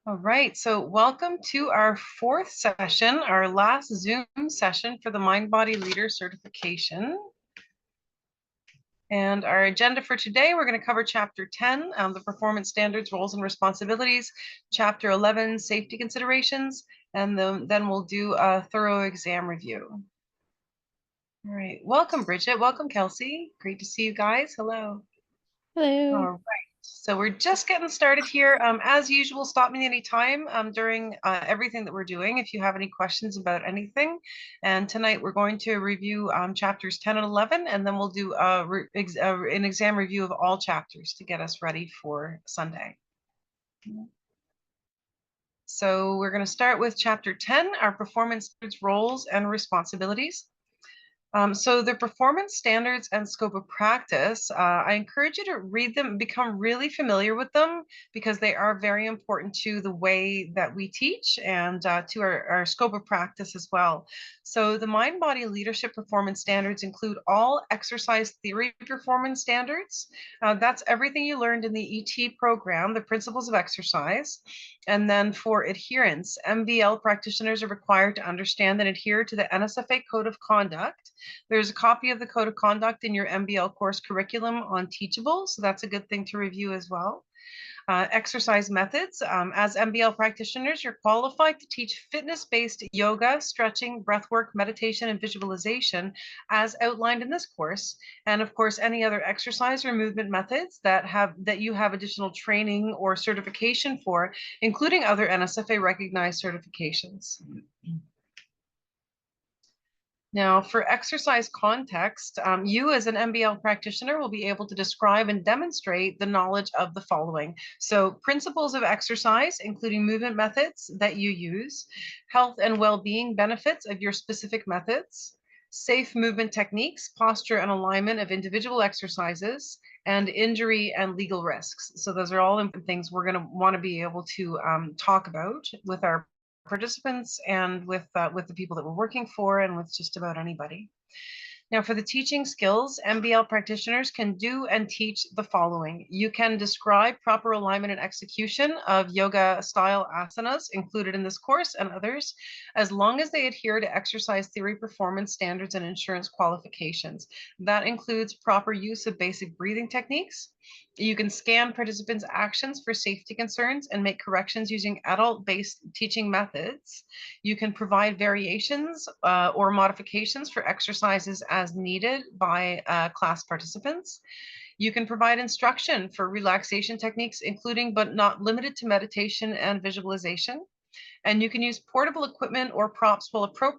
All right, so welcome to our fourth session, our last Zoom session for the Mind Body Leader certification. And our agenda for today, we're going to cover Chapter 10, the Performance Standards, Roles and Responsibilities, Chapter 11, Safety Considerations, and then we'll do a thorough exam review. All right, welcome Bridget, welcome Kelsey. Great to see you guys. Hello. Hello. All right. So we're just getting started here. As usual, stop me anytime during everything that we're doing if you have any questions about anything. And tonight we're going to review chapters 10 and 11, and then we'll do an exam review of all chapters to get us ready for Sunday. So we're going to start with chapter 10, our performance standards, roles, and responsibilities. So the performance standards and scope of practice, I encourage you to read them, become really familiar with them, because they are very important to the way that we teach and to our scope of practice as well. So the Mind Body Leadership Performance Standards include all exercise theory performance standards. That's everything you learned in the ET program, the principles of exercise. And then for adherence, MBL practitioners are required to understand and adhere to the NSFA Code of Conduct. There's a copy of the Code of Conduct in your MBL course curriculum on Teachable, so that's a good thing to review as well. Exercise methods. As MBL practitioners, you're qualified to teach fitness-based yoga, stretching, breathwork, meditation, and visualization as outlined in this course. And of course, any other exercise or movement methods that you have additional training or certification for, including other NSFA recognized certifications. Now, for exercise context, you as an MBL practitioner will be able to describe and demonstrate the knowledge of the following. So principles of exercise, including movement methods that you use, health and well-being benefits of your specific methods, safe movement techniques, posture and alignment of individual exercises, and injury and legal risks. So those are all things we're going to want to be able to talk about with our participants and with the people that we're working for and with just about anybody. Now, for the teaching skills, MBL practitioners can do and teach the following. You can describe proper alignment and execution of yoga style asanas included in this course and others, as long as they adhere to exercise theory performance standards and insurance qualifications. That includes proper use of basic breathing techniques. You can scan participants' actions for safety concerns and make corrections using adult-based teaching methods. You can provide variations or modifications for exercises as needed by class participants. You can provide instruction for relaxation techniques, including but not limited to meditation and visualization. And you can use portable equipment or props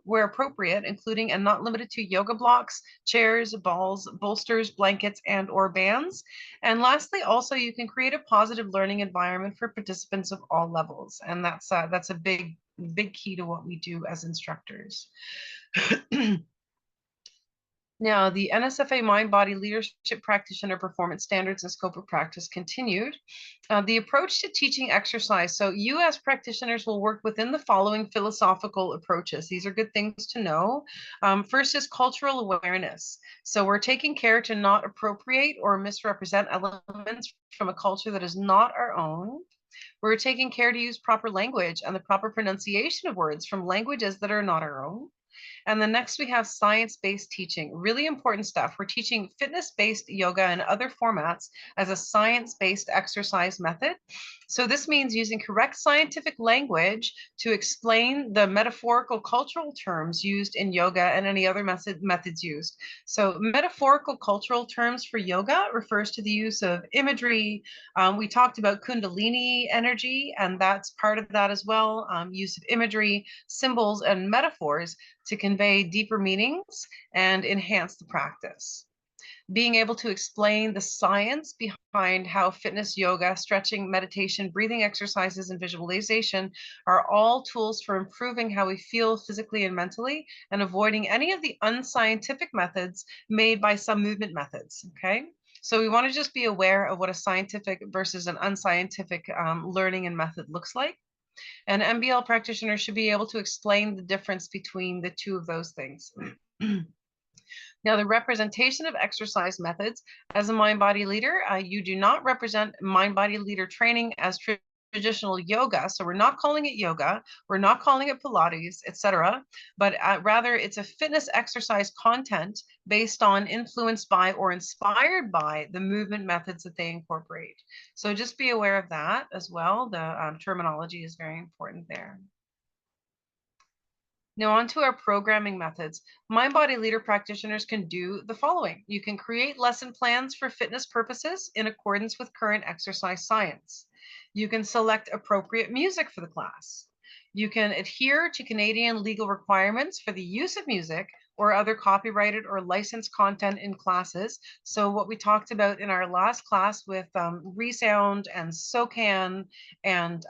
where appropriate, including and not limited to yoga blocks, chairs, balls, bolsters, blankets, and or bands. And lastly, also you can create a positive learning environment for participants of all levels. And that's a big key to what we do as instructors. Now, the NSFA Mind Body Leadership Practitioner Performance Standards and Scope of Practice continued. The approach to teaching exercise. So you as practitioners will work within the following philosophical approaches. These are good things to know. First is cultural awareness. So we're taking care to not appropriate or misrepresent elements from a culture that is not our own. We're taking care to use proper language and the proper pronunciation of words from languages that are not our own. And then next we have science-based teaching, really important stuff. We're teaching fitness-based yoga and other formats as a science-based exercise method. So this means using correct scientific language to explain the metaphorical cultural terms used in yoga and any other methods used. So metaphorical cultural terms for yoga refers to the use of imagery. We talked about Kundalini energy, and that's part of that as well. Use of imagery, symbols, and metaphors to convey deeper meanings and enhance the practice. Being able to explain the science behind how fitness, yoga, stretching, meditation, breathing exercises, and visualization are all tools for improving how we feel physically and mentally, and avoiding any of the unscientific methods made by some movement methods, okay? So we want to just be aware of what a scientific versus an unscientific learning and method looks like. An MBL practitioner should be able to explain the difference between the two of those things. Now, the representation of exercise methods as a mind-body leader, you do not represent mind-body leader training as traditional yoga. So we're not calling it yoga, we're not calling it Pilates, etc. But rather it's a fitness exercise content based on, influenced by, or inspired by the movement methods that they incorporate. So just be aware of that as well. The terminology is very important there. Now on to our programming methods. Mind Body Leader practitioners can do the following. You can create lesson plans for fitness purposes in accordance with current exercise science. You can select appropriate music for the class. You can adhere to Canadian legal requirements for the use of music or other copyrighted or licensed content in classes. So what we talked about in our last class with Resound and SOCAN and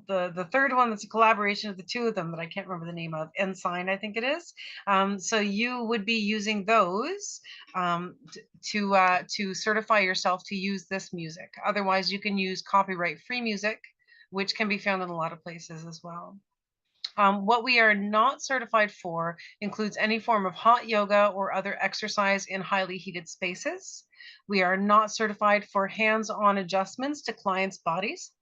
the third one that's a collaboration of the two of them that I can't remember the name of, Ensign, I think it is. So you would be using those to certify yourself to use this music. Otherwise, you can use copyright-free music, which can be found in a lot of places as well. What we are not certified for includes any form of hot yoga or other exercise in highly heated spaces. We are not certified for hands-on adjustments to clients' bodies.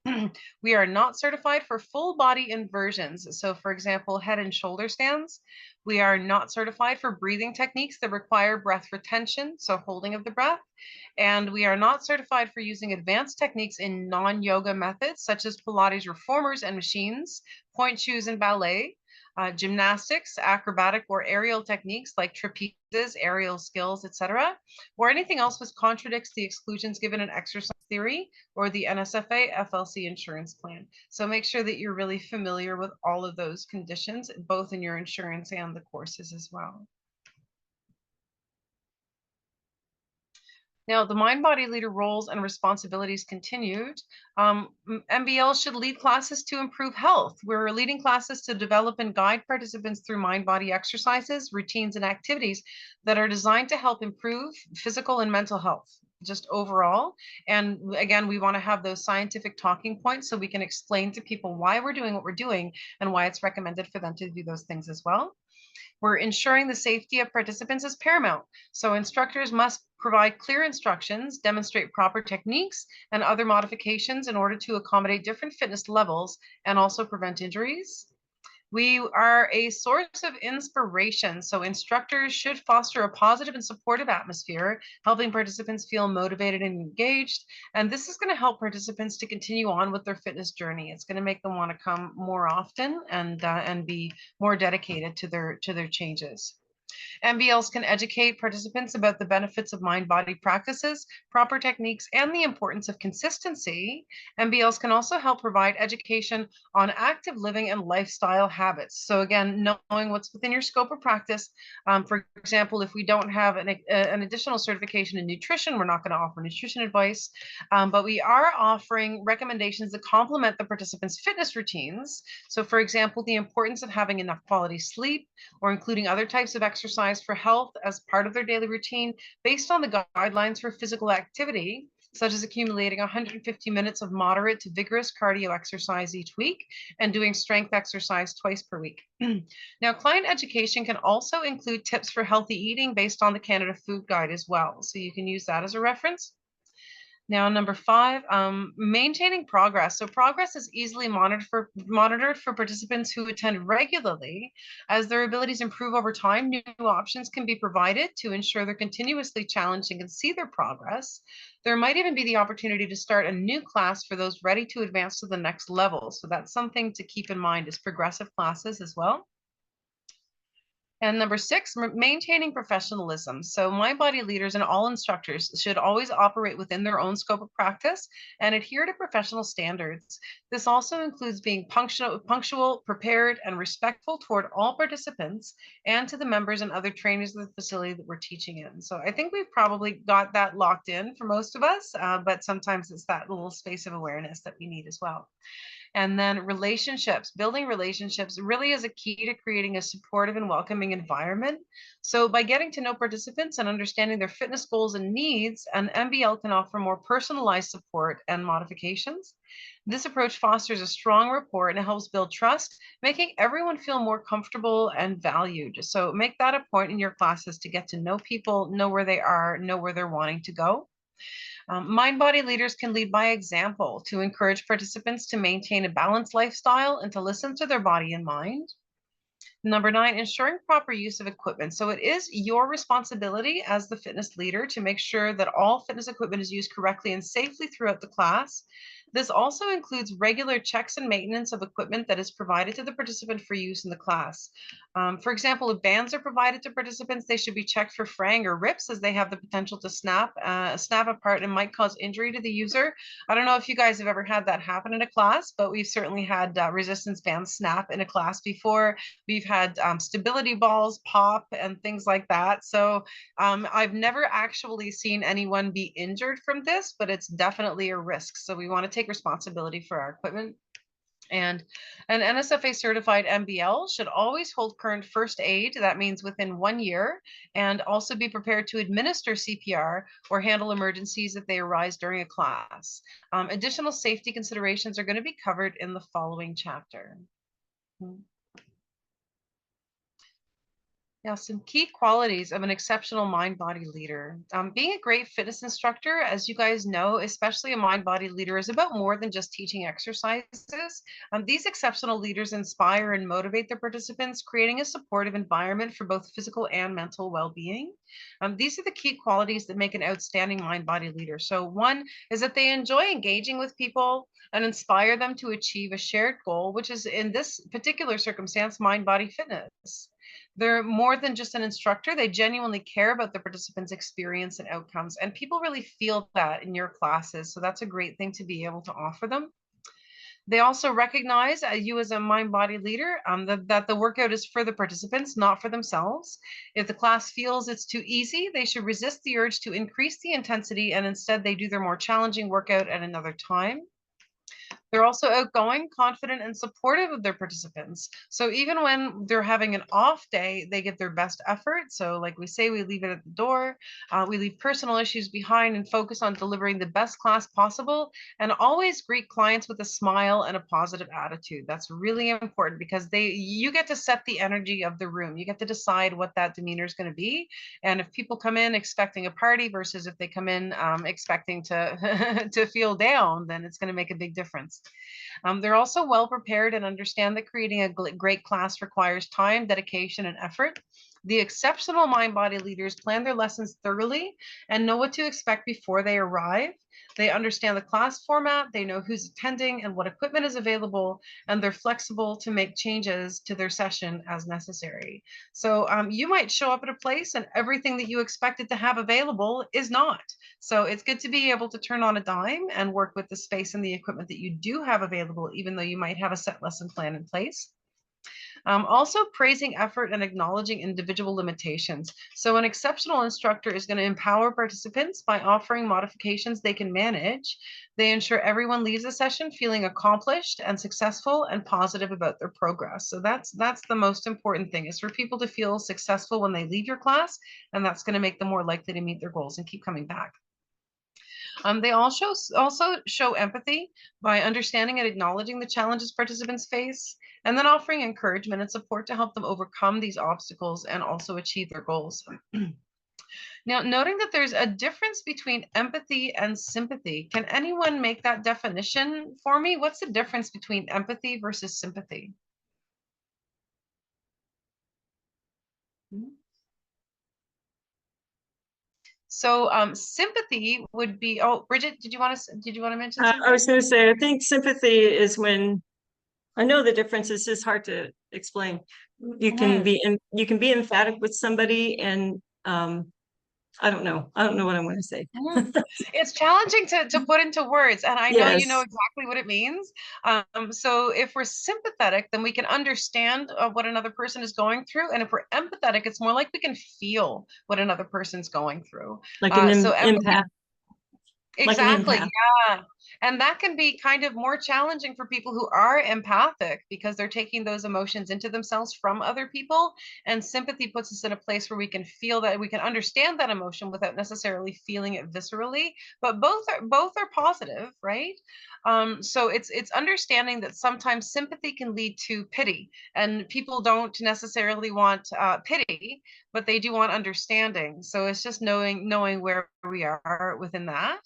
We are not certified for full body inversions. So for example, head and shoulder stands. We are not certified for breathing techniques that require breath retention, so holding of the breath. And we are not certified for using advanced techniques in non-yoga methods, such as Pilates reformers and machines, point shoes and ballet, gymnastics, acrobatic or aerial techniques like trapezes, aerial skills, etc., or anything else which contradicts the exclusions given in exercise theory or the NSFA FLC insurance plan. So make sure that you're really familiar with all of those conditions, both in your insurance and the courses as well. Now, the Mind Body Leader roles and responsibilities continued. MBL should lead classes to improve health. We're leading classes to develop and guide participants through mind body exercises, routines, and activities that are designed to help improve physical and mental health, just overall. And again, we want to have those scientific talking points so we can explain to people why we're doing what we're doing and why it's recommended for them to do those things as well. We're ensuring the safety of participants is paramount. So instructors must provide clear instructions, demonstrate proper techniques and other modifications in order to accommodate different fitness levels and also prevent injuries. We are a source of inspiration, so instructors should foster a positive and supportive atmosphere, helping participants feel motivated and engaged. And this is going to help participants to continue on with their fitness journey. It's going to make them want to come more often and be more dedicated to their changes. MBLs can educate participants about the benefits of mind-body practices, proper techniques, and the importance of consistency. MBLs can also help provide education on active living and lifestyle habits. So again, knowing what's within your scope of practice. For example, if we don't have an additional certification in nutrition, we're not going to offer nutrition advice, but we are offering recommendations that complement the participants' fitness routines. So for example, the importance of having enough quality sleep or including other types of exercise for health as part of their daily routine based on the guidelines for physical activity, such as accumulating 150 minutes of moderate to vigorous cardio exercise each week and doing strength exercise twice per week. Now, client education can also include tips for healthy eating based on the Canada Food Guide as well. So you can use that as a reference. Now, number 5, maintaining progress. So progress is easily monitored for participants who attend regularly. As their abilities improve over time, new options can be provided to ensure they're continuously challenged and can see their progress. There might even be the opportunity to start a new class for those ready to advance to the next level. So that's something to keep in mind as progressive classes as well. And number 6, maintaining professionalism. So Mind Body leaders and all instructors should always operate within their own scope of practice and adhere to professional standards. This also includes being punctual, prepared, and respectful toward all participants and to the members and other trainers of the facility that we're teaching in. So I think we've probably got that locked in for most of us, but sometimes it's that little space of awareness that we need as well. And then relationships, building relationships really is a key to creating a supportive and welcoming environment. So by getting to know participants and understanding their fitness goals and needs, an MBL can offer more personalized support and modifications. This approach fosters a strong rapport and it helps build trust, making everyone feel more comfortable and valued. So make that a point in your classes to get to know people, know where they are, know where they're wanting to go. Mind-body leaders can lead by example to encourage participants to maintain a balanced lifestyle and to listen to their body and mind. Number 9, ensuring proper use of equipment. So it is your responsibility as the fitness leader to make sure that all fitness equipment is used correctly and safely throughout the class. This also includes regular checks and maintenance of equipment that is provided to the participant for use in the class. For example, if bands are provided to participants, they should be checked for fraying or rips, as they have the potential to snap apart and might cause injury to the user. I don't know if you guys have ever had that happen in a class, but we've certainly had resistance bands snap in a class before. We've had stability balls pop and things like that. So I've never actually seen anyone be injured from this, but it's definitely a risk. So we want to take responsibility for our equipment. And an NSFA certified MBL should always hold current first aid. That means within 1 year, and also be prepared to administer CPR or handle emergencies if they arise during a class. Additional safety considerations are going to be covered in the following chapter. Yeah, some key qualities of an exceptional mind-body leader. Being a great fitness instructor, as you guys know, especially a mind-body leader, is about more than just teaching exercises. These exceptional leaders inspire and motivate their participants, creating a supportive environment for both physical and mental well-being. These are the key qualities that make an outstanding mind-body leader. So one is that they enjoy engaging with people and inspire them to achieve a shared goal, which is, in this particular circumstance, mind-body fitness. They're more than just an instructor. They genuinely care about the participants' experience and outcomes. And people really feel that in your classes. So that's a great thing to be able to offer them. They also recognize you as a mind-body leader that the workout is for the participants, not for themselves. If the class feels it's too easy, they should resist the urge to increase the intensity, and instead they do their more challenging workout at another time. They're also outgoing, confident, and supportive of their participants. So even when they're having an off day, they give their best effort. So like we say, we leave it at the door. We leave personal issues behind and focus on delivering the best class possible, and always greet clients with a smile and a positive attitude. That's really important because you get to set the energy of the room. You get to decide what that demeanor is going to be. And if people come in expecting a party versus if they come in expecting to to feel down, then it's going to make a big difference. They're also well prepared and understand that creating a great class requires time, dedication, and effort. The exceptional mind-body leaders plan their lessons thoroughly and know what to expect before they arrive. They understand the class format, they know who's attending and what equipment is available, and they're flexible to make changes to their session as necessary. So you might show up at a place and everything that you expected to have available is not. So it's good to be able to turn on a dime and work with the space and the equipment that you do have available, even though you might have a set lesson plan in place. Also praising effort and acknowledging individual limitations. So an exceptional instructor is going to empower participants by offering modifications they can manage. They ensure everyone leaves the session feeling accomplished and successful and positive about their progress. So that's the most important thing, is for people to feel successful when they leave your class, and that's going to make them more likely to meet their goals and keep coming back. They also show empathy by understanding and acknowledging the challenges participants face, and then offering encouragement and support to help them overcome these obstacles and also achieve their goals. Now, noting that there's a difference between empathy and sympathy, can anyone make that definition for me? What's the difference between empathy versus sympathy? So sympathy would be, oh, Bridget, did you want to mention something? I was going to say, I think sympathy is when, I know the difference is just hard to explain. You can be emphatic with somebody, and I don't know what I'm going to say. It's challenging to put into words, and I know you know Yes. exactly what it means. So if we're sympathetic, then we can understand what another person is going through, and if we're empathetic, it's more like we can feel what another person's going through. Like an So empathy, empath. Like an exactly, empath. yeah. And that can be kind of more challenging for people who are empathic because they're taking those emotions into themselves from other people. And sympathy puts us in a place where we can feel that, we can understand that emotion without necessarily feeling it viscerally. But both are positive, right? So it's understanding that sometimes sympathy can lead to pity, and people don't necessarily want pity, but they do want understanding. So it's just knowing where we are within that.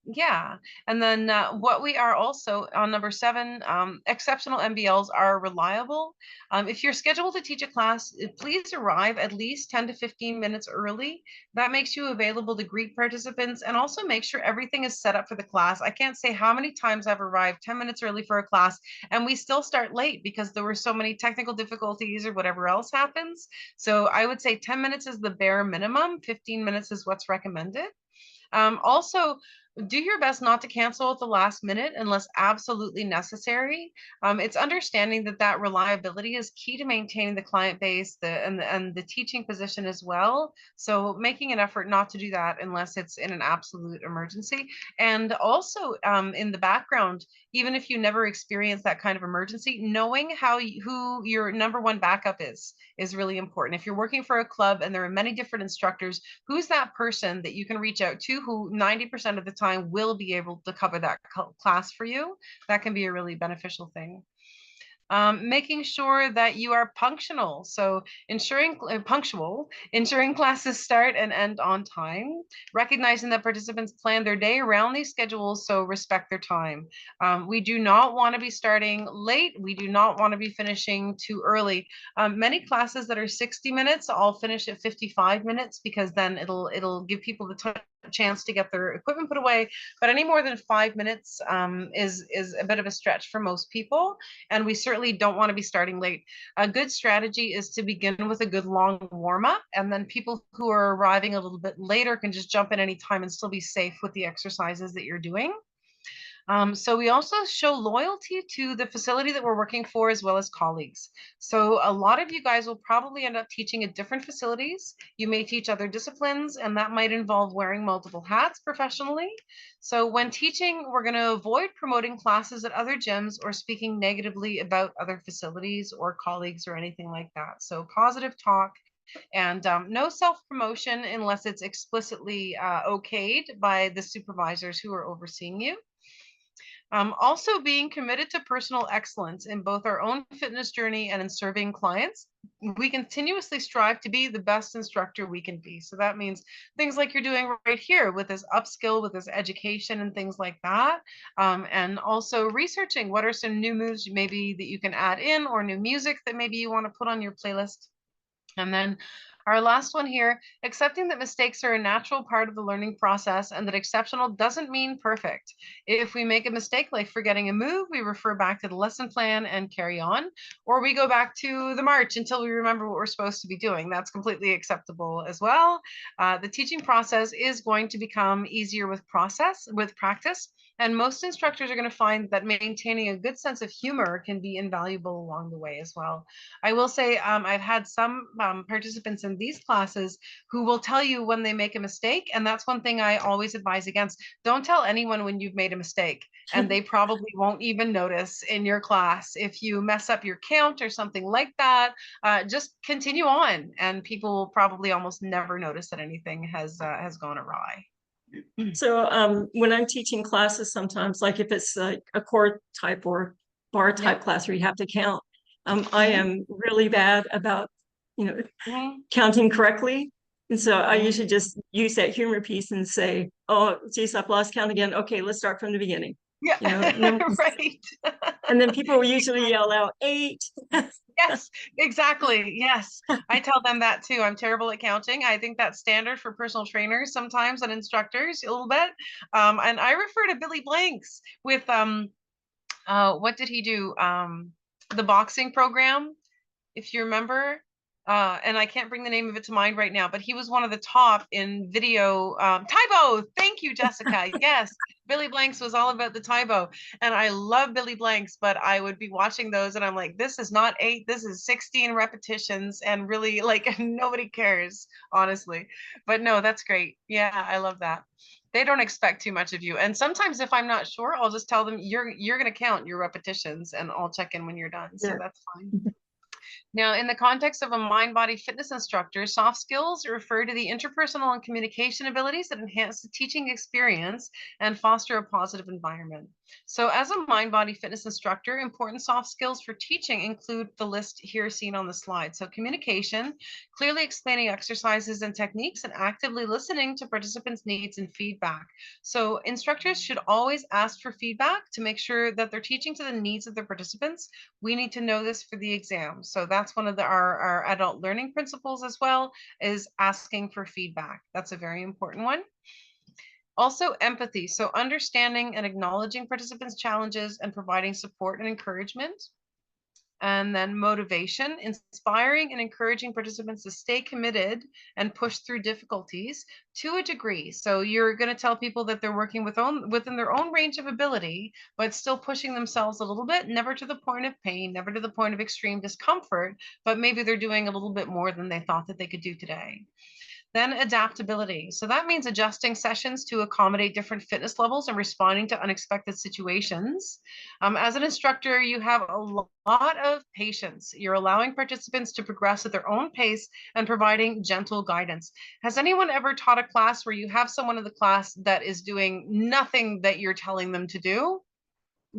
Yeah. And then what we are also on number 7, exceptional MBLs are reliable. If you're scheduled to teach a class, please arrive at least 10 to 15 minutes early. That makes you available to greet participants and also make sure everything is set up for the class. I can't say how many times I've arrived 10 minutes early for a class and we still start late because there were so many technical difficulties or whatever else happens. So I would say 10 minutes is the bare minimum. 15 minutes is what's recommended. Also, do your best not to cancel at the last minute unless absolutely necessary. It's understanding that reliability is key to maintaining the client base and the teaching position as well. So making an effort not to do that unless it's in an absolute emergency. And also in the background, even if you never experience that kind of emergency, knowing who your number one backup is really important. If you're working for a club and there are many different instructors, who's that person that you can reach out to who 90% of the time will be able to cover that class for you? That can be a really beneficial thing. Making sure that you are punctual. So ensuring classes start and end on time, recognizing that participants plan their day around these schedules, so respect their time. We do not want to be starting late. We do not want to be finishing too early. Many classes that are 60 minutes, I'll finish at 55 minutes because then it'll give people the chance to get their equipment put away. But any more than 5 minutes is a bit of a stretch for most people, and we certainly don't want to be starting late. A good strategy is to begin with a good long warm up, and then people who are arriving a little bit later can just jump in any time and still be safe with the exercises that you're doing. So we also show loyalty to the facility that we're working for as well as colleagues. So a lot of you guys will probably end up teaching at different facilities. You may teach other disciplines, and that might involve wearing multiple hats professionally. So when teaching, we're going to avoid promoting classes at other gyms or speaking negatively about other facilities or colleagues or anything like that. So positive talk and no self-promotion unless it's explicitly okayed by the supervisors who are overseeing you. Also being committed to personal excellence in both our own fitness journey and in serving clients. We continuously strive to be the best instructor we can be. So that means things like you're doing right here with this upskill, with this education and things like that. And also researching what are some new moves maybe that you can add in or new music that maybe you want to put on your playlist. And then our last one here, accepting that mistakes are a natural part of the learning process and that exceptional doesn't mean perfect. If we make a mistake, like forgetting a move, we refer back to the lesson plan and carry on, or we go back to the march until we remember what we're supposed to be doing. That's completely acceptable as well. The teaching process is going to become easier with practice. And most instructors are going to find that maintaining a good sense of humor can be invaluable along the way as well. I will say I've had some participants in these classes who will tell you when they make a mistake. And that's one thing I always advise against. Don't tell anyone when you've made a mistake, and they probably won't even notice in your class. If you mess up your count or something like that, just continue on, and people will probably almost never notice that anything has gone awry. So when I'm teaching classes, sometimes, like if it's like a core type or bar type class where you have to count, I am really bad about, counting correctly. And so I usually just use that humor piece and say, oh, geez, I've lost count again. Okay, let's start from the beginning. Yeah, right. And then people usually yell out 8. Yes, exactly. Yes, I tell them that too. I'm terrible at counting. I think that's standard for personal trainers sometimes and instructors a little bit. And I refer to Billy Blanks with what did he do? The boxing program, if you remember. And I can't bring the name of it to mind right now, but he was one of the top in video. Taibo, thank you, Jessica. Yes, Billy Blanks was all about the Taibo. And I love Billy Blanks, but I would be watching those and I'm like, this is not 8, this is 16 repetitions. And really, like, nobody cares, honestly. But no, that's great. Yeah, I love that. They don't expect too much of you. And sometimes if I'm not sure, I'll just tell them you're going to count your repetitions and I'll check in when you're done. So that's fine. Now, in the context of a mind-body fitness instructor, soft skills refer to the interpersonal and communication abilities that enhance the teaching experience and foster a positive environment. So as a mind-body fitness instructor, important soft skills for teaching include the list here seen on the slide. So communication, clearly explaining exercises and techniques, and actively listening to participants' needs and feedback. So instructors should always ask for feedback to make sure that they're teaching to the needs of their participants. We need to know this for the exam. So that's one of our adult learning principles as well, is asking for feedback. That's a very important one. Also, empathy. So understanding and acknowledging participants' challenges and providing support and encouragement. And then motivation, inspiring and encouraging participants to stay committed and push through difficulties to a degree. So you're going to tell people that they're working within their own range of ability, but still pushing themselves a little bit, never to the point of pain, never to the point of extreme discomfort, but maybe they're doing a little bit more than they thought that they could do today. Then adaptability. So that means adjusting sessions to accommodate different fitness levels and responding to unexpected situations. As an instructor, you have a lot of patience. You're allowing participants to progress at their own pace and providing gentle guidance. Has anyone ever taught a class where you have someone in the class that is doing nothing that you're telling them to do?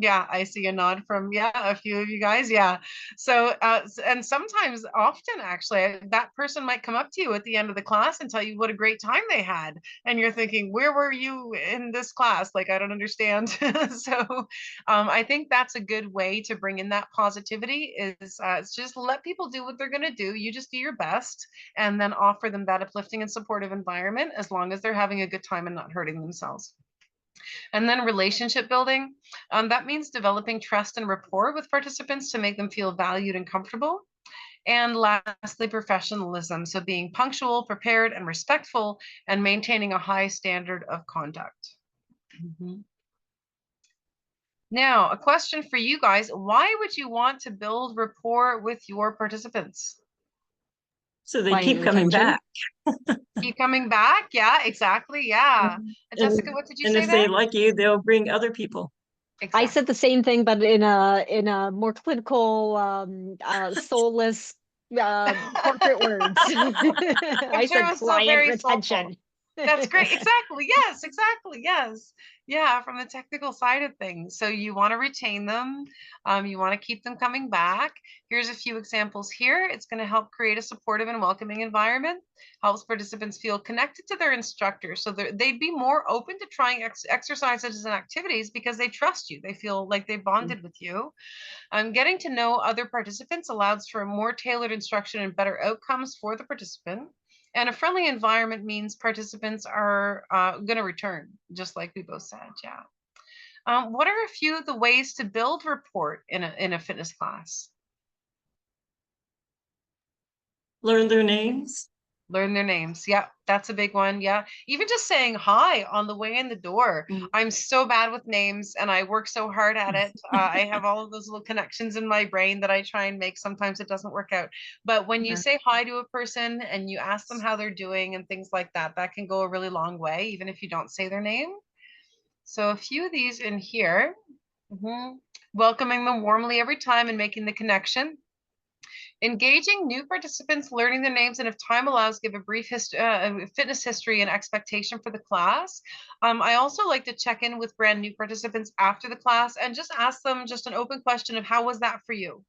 Yeah, I see a nod from, yeah, a few of you guys. Yeah. So, and sometimes, often actually, that person might come up to you at the end of the class and tell you what a great time they had. And you're thinking, where were you in this class? Like, I don't understand. So, I think that's a good way to bring in that positivity is just let people do what they're going to do. You just do your best and then offer them that uplifting and supportive environment as long as they're having a good time and not hurting themselves. And then relationship building. That means developing trust and rapport with participants to make them feel valued and comfortable. And lastly, professionalism. So being punctual, prepared, and respectful, and maintaining a high standard of conduct. Now, a question for you guys. Why would you want to build rapport with your participants? So they keep coming back. Keep coming back? Yeah, exactly. Yeah. Jessica, what did you say And if they like you, they'll bring other people. Exactly. I said the same thing, but in a more clinical, soulless, corporate words. I said client retention. That's great. Exactly. Yes, exactly. Yes. Yeah, from the technical side of things. So you want to retain them. You want to keep them coming back. Here's a few examples here. It's going to help create a supportive and welcoming environment, helps participants feel connected to their instructor. So they'd be more open to trying exercises and activities because they trust you. They feel like they bonded with you. Getting to know other participants allows for more tailored instruction and better outcomes for the participant. And a friendly environment means participants are going to return, just like we both said. Yeah. What are a few of the ways to build rapport in a fitness class? Learn their names. Learn their names. Yeah, that's a big one. Yeah. Even just saying hi on the way in the door. I'm so bad with names and I work so hard at it. I have all of those little connections in my brain that I try and make. Sometimes it doesn't work out. But when you say hi to a person and you ask them how they're doing and things like that, that can go a really long way, even if you don't say their name. So a few of these in here. Welcoming them warmly every time and making the connection. Engaging new participants, learning their names, and if time allows, give a brief fitness history and expectation for the class. I also like to check in with brand new participants after the class and just ask them just an open question of how was that for you?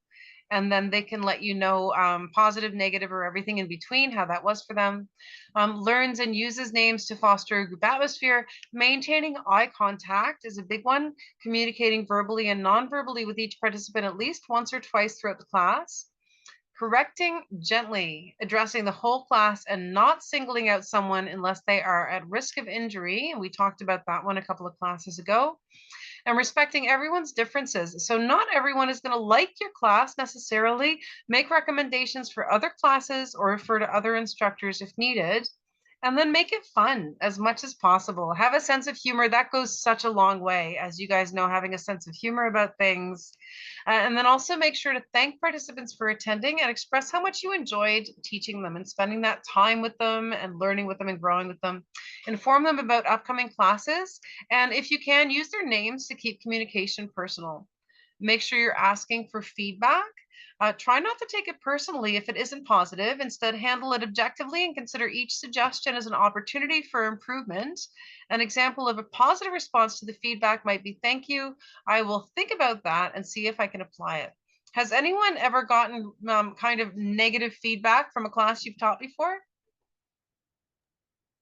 And then they can let you know positive, negative, or everything in between, how that was for them. Learns and uses names to foster a group atmosphere. Maintaining eye contact is a big one. Communicating verbally and non-verbally with each participant at least once or twice throughout the class. Correcting gently, addressing the whole class and not singling out someone unless they are at risk of injury. And we talked about that one a couple of classes ago. And respecting everyone's differences. So not everyone is going to like your class necessarily. Make recommendations for other classes or refer to other instructors if needed. And then make it fun as much as possible. Have a sense of humor. That goes such a long way. As you guys know, having a sense of humor about things. And then also make sure to thank participants for attending and express how much you enjoyed teaching them and spending that time with them and learning with them and growing with them. Inform them about upcoming classes. And if you can, use their names to keep communication personal. Make sure you're asking for feedback. Try not to take it personally if it isn't positive. Instead, handle it objectively and consider each suggestion as an opportunity for improvement. An example of a positive response to the feedback might be, "Thank you. I will think about that and see if I can apply it." Has anyone ever gotten kind of negative feedback from a class you've taught before?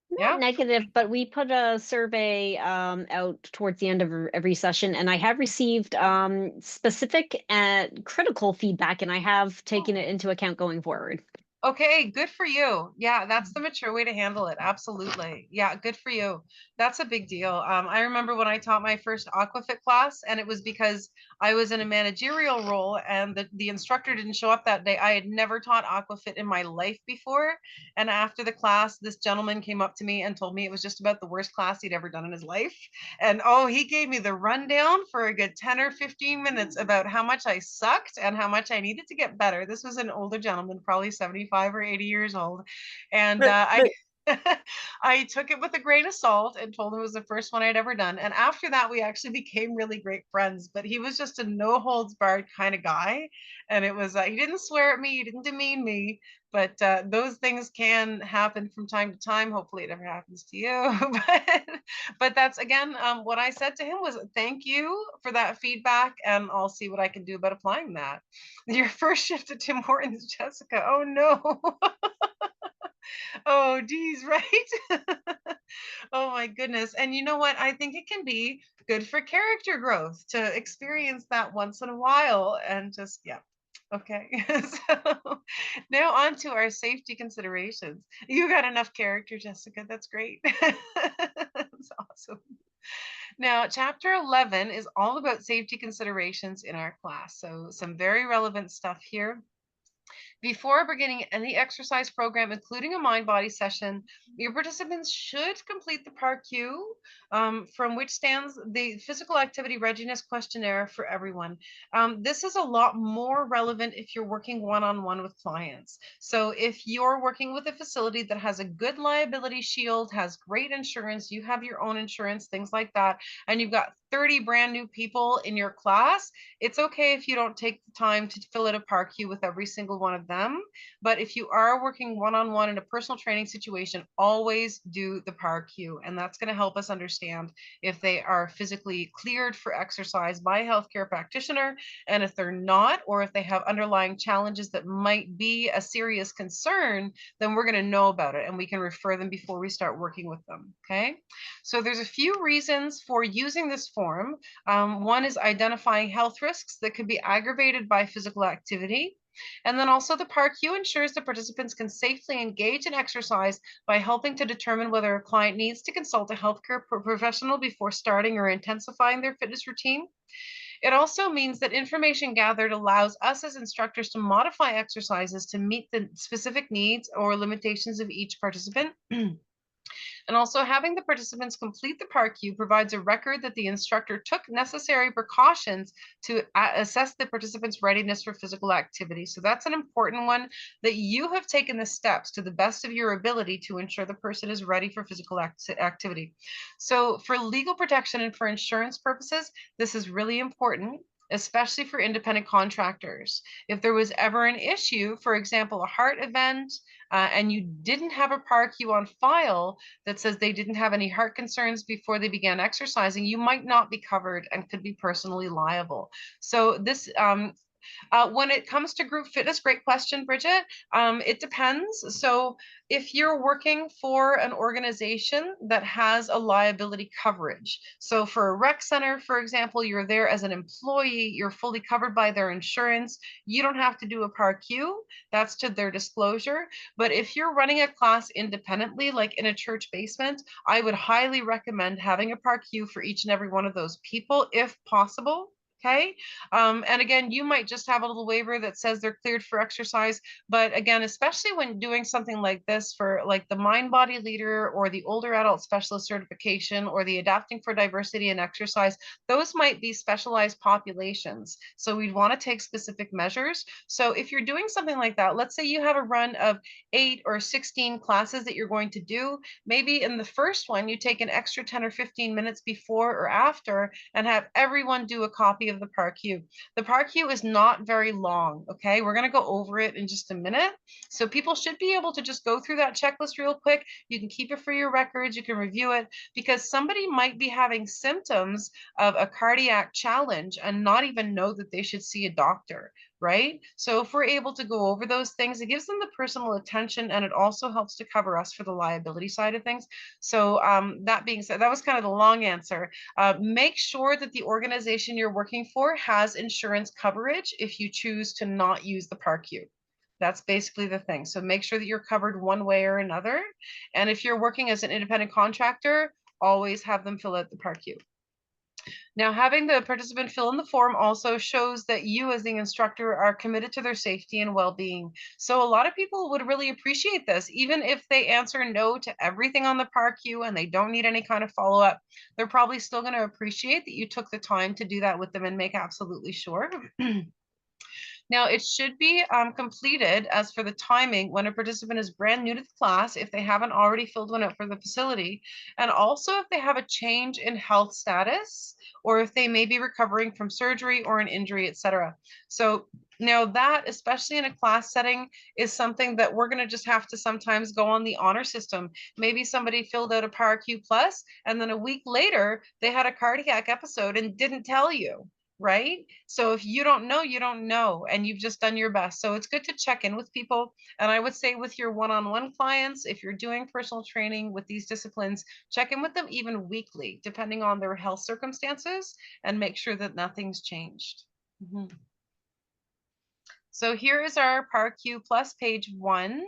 Not negative, but we put a survey out towards the end of every session, and I have received specific and critical feedback, and I have taken it into account going forward. Okay, good for you. Yeah, that's the mature way to handle it. Absolutely. Yeah, good for you. That's a big deal. I remember when I taught my first aquafit class, and it was because I was in a managerial role and the instructor didn't show up that day. I had never taught aquafit in my life before. And after the class, this gentleman came up to me and told me it was just about the worst class he'd ever done in his life. And oh, he gave me the rundown for a good 10 or 15 minutes about how much I sucked and how much I needed to get better. This was an older gentleman, probably 75 or 80 years old. And But I took it with a grain of salt and told him it was the first one I'd ever done. And after that, we actually became really great friends. But he was just a no holds barred kind of guy. And it was, he didn't swear at me, he didn't demean me. But those things can happen from time to time. Hopefully, it never happens to you. but that's again, what I said to him was, "Thank you for that feedback, and I'll see what I can do about applying that." Your first shift at Tim Hortons, Jessica. Oh no. Oh, geez, right? Oh my goodness. And you know what? I think it can be good for character growth to experience that once in a while and just, yeah. Okay. So now on to our safety considerations. You got enough character, Jessica. That's great. That's awesome. Now, chapter 11 is all about safety considerations in our class. So some very relevant stuff here. Before beginning any exercise program, including a mind-body session, your participants should complete the PAR-Q, from which stands the physical activity readiness questionnaire for everyone. This is a lot more relevant if you're working one-on-one with clients. So if you're working with a facility that has a good liability shield, has great insurance, you have your own insurance, things like that, and you've got 30 brand new people in your class, it's okay if you don't take the time to fill out a PAR-Q with every single one of them. But if you are working one-on-one in a personal training situation, always do the PAR-Q. And that's going to help us understand if they are physically cleared for exercise by a healthcare practitioner. And if they're not, or if they have underlying challenges that might be a serious concern, then we're going to know about it and we can refer them before we start working with them. Okay. So there's a few reasons for using this form. One is identifying health risks that could be aggravated by physical activity. And then also the PAR-Q ensures that participants can safely engage in exercise by helping to determine whether a client needs to consult a healthcare professional before starting or intensifying their fitness routine. It also means that information gathered allows us as instructors to modify exercises to meet the specific needs or limitations of each participant. And also having the participants complete the PAR-Q provides a record that the instructor took necessary precautions to assess the participant's readiness for physical activity. So that's an important one, that you have taken the steps to the best of your ability to ensure the person is ready for physical activity. So for legal protection and for insurance purposes, this is really important, especially for independent contractors. If there was ever an issue, for example, a heart event, and you didn't have a PAR-Q on file that says they didn't have any heart concerns before they began exercising, you might not be covered and could be personally liable. So this, when it comes to group fitness, great question, Bridget. It depends. So if you're working for an organization that has a liability coverage, so for a rec center, for example, you're there as an employee, you're fully covered by their insurance, you don't have to do a PAR-Q, that's to their disclosure. But if you're running a class independently, like in a church basement, I would highly recommend having a PAR-Q for each and every one of those people, if possible. Okay. And again, you might just have a little waiver that says they're cleared for exercise. But again, especially when doing something like this for like the mind body leader or the older adult specialist certification or the adapting for diversity and exercise, those might be specialized populations. So we'd want to take specific measures. So if you're doing something like that, let's say you have a run of 8 or 16 classes that you're going to do. Maybe in the first one, you take an extra 10 or 15 minutes before or after and have everyone do a copy of the PAR-Q. The PAR-Q is not very long, okay? We're gonna go over it in just a minute. So people should be able to just go through that checklist real quick. You can keep it for your records, you can review it, because somebody might be having symptoms of a cardiac challenge and not even know that they should see a doctor, right? So if we're able to go over those things, it gives them the personal attention, and it also helps to cover us for the liability side of things. So that being said, that was kind of the long answer. Make sure that the organization you're working for has insurance coverage if you choose to not use the PAR-Q. That's basically the thing. So make sure that you're covered one way or another. And if you're working as an independent contractor, always have them fill out the PAR-Q. Now, having the participant fill in the form also shows that you as the instructor are committed to their safety and well-being. So a lot of people would really appreciate this, even if they answer no to everything on the PAR-Q and they don't need any kind of follow-up, they're probably still going to appreciate that you took the time to do that with them and make absolutely sure. Now, it should be completed as for the timing when a participant is brand new to the class, if they haven't already filled one out for the facility, and also if they have a change in health status, or if they may be recovering from surgery or an injury, etc. So now that, especially in a class setting, is something that we're going to just have to sometimes go on the honor system. Maybe somebody filled out a PAR-Q plus, and then a week later, they had a cardiac episode and didn't tell you. Right? So if you don't know, you don't know, and you've just done your best. So it's good to check in with people. And I would say with your one-on-one clients, if you're doing personal training with these disciplines, check in with them even weekly, depending on their health circumstances, and make sure that nothing's changed. So here is our PAR-Q Plus page 1.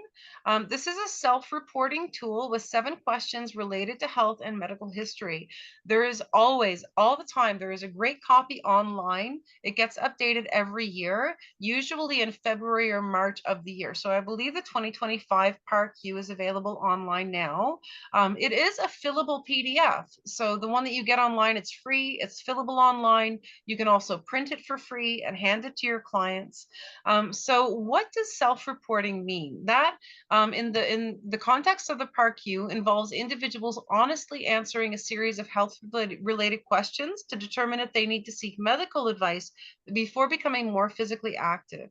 This is a self-reporting tool with 7 questions related to health and medical history. There is always, all the time, there is a great copy online. It gets updated every year, usually in February or March of the year. So I believe the 2025 PAR-Q is available online now. It is a fillable PDF. So the one that you get online, it's free, it's fillable online. You can also print it for free and hand it to your clients. So what does self-reporting mean? That in the context of the PAR-Q involves individuals honestly answering a series of health-related questions to determine if they need to seek medical advice before becoming more physically active.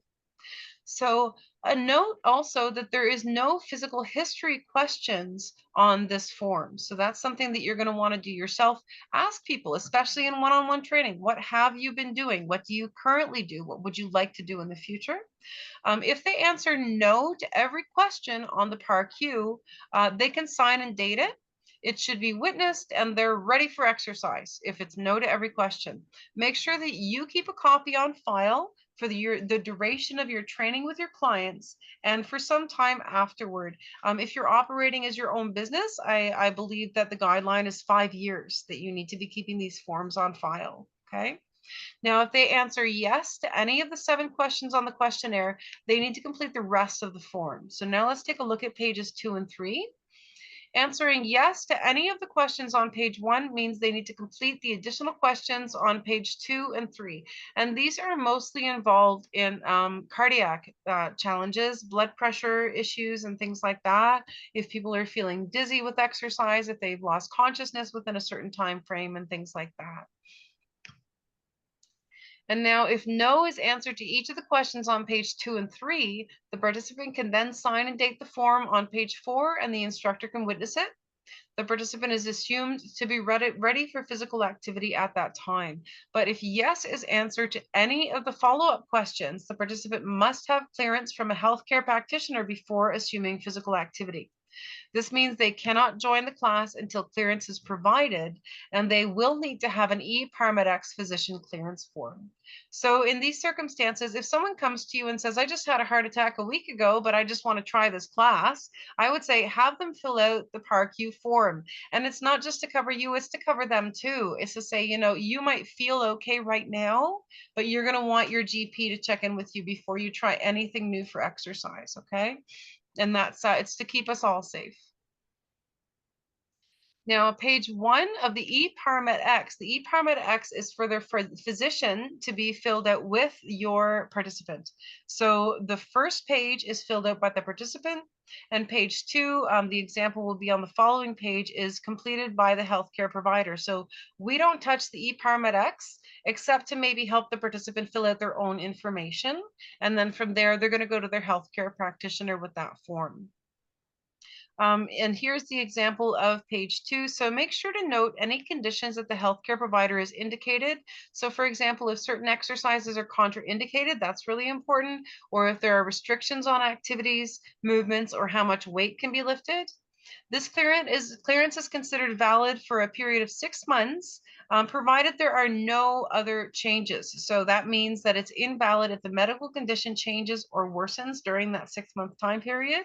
So a note also that there is no physical history questions on this form. So that's something that you're going to want to do yourself. Ask people, especially in one-on-one training, what have you been doing? What do you currently do? What would you like to do in the future? If they answer no to every question on the PAR-Q, they can sign and date it. It should be witnessed and they're ready for exercise if it's no to every question. Make sure that you keep a copy on file for the duration of your training with your clients and for some time afterward. If you're operating as your own business, I believe that the guideline is 5 years that you need to be keeping these forms on file, okay? Now, if they answer yes to any of the 7 questions on the questionnaire, they need to complete the rest of the form. So now let's take a look at pages 2 and 3. Answering yes to any of the questions on page 1 means they need to complete the additional questions on page 2 and 3. And these are mostly involved in cardiac challenges, blood pressure issues, and things like that. If people are feeling dizzy with exercise, if they've lost consciousness within a certain time frame, and things like that. And now if no is answered to each of the questions on page 2 and 3, the participant can then sign and date the form on page 4 and the instructor can witness it. The participant is assumed to be ready for physical activity at that time. But if yes is answered to any of the follow-up questions, the participant must have clearance from a healthcare practitioner before assuming physical activity. This means they cannot join the class until clearance is provided, and they will need to have an e-Paramedics physician clearance form. So in these circumstances, if someone comes to you and says, I just had a heart attack a week ago, but I just want to try this class, I would say have them fill out the PARQ form. And it's not just to cover you, it's to cover them too. It's to say, you might feel okay right now, but you're going to want your GP to check in with you before you try anything new for exercise, okay? And that's it's to keep us all safe. Now, page 1 of the e-Paramed-X, the e-Paramed-X is for the physician to be filled out with your participant. So the first page is filled out by the participant, and page 2, the example will be on the following page, is completed by the healthcare provider. So we don't touch the e-Paramed-X except to maybe help the participant fill out their own information. And then from there, they're going to go to their healthcare practitioner with that form. And here's the example of page 2. So make sure to note any conditions that the healthcare provider has indicated. So for example, if certain exercises are contraindicated, that's really important. Or if there are restrictions on activities, movements, or how much weight can be lifted. This clearance is considered valid for a period of 6 months, provided there are no other changes. So that means that it's invalid if the medical condition changes or worsens during that 6-month time period.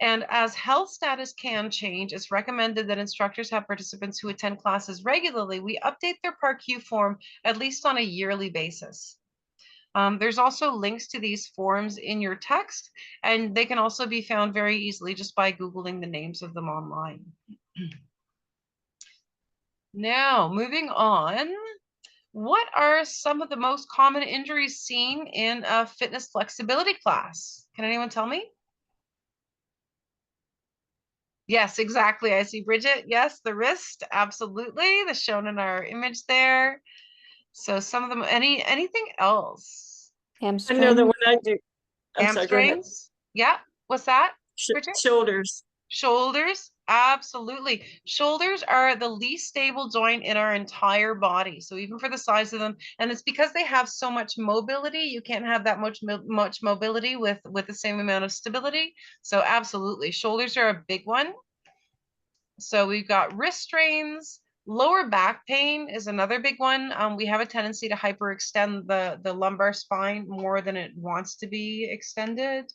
And as health status can change, it's recommended that instructors have participants who attend classes regularly. We update their PARQ form at least on a yearly basis. There's also links to these forms in your text, and they can also be found very easily just by Googling the names of them online. Now, moving on, what are some of the most common injuries seen in a fitness flexibility class? Can anyone tell me? Yes, exactly. I see Bridget. Yes, the wrist, absolutely. That's shown in our image there. So some of them, anything else? I know the one I do. I'm sorry, go ahead. Hamstrings? Yeah. What's that, Bridget? Shoulders. Shoulders, absolutely. Shoulders are the least stable joint in our entire body. So even for the size of them, and it's because they have so much mobility, you can't have that much mobility with the same amount of stability. So absolutely, shoulders are a big one. So we've got wrist strains. Lower back pain is another big one. We have a tendency to hyperextend the lumbar spine more than it wants to be extended.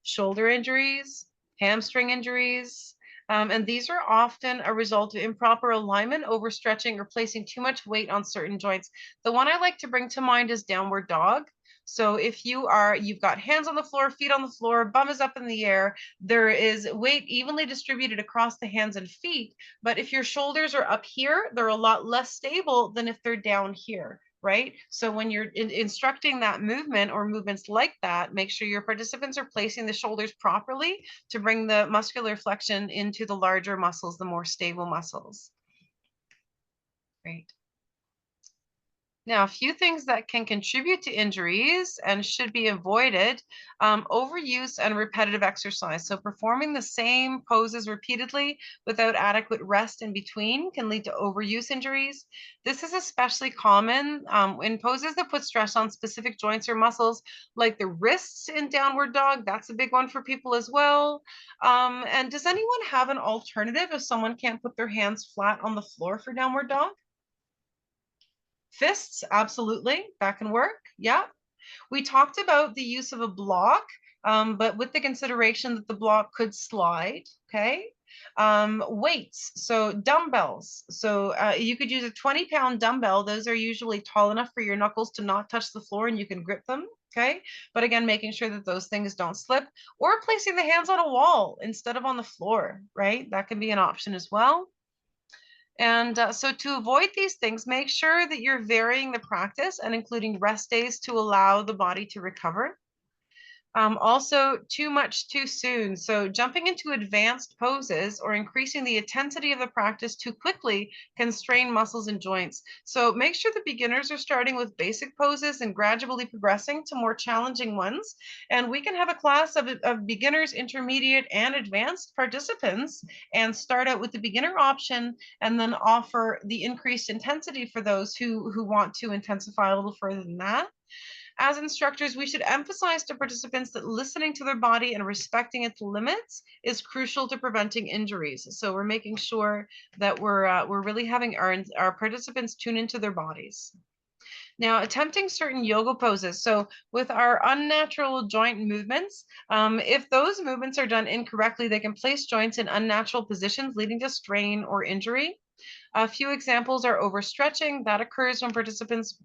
Shoulder injuries, hamstring injuries, and these are often a result of improper alignment, overstretching, or placing too much weight on certain joints. The one I like to bring to mind is downward dog. So if you've got hands on the floor, feet on the floor, bum is up in the air, there is weight evenly distributed across the hands and feet. But if your shoulders are up here, they're a lot less stable than if they're down here. Right? So when you're instructing that movement or movements like that, make sure your participants are placing the shoulders properly to bring the muscular flexion into the larger muscles, the more stable muscles. Great. Now, a few things that can contribute to injuries and should be avoided: overuse and repetitive exercise. So performing the same poses repeatedly without adequate rest in between can lead to overuse injuries. This is especially common in poses that put stress on specific joints or muscles, like the wrists in downward dog. That's a big one for people as well. And does anyone have an alternative if someone can't put their hands flat on the floor for downward dog? Fists, absolutely, that can work. Yeah. We talked about the use of a block, but with the consideration that the block could slide, okay? Weights, so dumbbells. So you could use a 20-pound dumbbell. Those are usually tall enough for your knuckles to not touch the floor and you can grip them, okay? But again, making sure that those things don't slip, or placing the hands on a wall instead of on the floor, right? That can be an option as well. And so to avoid these things, make sure that you're varying the practice and including rest days to allow the body to recover. Also, too much too soon. So jumping into advanced poses or increasing the intensity of the practice too quickly can strain muscles and joints. So make sure the beginners are starting with basic poses and gradually progressing to more challenging ones. And we can have a class of beginners, intermediate, and advanced participants and start out with the beginner option and then offer the increased intensity for those who want to intensify a little further than that. As instructors, we should emphasize to participants that listening to their body and respecting its limits is crucial to preventing injuries. So we're making sure that we're really having our participants tune into their bodies. Now, attempting certain yoga poses. So with our unnatural joint movements, if those movements are done incorrectly, they can place joints in unnatural positions, leading to strain or injury. A few examples are overstretching. That occurs when participants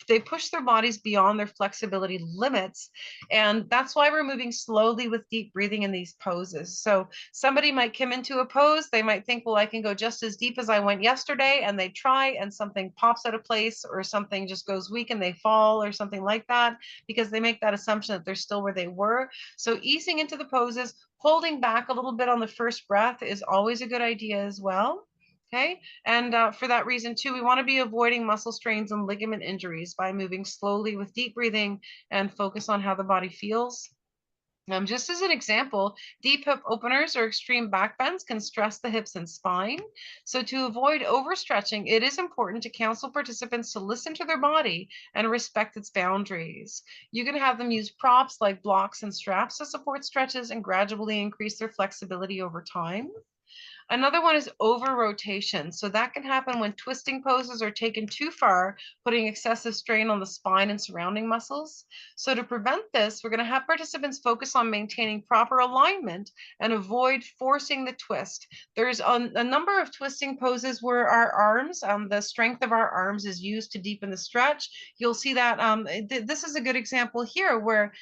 they push their bodies beyond their flexibility limits, and that's why we're moving slowly with deep breathing in these poses. So somebody might come into a pose, they might think, well, I can go just as deep as I went yesterday, and they try, and something pops out of place, or something just goes weak and they fall, or something like that, because they make that assumption that they're still where they were. So easing into the poses, holding back a little bit on the first breath is always a good idea as well. Okay, and for that reason too, we want to be avoiding muscle strains and ligament injuries by moving slowly with deep breathing and focus on how the body feels. Just as an example, deep hip openers or extreme back bends can stress the hips and spine. So to avoid overstretching, it is important to counsel participants to listen to their body and respect its boundaries. You can have them use props like blocks and straps to support stretches and gradually increase their flexibility over time. Another one is over rotation. So that can happen when twisting poses are taken too far, putting excessive strain on the spine and surrounding muscles. So to prevent this, we're going to have participants focus on maintaining proper alignment and avoid forcing the twist. There's a number of twisting poses where our arms, the strength of our arms is used to deepen the stretch. You'll see that this is a good example here where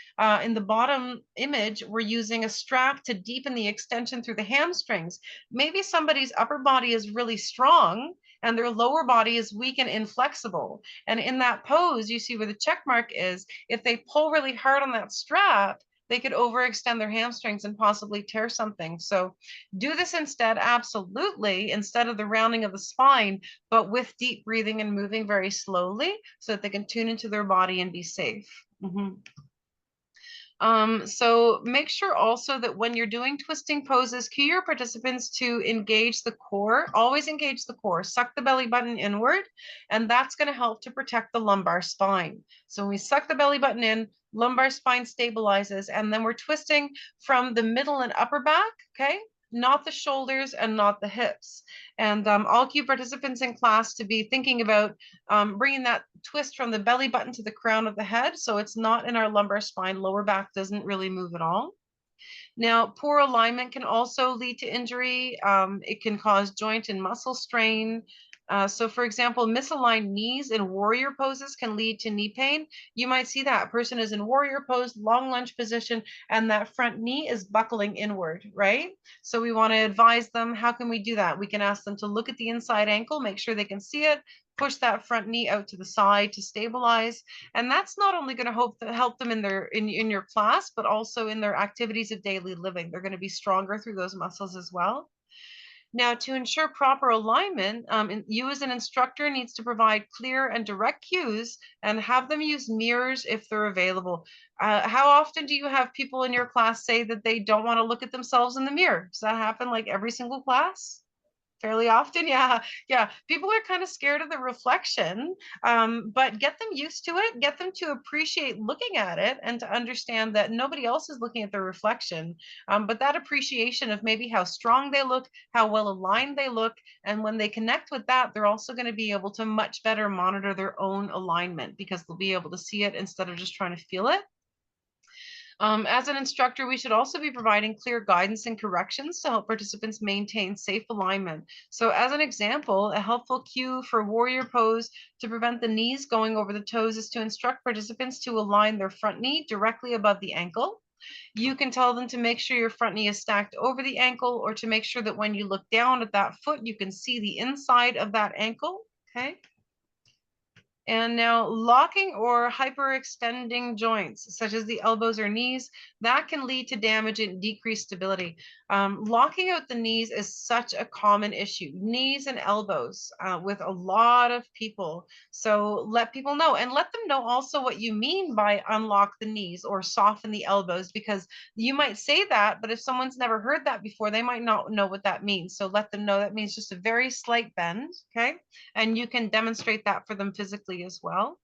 in the bottom image, we're using a strap to deepen the extension through the hamstrings. Maybe somebody's upper body is really strong and their lower body is weak and inflexible. And in that pose, you see where the check mark is, if they pull really hard on that strap, they could overextend their hamstrings and possibly tear something. So do this instead, absolutely, instead of the rounding of the spine, but with deep breathing and moving very slowly so that they can tune into their body and be safe. So make sure also that when you're doing twisting poses, cue your participants to engage the core, always engage the core, suck the belly button inward, and that's going to help to protect the lumbar spine. So when we suck the belly button in, lumbar spine stabilizes, and then we're twisting from the middle and upper back, okay? Not the shoulders and not the hips. And I'll cue participants in class to be thinking about bringing that twist from the belly button to the crown of the head. So it's not in our lumbar spine, lower back doesn't really move at all. Now, poor alignment can also lead to injury. It can cause joint and muscle strain. So for example, misaligned knees in warrior poses can lead to knee pain. You might see that person is in warrior pose, long lunge position, and that front knee is buckling inward, right? So we want to advise them, how can we do that? We can ask them to look at the inside ankle, make sure they can see it, push that front knee out to the side to stabilize. And that's not only going to help them in your class, but also in their activities of daily living. They're going to be stronger through those muscles as well. Now, to ensure proper alignment, you as an instructor needs to provide clear and direct cues and have them use mirrors if they're available. How often do you have people in your class say that they don't want to look at themselves in the mirror? Does that happen like every single class? Fairly often, yeah. People are kind of scared of the reflection, but get them used to it, get them to appreciate looking at it and to understand that nobody else is looking at the reflection, but that appreciation of maybe how strong they look, how well aligned they look, and when they connect with that, they're also going to be able to much better monitor their own alignment because they'll be able to see it instead of just trying to feel it. As an instructor, we should also be providing clear guidance and corrections to help participants maintain safe alignment. So as an example, a helpful cue for warrior pose to prevent the knees going over the toes is to instruct participants to align their front knee directly above the ankle. You can tell them to make sure your front knee is stacked over the ankle, or to make sure that when you look down at that foot, you can see the inside of that ankle, okay? And now locking or hyperextending joints, such as the elbows or knees, that can lead to damage and decreased stability. Locking out the knees is such a common issue, knees and elbows with a lot of people. So let people know, and let them know also what you mean by unlock the knees or soften the elbows, because you might say that, but if someone's never heard that before, they might not know what that means. So let them know that means just a very slight bend, okay? And you can demonstrate that for them physically as well.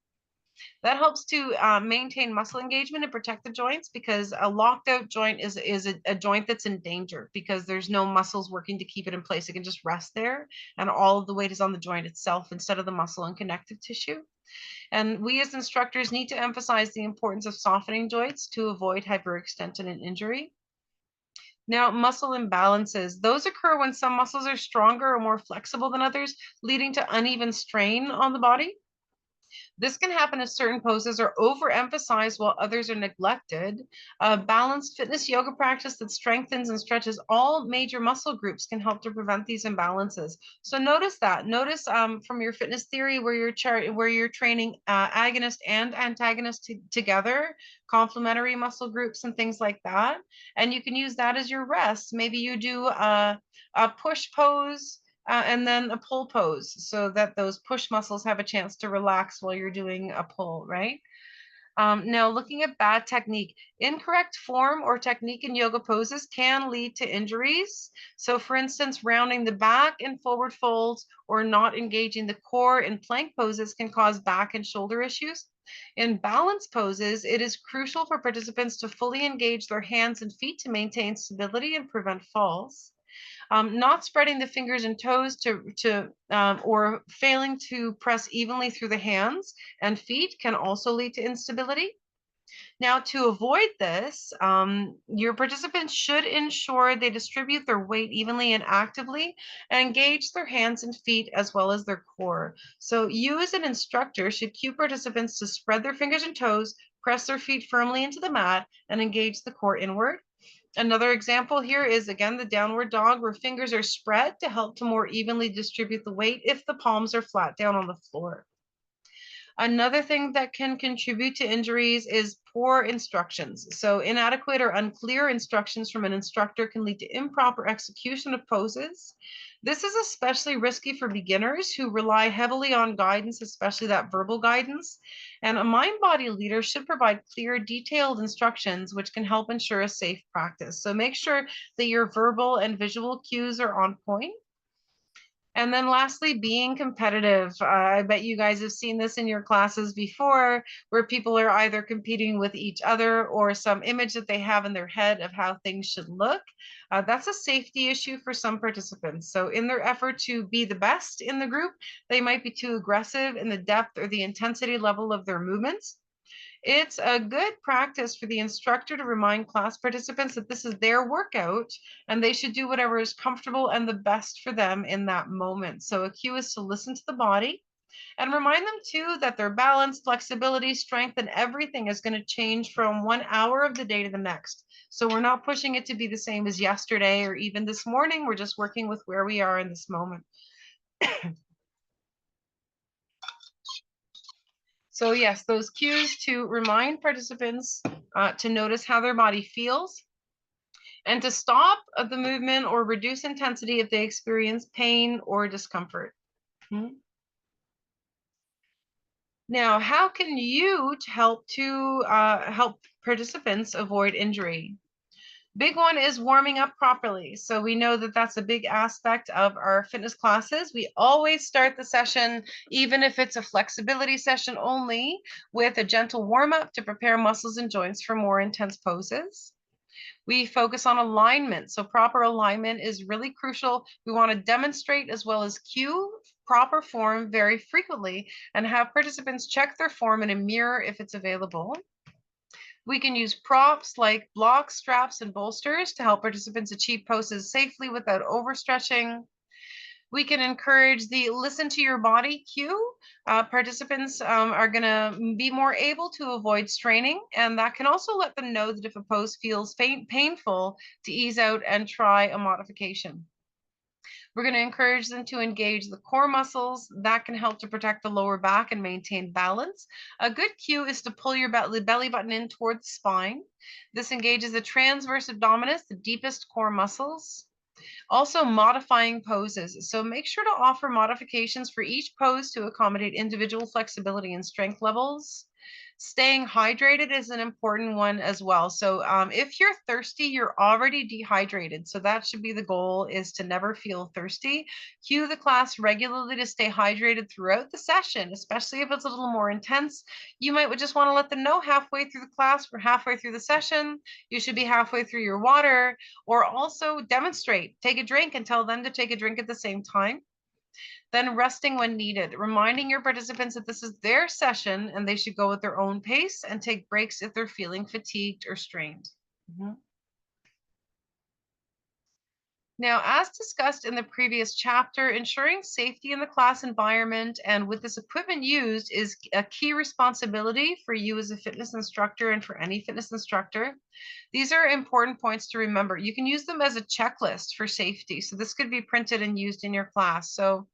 That helps to maintain muscle engagement and protect the joints, because a locked out joint is a joint that's in danger because there's no muscles working to keep it in place. It can just rest there, and all of the weight is on the joint itself instead of the muscle and connective tissue. And we as instructors need to emphasize the importance of softening joints to avoid hyperextension and injury. Now, muscle imbalances, those occur when some muscles are stronger or more flexible than others, leading to uneven strain on the body. This can happen if certain poses are overemphasized while others are neglected. A balanced fitness yoga practice that strengthens and stretches all major muscle groups can help to prevent these imbalances. So notice that. Notice from your fitness theory where you're training agonist and antagonist together, complementary muscle groups and things like that. And you can use that as your rest. Maybe you do a push pose and then a pull pose, so that those push muscles have a chance to relax while you're doing a pull, right? Now, looking at bad technique, incorrect form or technique in yoga poses can lead to injuries. So for instance, rounding the back in forward folds or not engaging the core in plank poses can cause back and shoulder issues. In balance poses, it is crucial for participants to fully engage their hands and feet to maintain stability and prevent falls. Not spreading the fingers and toes or failing to press evenly through the hands and feet can also lead to instability. Now, to avoid this, your participants should ensure they distribute their weight evenly and actively and engage their hands and feet as well as their core. So you as an instructor should cue participants to spread their fingers and toes, press their feet firmly into the mat, and engage the core inward. Another example here is, again, the downward dog, where fingers are spread to help to more evenly distribute the weight if the palms are flat down on the floor. Another thing that can contribute to injuries is poor instructions. So inadequate or unclear instructions from an instructor can lead to improper execution of poses. This is especially risky for beginners who rely heavily on guidance, especially that verbal guidance. And a mind-body leader should provide clear, detailed instructions, which can help ensure a safe practice. So make sure that your verbal and visual cues are on point. And then lastly, being competitive. I bet you guys have seen this in your classes before, where people are either competing with each other or some image that they have in their head of how things should look. That's a safety issue for some participants. So in their effort to be the best in the group, they might be too aggressive in the depth or the intensity level of their movements. It's a good practice for the instructor to remind class participants that this is their workout and they should do whatever is comfortable and the best for them in that moment. So a cue is to listen to the body and remind them too that their balance, flexibility, strength, and everything is going to change from 1 hour of the day to the next. So we're not pushing it to be the same as yesterday or even this morning. We're just working with where we are in this moment. So yes, those cues to remind participants to notice how their body feels and to stop the movement or reduce intensity if they experience pain or discomfort. Now, how can you help participants avoid injury? Big one is warming up properly. So we know that that's a big aspect of our fitness classes. We always start the session, even if it's a flexibility session only, with a gentle warm up to prepare muscles and joints for more intense poses. We focus on alignment. So proper alignment is really crucial. We want to demonstrate as well as cue proper form very frequently and have participants check their form in a mirror if it's available. We can use props like blocks, straps, and bolsters to help participants achieve poses safely without overstretching. We can encourage the listen to your body cue. Participants are going to be more able to avoid straining, and that can also let them know that if a pose feels painful, to ease out and try a modification. We're going to encourage them to engage the core muscles. That can help to protect the lower back and maintain balance. A good cue is to pull your belly button in toward the spine. This engages the transverse abdominis, the deepest core muscles. Also modifying poses. So make sure to offer modifications for each pose to accommodate individual flexibility and strength levels. Staying hydrated is an important one as well. So if you're thirsty, you're already dehydrated. So that should be the goal, is to never feel thirsty. Cue the class regularly to stay hydrated throughout the session, especially if it's a little more intense. You might just want to let them know halfway through the class or halfway through the session, you should be halfway through your water, or also demonstrate, take a drink and tell them to take a drink at the same time. Then resting when needed, reminding your participants that this is their session and they should go at their own pace and take breaks if they're feeling fatigued or strained. Now, as discussed in the previous chapter, ensuring safety in the class environment and with this equipment used is a key responsibility for you as a fitness instructor and for any fitness instructor. These are important points to remember. You can use them as a checklist for safety. So this could be printed and used in your class. So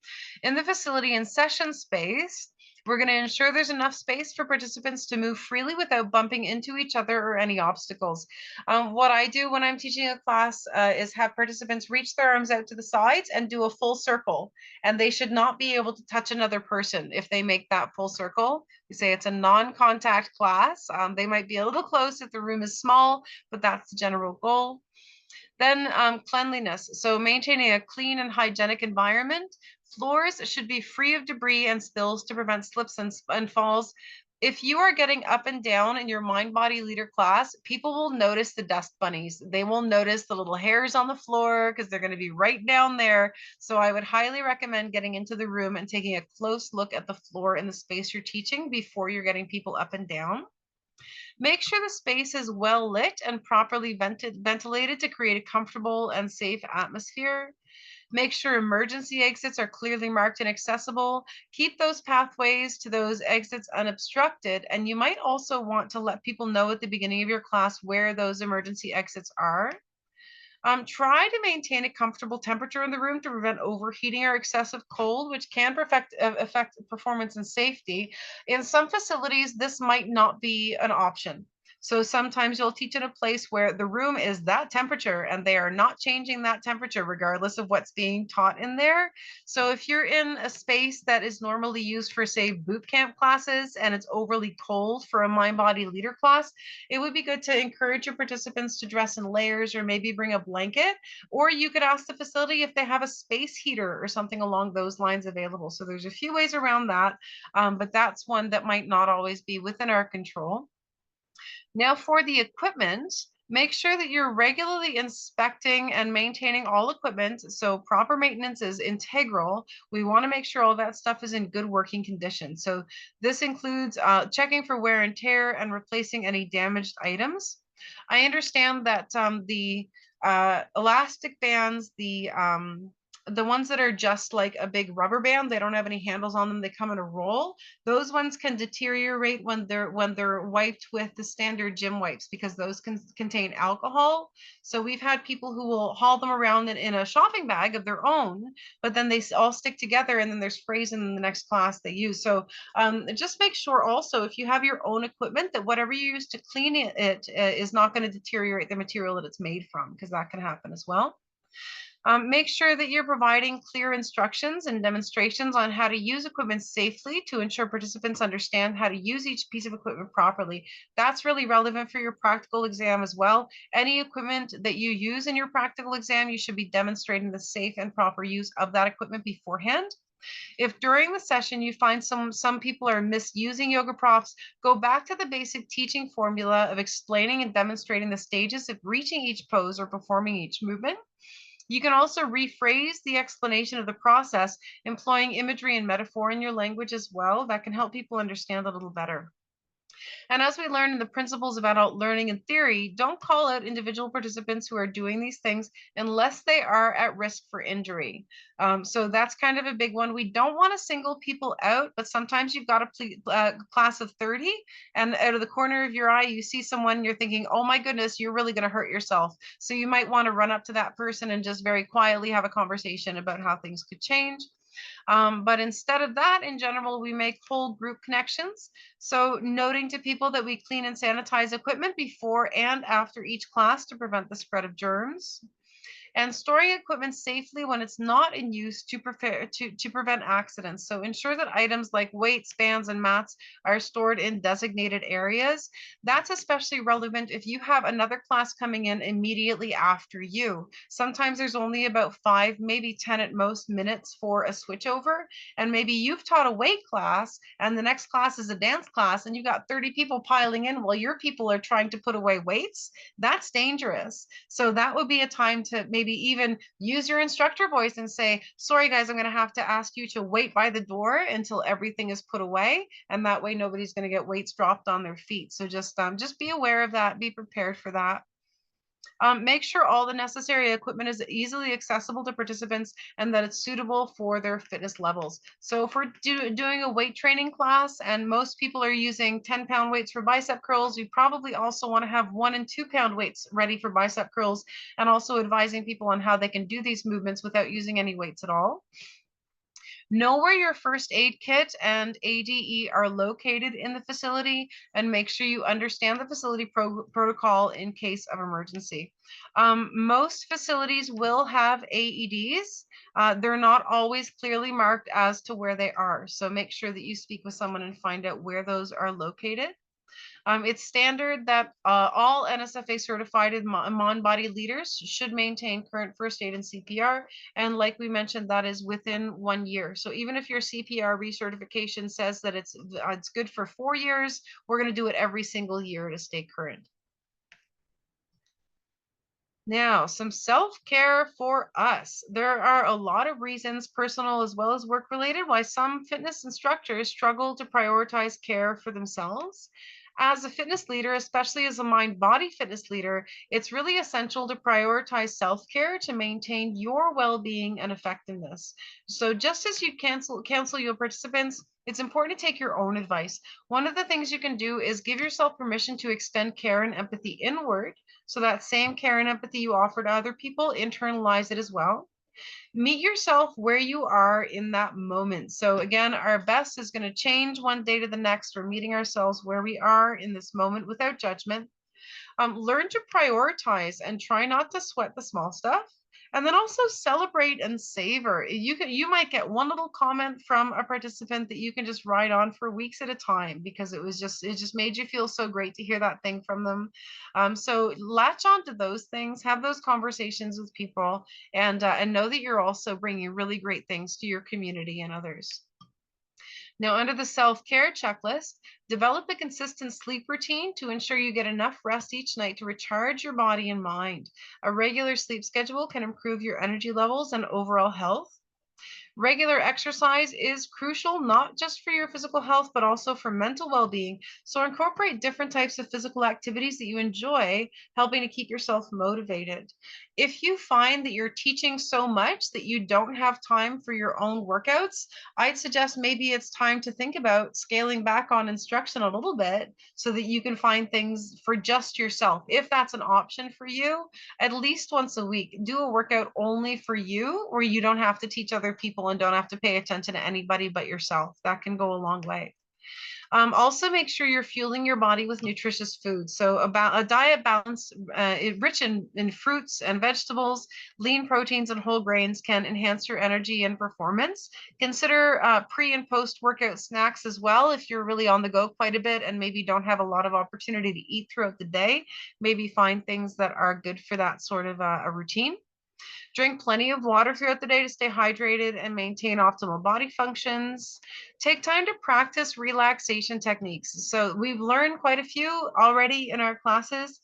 in the facility and session space, we're going to ensure there's enough space for participants to move freely without bumping into each other or any obstacles. What I do when I'm teaching a class is have participants reach their arms out to the sides and do a full circle. And they should not be able to touch another person if they make that full circle. We say it's a non-contact class. They might be a little close if the room is small, but that's the general goal. Then cleanliness. So maintaining a clean and hygienic environment. Floors should be free of debris and spills to prevent slips and falls. If you are getting up and down in your mind body leader class, people will notice the dust bunnies. They will notice the little hairs on the floor because they're going to be right down there. So I would highly recommend getting into the room and taking a close look at the floor in the space you're teaching before you're getting people up and down. Make sure the space is well lit and properly ventilated to create a comfortable and safe atmosphere. Make sure emergency exits are clearly marked and accessible. Keep those pathways to those exits unobstructed. And you might also want to let people know at the beginning of your class where those emergency exits are. Try to maintain a comfortable temperature in the room to prevent overheating or excessive cold, which can affect performance and safety. In some facilities, this might not be an option. So sometimes you'll teach in a place where the room is that temperature and they are not changing that temperature regardless of what's being taught in there. So if you're in a space that is normally used for, say, boot camp classes and it's overly cold for a mind body leader class, it would be good to encourage your participants to dress in layers or maybe bring a blanket, or you could ask the facility if they have a space heater or something along those lines available. So there's a few ways around that, but that's one that might not always be within our control. Now for the equipment, make sure that you're regularly inspecting and maintaining all equipment. So proper maintenance is integral. We want to make sure all that stuff is in good working condition. So this includes checking for wear and tear and replacing any damaged items. I understand that the elastic bands, the ones that are just like a big rubber band, they don't have any handles on them, they come in a roll. Those ones can deteriorate when they're wiped with the standard gym wipes because those can contain alcohol. So we've had people who will haul them around in a shopping bag of their own, but then they all stick together and then there's sprays in the next class they use. So just make sure also if you have your own equipment that whatever you use to clean it is not going to deteriorate the material that it's made from, because that can happen as well. Make sure that you're providing clear instructions and demonstrations on how to use equipment safely to ensure participants understand how to use each piece of equipment properly. That's really relevant for your practical exam as well. Any equipment that you use in your practical exam, you should be demonstrating the safe and proper use of that equipment beforehand. If during the session you find some people are misusing yoga props, go back to the basic teaching formula of explaining and demonstrating the stages of reaching each pose or performing each movement. You can also rephrase the explanation of the process, employing imagery and metaphor in your language as well. That can help people understand a little better. And as we learn in the principles of adult learning and theory, don't call out individual participants who are doing these things unless they are at risk for injury. So that's kind of a big one. We don't want to single people out, but sometimes you've got a class of 30 and out of the corner of your eye, you see someone, you're thinking, oh my goodness, you're really going to hurt yourself. So you might want to run up to that person and just very quietly have a conversation about how things could change. But instead of that, in general, we make whole group connections. So noting to people that we clean and sanitize equipment before and after each class to prevent the spread of germs. and storing equipment safely when it's not in use to prevent accidents. So ensure that items like weights, bands, and mats are stored in designated areas. That's especially relevant if you have another class coming in immediately after you. Sometimes there's only about 5, maybe 10 at most minutes for a switchover, and maybe you've taught a weight class and the next class is a dance class, and you got 30 people piling in while your people are trying to put away weights. That's dangerous. So that would be a time to maybe even use your instructor voice and say, sorry guys, I'm going to have to ask you to wait by the door until everything is put away, and that way nobody's going to get weights dropped on their feet. So just be aware of that, be prepared for that. Make sure all the necessary equipment is easily accessible to participants and that it's suitable for their fitness levels. So if we're doing a weight training class and most people are using 10-pound weights for bicep curls, we probably also want to have 1 and 2 pound weights ready for bicep curls, and also advising people on how they can do these movements without using any weights at all. Know where your first aid kit and ADE are located in the facility, and make sure you understand the facility protocol in case of emergency. Most facilities will have AEDs. They're not always clearly marked as to where they are. So make sure that you speak with someone and find out where those are located. It's standard that all NSFA certified Mon body leaders should maintain current first aid and CPR. And like we mentioned, that is within 1 year. So even if your CPR recertification says that it's good for 4 years, we're going to do it every single year to stay current. Now, some self-care for us. There are a lot of reasons, personal as well as work-related, why some fitness instructors struggle to prioritize care for themselves. As a fitness leader, especially as a mind-body fitness leader, it's really essential to prioritize self-care to maintain your well-being and effectiveness. So just as you counsel your participants, it's important to take your own advice. One of the things you can do is give yourself permission to extend care and empathy inward. So that same care and empathy you offer to other people, internalize it as well. Meet yourself where you are in that moment. So again, our best is going to change one day to the next. We're meeting ourselves where we are in this moment without judgment. Learn to prioritize and try not to sweat the small stuff. And then also celebrate and savor. You might get one little comment from a participant that you can just ride on for weeks at a time, because it just made you feel so great to hear that thing from them. So latch on to those things, have those conversations with people, and know that you're also bringing really great things to your community and others. Now, under the self-care checklist, develop a consistent sleep routine to ensure you get enough rest each night to recharge your body and mind. A regular sleep schedule can improve your energy levels and overall health. Regular exercise is crucial, not just for your physical health, but also for mental well-being. So incorporate different types of physical activities that you enjoy, helping to keep yourself motivated. If you find that you're teaching so much that you don't have time for your own workouts, I'd suggest maybe it's time to think about scaling back on instruction a little bit so that you can find things for just yourself. If that's an option for you, at least once a week, do a workout only for you, where you don't have to teach other people and don't have to pay attention to anybody but yourself. That can go a long way. Also, make sure you're fueling your body with nutritious food. So about a diet balance rich in fruits and vegetables, lean proteins, and whole grains can enhance your energy and performance. Consider pre and post workout snacks as well. If you're really on the go quite a bit and maybe don't have a lot of opportunity to eat throughout the day, maybe find things that are good for that sort of a routine. Drink plenty of water throughout the day to stay hydrated and maintain optimal body functions. Take time to practice relaxation techniques. So we've learned quite a few already in our classes.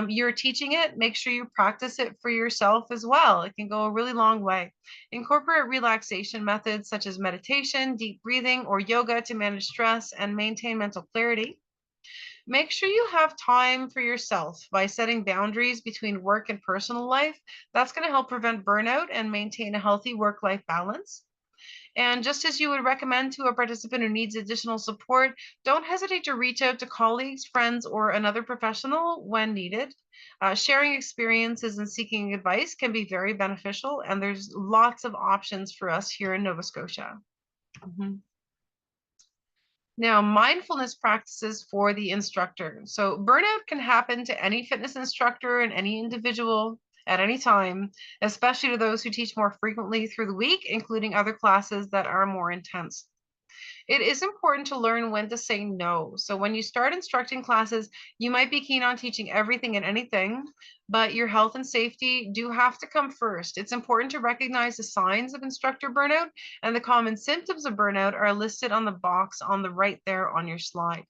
You're teaching it, make sure you practice it for yourself as well. It can go a really long way. Incorporate relaxation methods such as meditation, deep breathing, or yoga to manage stress and maintain mental clarity. Make sure you have time for yourself by setting boundaries between work and personal life. That's going to help prevent burnout and maintain a healthy work-life balance. And just as you would recommend to a participant who needs additional support, don't hesitate to reach out to colleagues, friends, or another professional when needed. Sharing experiences and seeking advice can be very beneficial, and there's lots of options for us here in Nova Scotia. Now, mindfulness practices for the instructor. So burnout can happen to any fitness instructor and any individual. at any time, especially to those who teach more frequently through the week, including other classes that are more intense. It is important to learn when to say no. So when you start instructing classes, you might be keen on teaching everything and anything, but your health and safety do have to come first. It's important to recognize the signs of instructor burnout, and the common symptoms of burnout are listed on the box on the right there on your slide.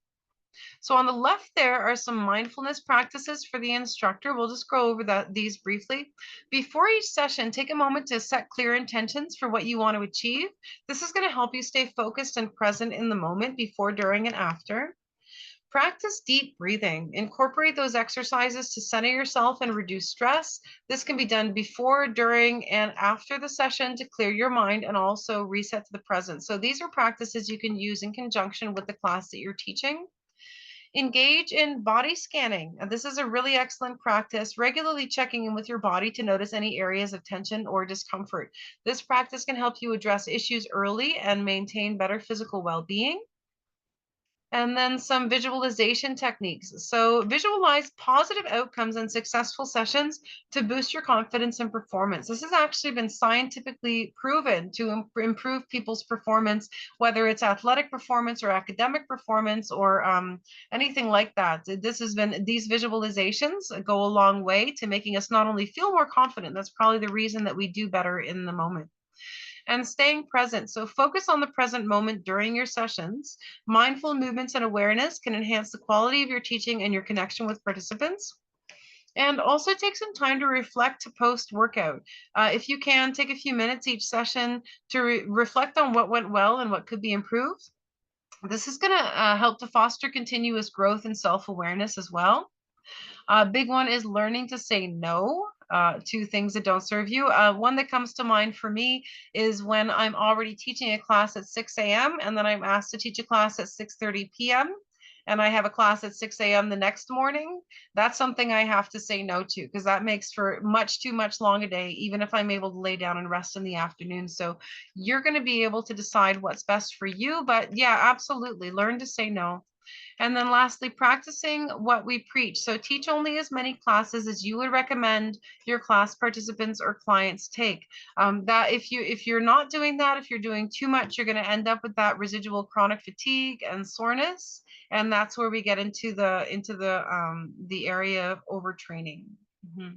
So on the left there are some mindfulness practices for the instructor. We'll just go over these briefly. Before each session, take a moment to set clear intentions for what you want to achieve. This is going to help you stay focused and present in the moment before, during, and after. Practice deep breathing. Incorporate those exercises to center yourself and reduce stress. This can be done before, during, and after the session to clear your mind and also reset to the present. So these are practices you can use in conjunction with the class that you're teaching. Engage in body scanning. This is a really excellent practice, regularly checking in with your body to notice any areas of tension or discomfort. This practice can help you address issues early and maintain better physical well-being. And then some visualization techniques. So visualize positive outcomes and successful sessions to boost your confidence and performance. This has actually been scientifically proven to improve people's performance, whether it's athletic performance or academic performance or anything like that. These visualizations go a long way to making us not only feel more confident, that's probably the reason that we do better in the moment. And staying present. So focus on the present moment during your sessions. Mindful movements and awareness can enhance the quality of your teaching and your connection with participants. And also take some time to reflect to post-workout. If you can, take a few minutes each session to reflect on what went well and what could be improved. This is going to help to foster continuous growth and self-awareness as well. A big one is learning to say no to things that don't serve you. One that comes to mind for me is when I'm already teaching a class at 6 a.m. and then I'm asked to teach a class at 6:30 p.m. and I have a class at 6 a.m. the next morning. That's something I have to say no to because that makes for much too much long a day, even if I'm able to lay down and rest in the afternoon. So you're going to be able to decide what's best for you. But yeah, absolutely. Learn to say no. And then lastly, practicing what we preach. So teach only as many classes as you would recommend your class participants or clients take. That if you're not doing that, if you're doing too much, you're going to end up with that residual chronic fatigue and soreness. And that's where we get into the area of overtraining. Mm-hmm.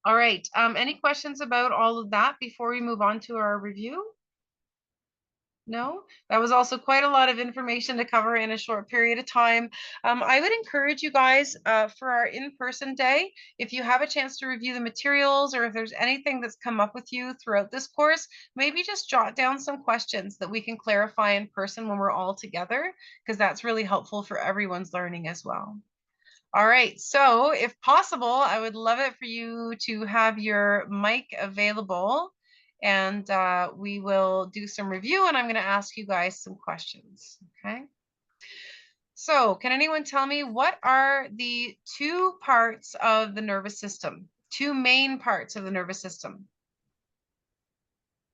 All right. Any questions about all of that before we move on to our review? No, that was also quite a lot of information to cover in a short period of time. I would encourage you guys for our in-person day, if you have a chance to review the materials or if there's anything that's come up with you throughout this course, maybe just jot down some questions that we can clarify in person when we're all together, because that's really helpful for everyone's learning as well. All right, so if possible, I would love it for you to have your mic available and we will do some review and I'm going to ask you guys some questions, okay? So can anyone tell me what are the two parts of the nervous system? Two main parts of the nervous system?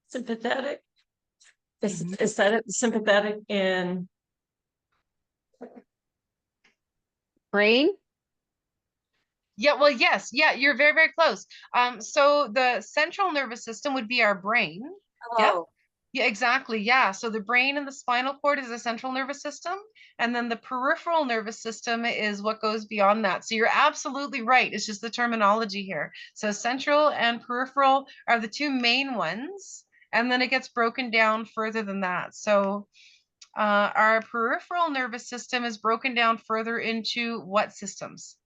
Sympathetic. Is that sympathetic and Brain? Yeah, well, yes. Yeah, you're very, very close. So the central nervous system would be our brain. Yeah. Yeah, exactly. Yeah. So the brain and the spinal cord is the central nervous system. And then the peripheral nervous system is what goes beyond that. So you're absolutely right. It's just the terminology here. So central and peripheral are the two main ones. And then it gets broken down further than that. So our peripheral nervous system is broken down further into what systems?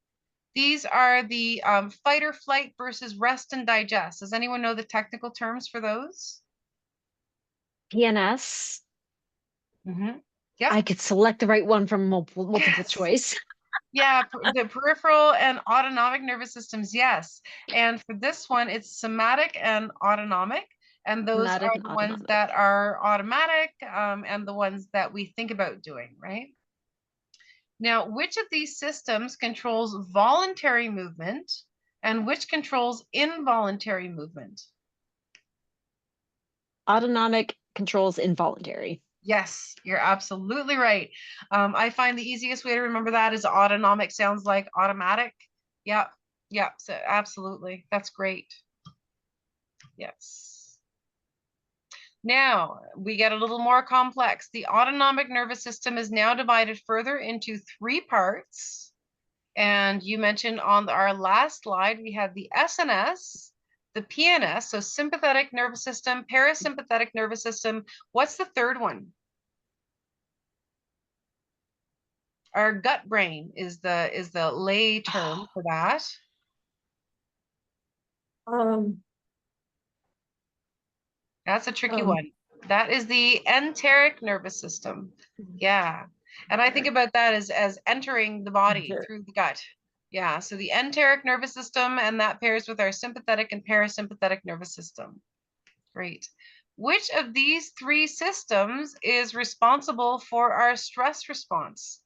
These are the fight or flight versus rest and digest. Does anyone know the technical terms for those? PNS? Mm-hmm. Yeah. I could select the right one from multiple Yes. choice. Yeah, the peripheral and autonomic nervous systems, yes. And for this one, it's somatic and autonomic. And those Somatic are and the ones autonomic. that are automatic and the ones that we think about doing, right? Now, which of these systems controls voluntary movement and which controls involuntary movement? Autonomic controls involuntary. Yes, you're absolutely right. I find the easiest way to remember that is autonomic sounds like automatic. Yeah. Yeah. So absolutely. That's great. Yes. Now we get a little more complex. The autonomic nervous system is now divided further into 3 parts. And you mentioned on our last slide, we had the SNS, the PNS, so sympathetic nervous system, parasympathetic nervous system. What's the third one? Our gut brain is the lay term for that. That's a tricky one. That is the enteric nervous system. Yeah. And I think about that as entering the body through the gut. Yeah. So the enteric nervous system, and that pairs with our sympathetic and parasympathetic nervous system. Great. Which of these 3 systems is responsible for our stress response?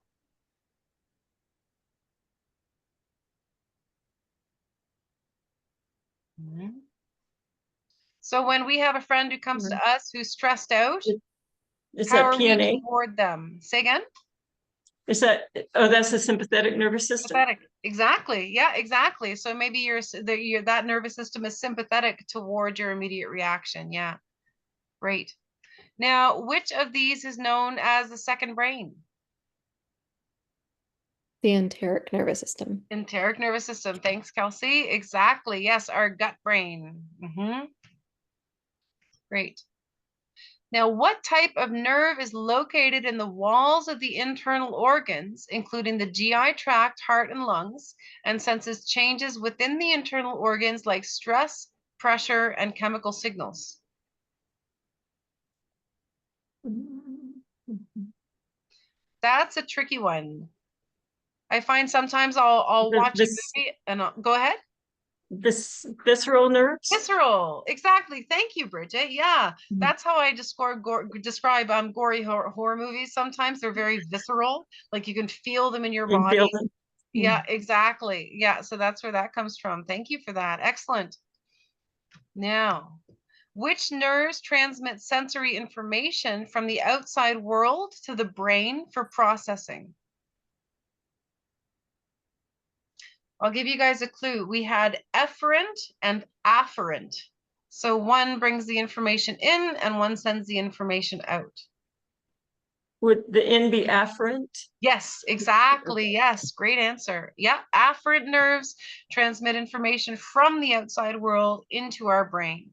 So when we have a friend who comes to us who's stressed out, Is how that are we PNA? toward them? Say again? Is that, oh, that's the sympathetic nervous system. Sympathetic. Exactly. Yeah, exactly. So maybe that nervous system is sympathetic toward your immediate reaction. Yeah. Great. Now, which of these is known as the second brain? The enteric nervous system. Enteric nervous system. Thanks, Kelsey. Exactly. Yes, our gut brain. Great. Now, what type of nerve is located in the walls of the internal organs, including the GI tract, heart, and lungs, and senses changes within the internal organs like stress, pressure, and chemical signals? That's a tricky one. I find sometimes I'll watch a movie and go ahead. This visceral nerves? Visceral, exactly. Thank you, Bridget. Yeah, that's how I describe gory horror movies. Sometimes they're very visceral, like you can feel them in your body. Yeah, exactly. Yeah, so that's where that comes from. Thank you for that. Excellent. Now, which nerves transmit sensory information from the outside world to the brain for processing? I'll give you guys a clue. We had efferent and afferent. So one brings the information in and one sends the information out. Would the N be afferent? Yes, exactly. Yes, great answer. Yeah, afferent nerves transmit information from the outside world into our brain.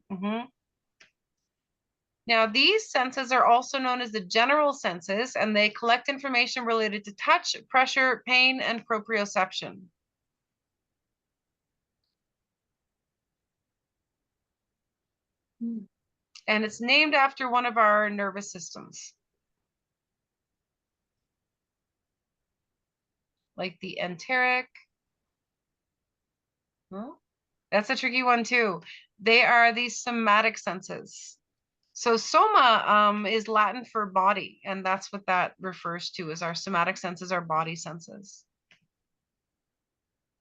Now, these senses are also known as the general senses, and they collect information related to touch, pressure, pain, and proprioception. And it's named after one of our nervous systems, like the enteric. Well, that's a tricky one too. They are these somatic senses. So soma is Latin for body, and that's what that refers to, is our somatic senses, our body senses.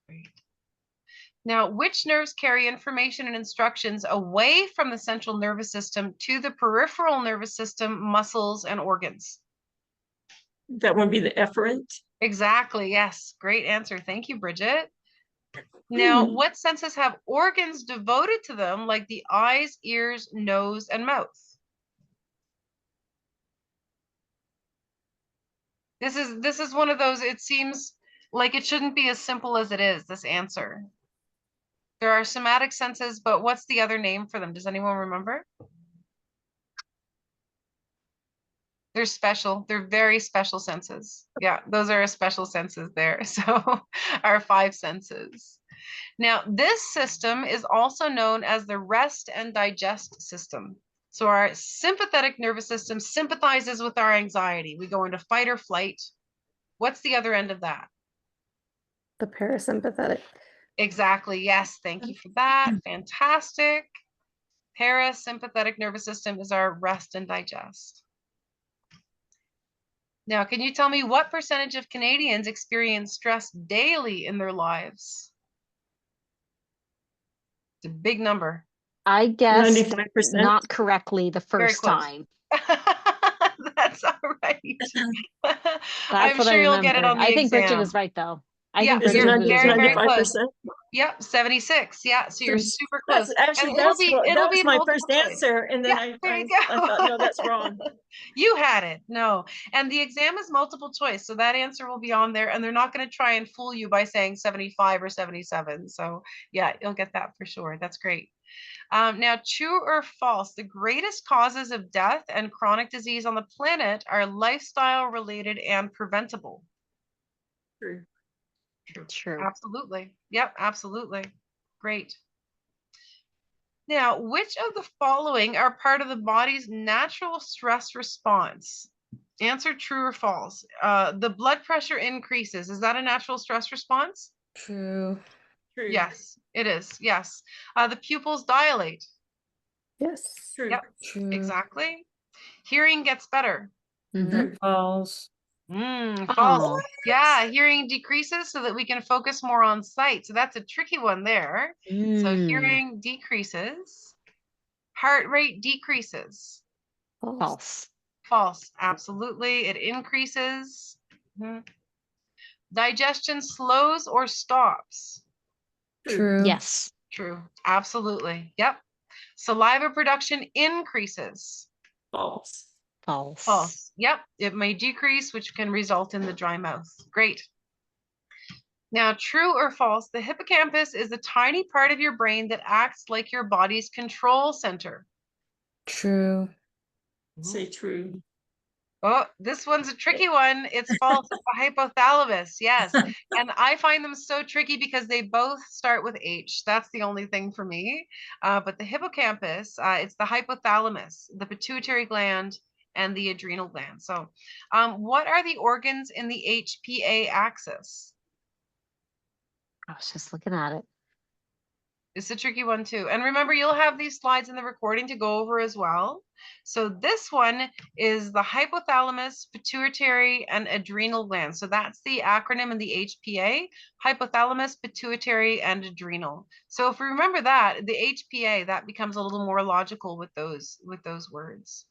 Great. Now, which nerves carry information and instructions away from the central nervous system to the peripheral nervous system, muscles, and organs? That would be the efferent. Exactly. Yes. Great answer. Thank you, Bridget. Now, what senses have organs devoted to them, like the eyes, ears, nose, and mouth? This is one of those, it seems like it shouldn't be as simple as it is, this answer. There are somatic senses, but what's the other name for them? Does anyone remember? They're special. They're very special senses. Yeah, those are special senses there. So our 5 senses. Now, this system is also known as the rest and digest system. So our sympathetic nervous system sympathizes with our anxiety. We go into fight or flight. What's the other end of that? The parasympathetic. Exactly. Yes. Thank you for that. Fantastic. Parasympathetic nervous system is our rest and digest. Now, can you tell me what percentage of Canadians experience stress daily in their lives? It's a big number. I guessed 95%. not correctly the first time. That's all right. That's I'm what sure I you'll get it remember. on the I think exam. Bridget is right, though. I Yeah, think Is it you're Roger Vu is very, up very there. 95%? Yep, 76. Yeah, so you're Since- super close. Actually, And it'll be that was my multiple first choice. answer, and then Yeah, there you I go. thought, no, that's wrong. You had it. No. And the exam is multiple choice. So that answer will be on there. And they're not going to try and fool you by saying 75 or 77. So yeah, you'll get that for sure. That's great. Now, true or false, the greatest causes of death and chronic disease on the planet are lifestyle related and preventable. True. True. Absolutely. Yep, absolutely. Great. Now, which of the following are part of the body's natural stress response? Answer true or false. The blood pressure increases. Is that a natural stress response? True. True. Yes, it is. Yes. The pupils dilate. Yes. True. Yep, True. exactly. Hearing gets better. True. False. False. Oh. Yeah, hearing decreases so that we can focus more on sight. So that's a tricky one there. So Mm. hearing decreases. Heart rate decreases. False. False. False. Absolutely. It increases. Digestion slows or stops. True. Yes. True. Absolutely. Yep. Saliva production increases. False. False. False. Yep. It may decrease, which can result in the dry mouth. Great. Now, true or false, the hippocampus is a tiny part of your brain that acts like your body's control center. True. Say true. Oh, this one's a tricky one. It's false. It's the hypothalamus. Yes. And I find them so tricky because they both start with H. That's the only thing for me. But the hippocampus, it's the hypothalamus, the pituitary gland, and the adrenal gland. So, what are the organs in the HPA axis? I was just looking at it. It's a tricky one too. And remember, you'll have these slides in the recording to go over as well. So this one is the hypothalamus, pituitary, and adrenal gland. So that's the acronym in the HPA, hypothalamus, pituitary, and adrenal. So if we remember that, the HPA, that becomes a little more logical with those words.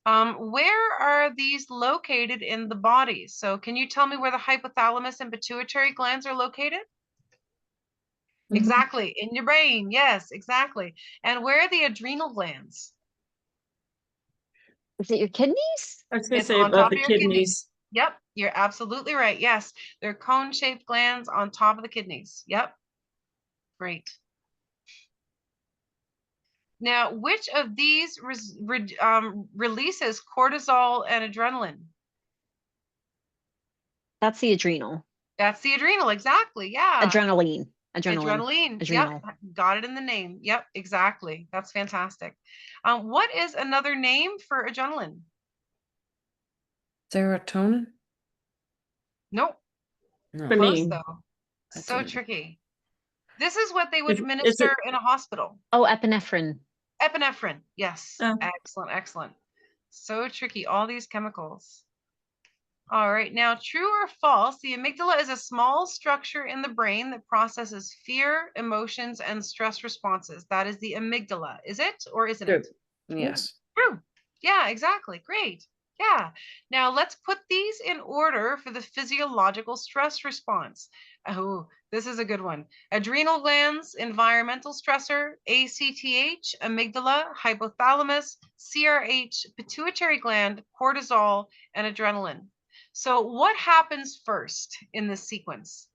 Where are these located in the body? So can you tell me where the hypothalamus and pituitary glands are located? Exactly. In your brain. Yes, exactly. And where are the adrenal glands? Is it your kidneys? I was going to It's say on about top the of your kidneys. Yep, you're absolutely right. Yes, they're cone-shaped glands on top of the kidneys. Yep. Great. Now, which of these releases cortisol and adrenaline? That's the adrenal. That's the adrenal. Exactly. Yeah. Adrenaline. Adrenaline. Adrenal. Yep. Got it in the name. Yep. Exactly. That's fantastic. What is another name for adrenaline? Serotonin? Nope. No. Close Dopamine. though. That's So it. tricky. This is what they would Is it- administer in a hospital. Oh, epinephrine. Epinephrine. Yes. Oh. Excellent. Excellent. So tricky. All these chemicals. All right. Now, true or false, the amygdala is a small structure in the brain that processes fear, emotions, and stress responses. That is the amygdala. Is it or isn't it? Yes. True. Yeah, exactly. Great. Yeah. Now let's put these in order for the physiological stress response. Oh, this is a good one. Adrenal glands, environmental stressor, ACTH, amygdala, hypothalamus, CRH, pituitary gland, cortisol, and adrenaline. So what happens first in this sequence?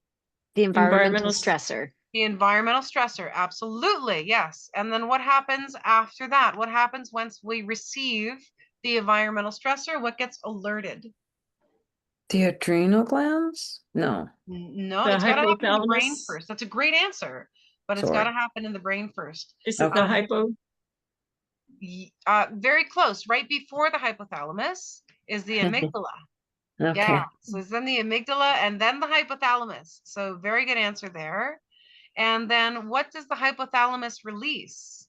The environmental Environmental stressor. The environmental stressor, absolutely, yes. And then what happens after that? What happens once we receive the environmental stressor? What gets alerted? The adrenal glands? No. No, The it's got to happen in the brain hypothalamus? first. That's a great answer, but it's got to happen in the brain first. Is it the Okay. hypo? Very close. Right before the hypothalamus is the amygdala. Okay. Yeah, so it's then the amygdala and then the hypothalamus. So very good answer there. And then what does the hypothalamus release?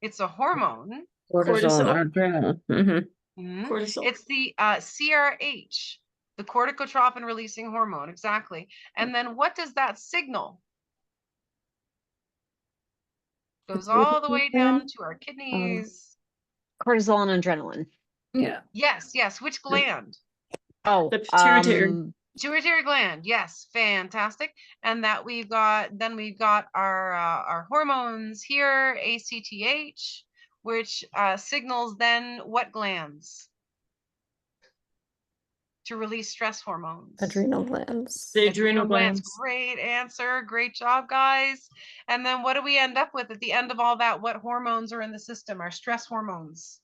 It's a hormone. Cortisol Cortisol. and adrenaline. Mm-hmm. Mhm. Cortisol. It's the CRH, the corticotropin releasing hormone. Exactly. And then what does that signal? Goes all the way down to our kidneys. Cortisol and adrenaline. Yeah. Yes, yes. Which gland? Oh, The pituitary. Pituitary gland, yes, fantastic. And that we've got our hormones here, ACTH, which signals then what glands to release stress hormones? Adrenal glands. The adrenal glands. Great answer. Great job, guys. And then what do we end up with at the end of all that? What hormones are in the system? Our stress hormones.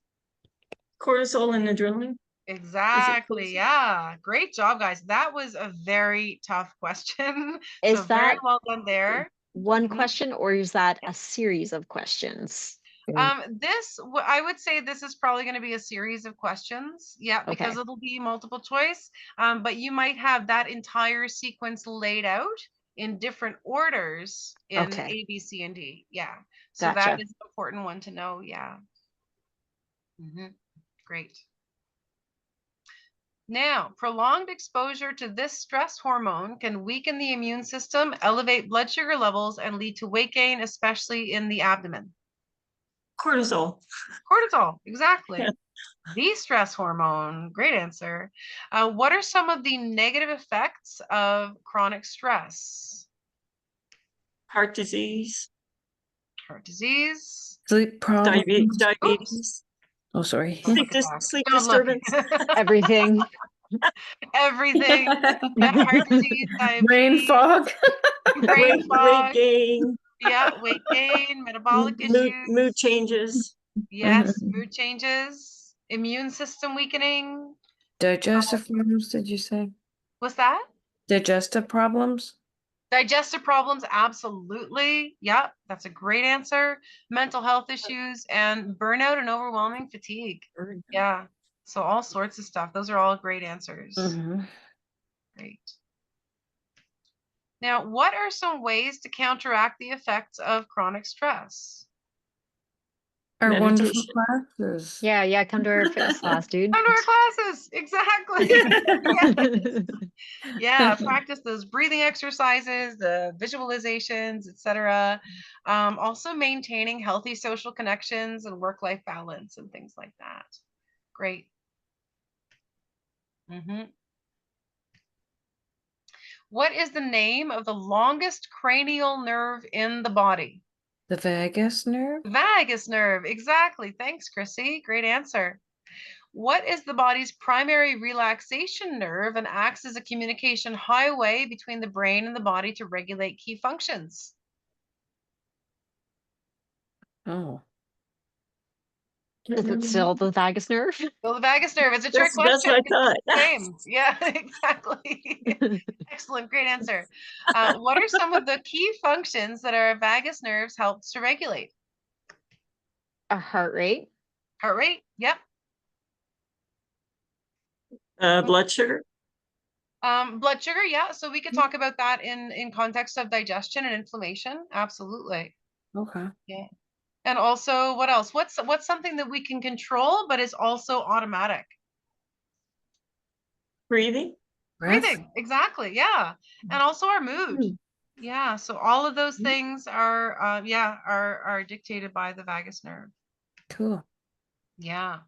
Cortisol and adrenaline. Exactly. cortisol? Yeah. Great job, guys. That was a very tough question. Is So very that well done there. one Mhm. question or is that a series of questions? I would say this is probably going to be a series of questions. Yeah, because Okay. it'll be multiple choice. But you might have that entire sequence laid out in different orders in Okay. A, B, C, and D. Yeah. So that Gotcha. is an important one to know. Yeah. Great. Now, prolonged exposure to this stress hormone can weaken the immune system, elevate blood sugar levels, and lead to weight gain, especially in the abdomen. Cortisol. Cortisol, exactly. The stress hormone, great answer. What are some of the negative effects of chronic stress? Heart disease. Heart disease. Sleep problems. Diabetes. Oh, sorry. Don't look at that. Sleep Don't look. disturbance. Everything. Everything. Yeah, heart disease, Brain diabetes, fog. brain Weight fog. gain. Yeah, weight gain, metabolic issues. Mood changes. Yes, mood changes, immune system weakening. Digestive problems, did you say? What's that? Digestive problems? Digestive problems, absolutely. Yep, that's a great answer. Mental health issues and burnout and overwhelming fatigue. Yeah, so all sorts of stuff. Those are all great answers. Great. Now, what are some ways to counteract the effects of chronic stress? Our wonderful Meditation. classes. Yeah, come to our fitness class, dude. Come to our classes, exactly. Yes. Yeah, practice those breathing exercises, the visualizations, etc. Also maintaining healthy social connections and work-life balance and things like that. Great. What is the name of the longest cranial nerve in the body? The vagus nerve? Vagus nerve, exactly. Thanks, Chrissy. Great answer. What is the body's primary relaxation nerve and acts as a communication highway between the brain and the body to regulate key functions? Oh. Is it still the vagus nerve? Well, the vagus nerve, it's a trick That's question. what I thought. Same. Yeah, exactly. Excellent. Great answer. What are some of the key functions that our vagus nerves helps to regulate? A heart rate. Heart rate. Yep. Blood sugar. Blood sugar. Yeah. So we could talk about that in context of digestion and inflammation. Absolutely. Okay. Yeah. And also, what else? What's something that we can control, but is also automatic? Breathing. Breathing, exactly. Yeah. And also our mood. Yeah. So all of those things are are dictated by the vagus nerve. Cool. Yeah.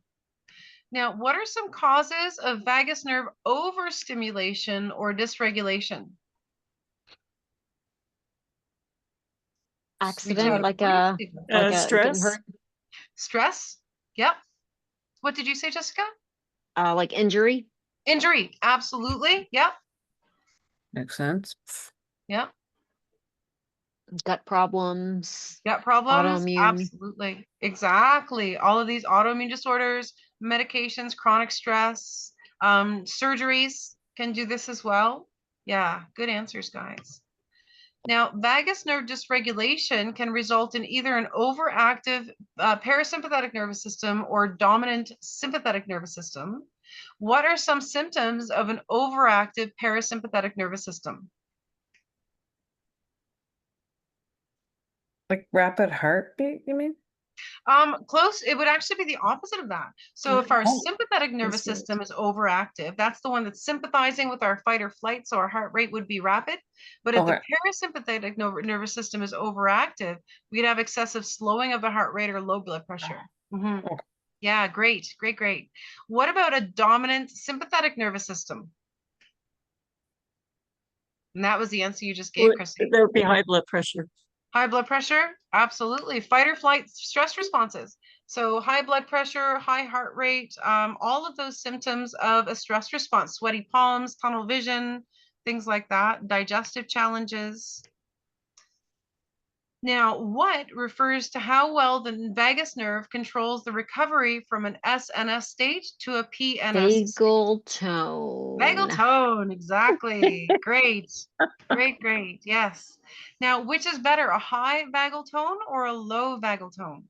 Now, what are some causes of vagus nerve overstimulation or dysregulation? Accident, like a Stress. getting hurt. Stress. Yep. What did you say, Jessica? Like injury. Injury. Absolutely. Yep. Makes sense. Yep. Gut problems. Gut problems. Autoimmune. Absolutely. Exactly. All of these autoimmune disorders, medications, chronic stress, surgeries can do this as well. Yeah. Good answers, guys. Now, vagus nerve dysregulation can result in either an overactive parasympathetic nervous system or dominant sympathetic nervous system. What are some symptoms of an overactive parasympathetic nervous system? Like rapid heartbeat, you mean? Close. It would actually be the opposite of that. So if our sympathetic nervous system is overactive, that's the one that's sympathizing with our fight or flight, so our heart rate would be rapid. But if the parasympathetic nervous system is overactive, we'd have excessive slowing of the heart rate or low blood pressure. Yeah, great. What about a dominant sympathetic nervous system? And that was the answer you just gave, Chrissy. There would be high blood pressure. High blood pressure, absolutely. Fight or flight stress responses. So high blood pressure, high heart rate, all of those symptoms of a stress response, sweaty palms, tunnel vision, things like that, digestive challenges. Now, what refers to how well the vagus nerve controls the recovery from an SNS state to a PNS state? Vagal tone. Vagal tone, exactly. Great. Great. Yes. Now, which is better, a high vagal tone or a low vagal tone?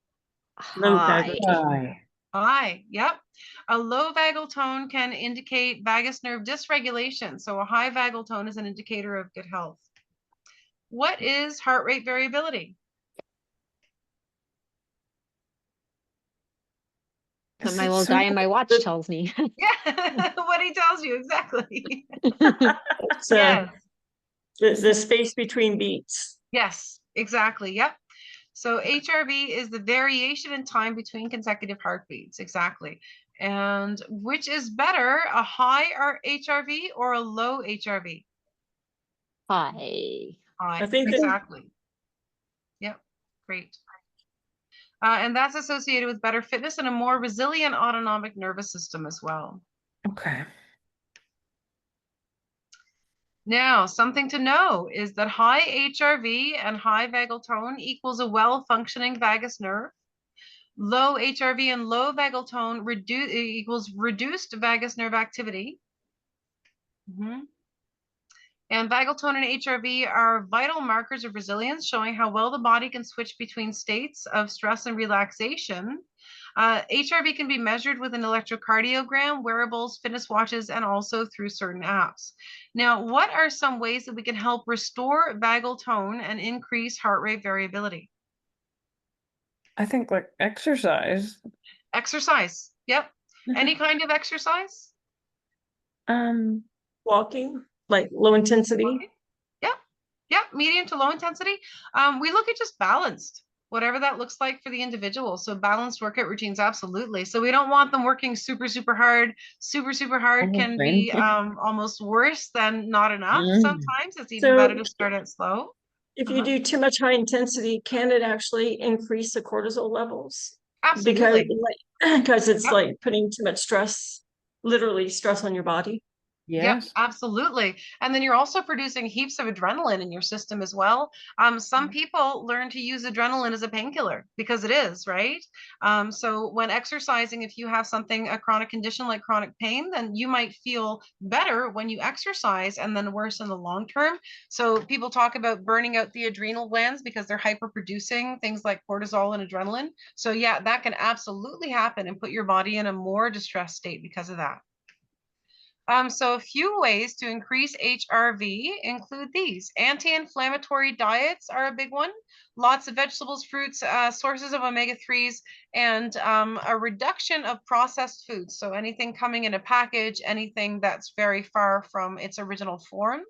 Low High. Hi. High, yep. A low vagal tone can indicate vagus nerve dysregulation. So a high vagal tone is an indicator of good health. What is heart rate variability? What my little guy in my watch tells me. Yeah, what he tells you, exactly. It's, Yes. the space between beats. Yes, exactly. Yep. So HRV is the variation in time between consecutive heartbeats. Exactly. And which is better, a high HRV or a low HRV? High. High. I think that- exactly. Yep. Great. And that's associated with better fitness and a more resilient autonomic nervous system as well. Okay. Now, something to know is that high HRV and high vagal tone equals a well-functioning vagus nerve. Low HRV and low vagal tone equals reduced vagus nerve activity. And vagal tone and HRV are vital markers of resilience, showing how well the body can switch between states of stress and relaxation. HRV can be measured with an electrocardiogram, wearables, fitness watches, and also through certain apps. Now, what are some ways that we can help restore vagal tone and increase heart rate variability? I think like exercise. Exercise. Yep. Any kind of exercise? Walking, like low intensity. Yep. Medium to low intensity. We look at just balanced, whatever that looks like for the individual. So balanced workout routines, absolutely. So we don't want them working super hard. Super hard can be almost worse than not enough. Sometimes it's even better to start out slow. If you do too much high intensity, can it actually increase the cortisol levels? Absolutely. Because it's like putting too much stress, literally stress on your body. Yes. Yep, absolutely. And then you're also producing heaps of adrenaline in your system as well. Some people learn to use adrenaline as a painkiller because it is, right? So when exercising, if you have a chronic condition like chronic pain, then you might feel better when you exercise and then worse in the long term. So people talk about burning out the adrenal glands because they're hyperproducing things like cortisol and adrenaline. So yeah, that can absolutely happen and put your body in a more distressed state because of that. So a few ways to increase HRV include these. Anti-inflammatory diets are a big one. Lots of vegetables, fruits, sources of omega-3s, and a reduction of processed foods. So anything coming in a package, anything that's very far from its original form.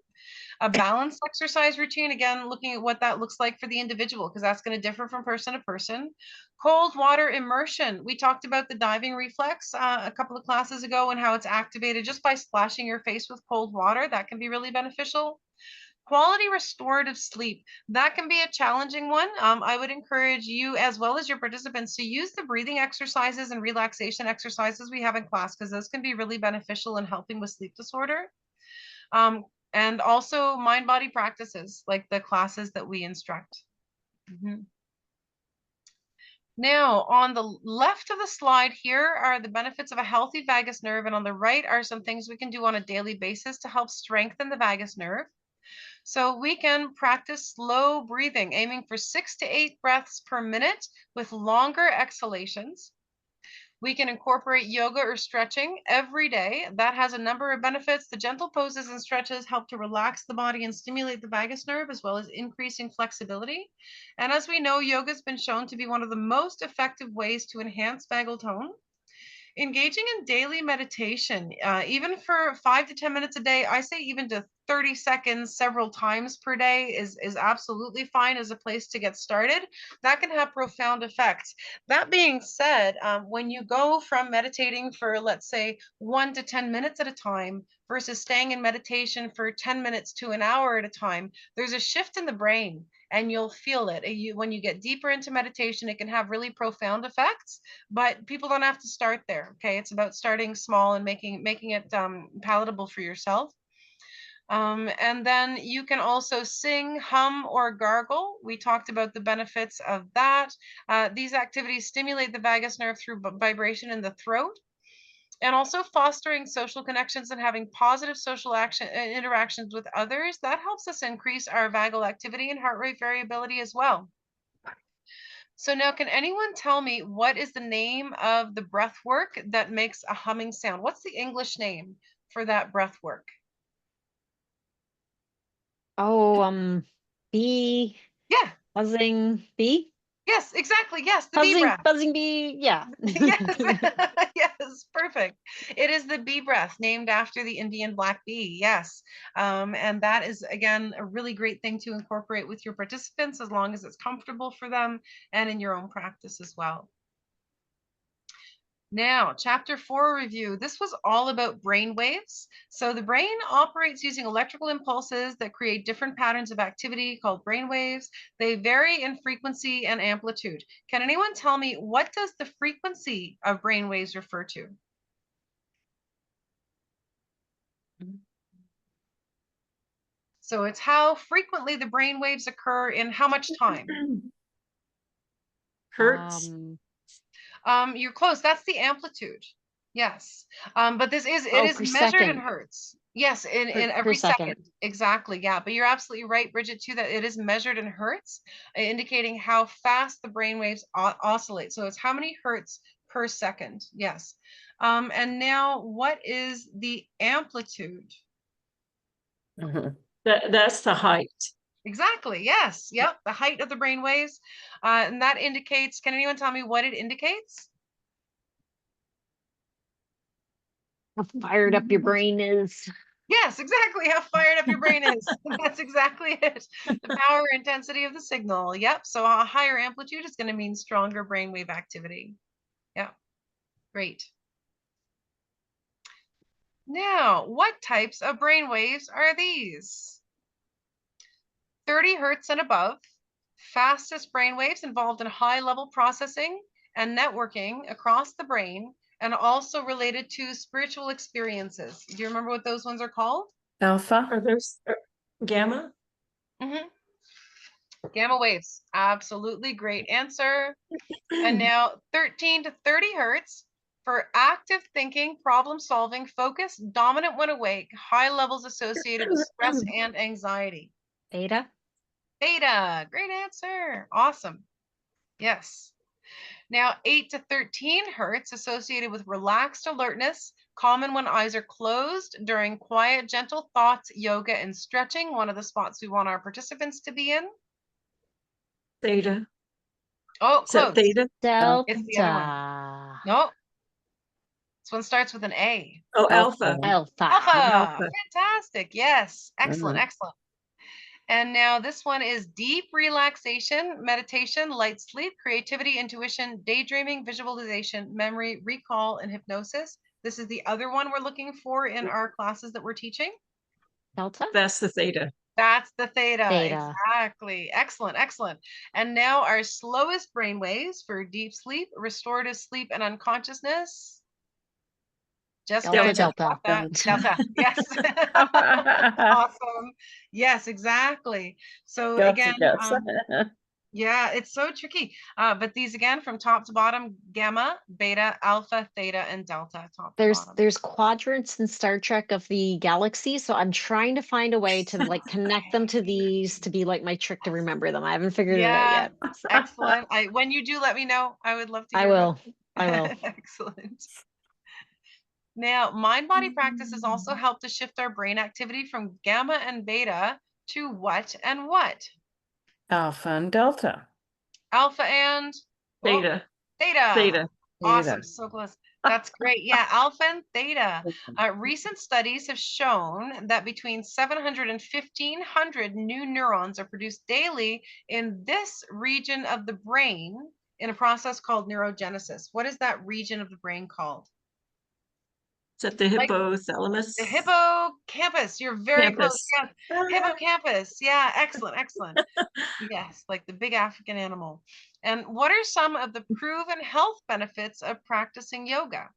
A balanced exercise routine, again, looking at what that looks like for the individual, because that's going to differ from person to person. Cold water immersion. We talked about the diving reflex a couple of classes ago and how it's activated just by splashing your face with cold water. That can be really beneficial. Quality restorative sleep. That can be a challenging one. I would encourage you, as well as your participants, to use the breathing exercises and relaxation exercises we have in class, because those can be really beneficial in helping with sleep disorder. And also mind-body practices, like the classes that we instruct. Now, on the left of the slide here are the benefits of a healthy vagus nerve, and on the right are some things we can do on a daily basis to help strengthen the vagus nerve. So we can practice slow breathing, aiming for 6 to 8 breaths per minute with longer exhalations. We can incorporate yoga or stretching every day. That has a number of benefits. The gentle poses and stretches help to relax the body and stimulate the vagus nerve, as well as increasing flexibility. And as we know, yoga has been shown to be one of the most effective ways to enhance vagal tone. Engaging in daily meditation, even for 5 to 10 minutes a day, I say even to 30 seconds several times per day is absolutely fine as a place to get started. That can have profound effects. That being said, when you go from meditating for, let's say, 1 to 10 minutes at a time versus staying in meditation for 10 minutes to an hour at a time, there's a shift in the brain and you'll feel it. When you get deeper into meditation, it can have really profound effects, but people don't have to start there. Okay, it's about starting small and making it palatable for yourself. And then you can also sing, hum, or gargle. We talked about the benefits of that. These activities stimulate the vagus nerve through vibration in the throat, and also fostering social connections and having positive social interactions with others. That helps us increase our vagal activity and heart rate variability as well. So now, can anyone tell me what is the name of the breath work that makes a humming sound? What's the English name for that breath work? Oh, bee, Yeah. buzzing bee, Yes, exactly. Yes, the bee breath. buzzing bee. Yeah. Yes, yes, perfect. It is the bee breath, named after the Indian black bee. Yes. And that is, again, a really great thing to incorporate with your participants as long as it's comfortable for them and in your own practice as well. Now, chapter 4 review. This was all about brain waves. So the brain operates using electrical impulses that create different patterns of activity called brain waves. They vary in frequency and amplitude. Can anyone tell me, what does the frequency of brain waves refer to? So it's how frequently the brain waves occur in how much time? Hertz. You're close. That's the amplitude. Yes. But it is per measured in second. hertz. Yes, in Per every second. second. Exactly. Yeah. But you're absolutely right, Bridget, too, that it is measured in hertz, indicating how fast the brain waves oscillate. So it's how many hertz per second. Yes. And now, what is the amplitude? That's the height. Exactly. Yes. Yep. The height of the brain waves. And that indicates, can anyone tell me what it indicates? How fired up your brain is. Yes, exactly. How fired up your brain is. That's exactly it. The power intensity of the signal. Yep. So a higher amplitude is going to mean stronger brainwave activity. Yeah. Great. Now, what types of brain waves are these? 30 hertz and above, fastest brain waves involved in high-level processing and networking across the brain, and also related to spiritual experiences. Do you remember what those ones are called? Alpha. Are those gamma? Mm-hmm. Gamma waves. Absolutely great answer. And now 13 to 30 hertz for active thinking, problem solving, focus, dominant when awake, high levels associated with stress and anxiety. Theta. Theta. Great answer. Awesome. Yes. Now 8 to 13 hertz associated with relaxed alertness, common when eyes are closed during quiet, gentle thoughts, yoga, and stretching. One of the spots we want our participants to be in. Theta. Oh, Is that close. theta? It's the other one. Delta. No. This one starts with an A. Oh, alpha. Alpha. Alpha. Fantastic. Yes. Excellent. Mhm. Excellent. And now this one is deep relaxation, meditation, light sleep, creativity, intuition, daydreaming, visualization, memory, recall, and hypnosis. This is the other one we're looking for in our classes that we're teaching. Delta. That's the theta. That's the theta. Theta. Exactly. Excellent. Excellent. And now our slowest brain waves for deep sleep, restorative sleep, and unconsciousness. Jessica, Delta. Delta. Yes. Awesome. Yes, exactly. So again, yeah, it's so tricky. But these again, from top to bottom: gamma, beta, alpha, theta, and delta. Top to bottom. There's quadrants in Star Trek of the galaxy, so I'm trying to find a way to like connect them to these to be like my trick to remember them. I haven't figured it out yet. So Excellent. When you do, let me know. I would love to hear. I will. I will. Excellent. Now, mind-body practices also help to shift our brain activity from gamma and beta to what and what? Alpha and delta. Alpha and Theta. theta. Theta. Awesome. Theta. So close. That's great. Yeah, alpha and theta. Recent studies have shown that between 700 and 1,500 new neurons are produced daily in this region of the brain in a process called neurogenesis. What is that region of the brain called? Is that the Like hypothalamus? the hippocampus. You're very close. Campus. Yes, hippocampus. Yeah, excellent, excellent. Yes, like the big African animal. And what are some of the proven health benefits of practicing yoga?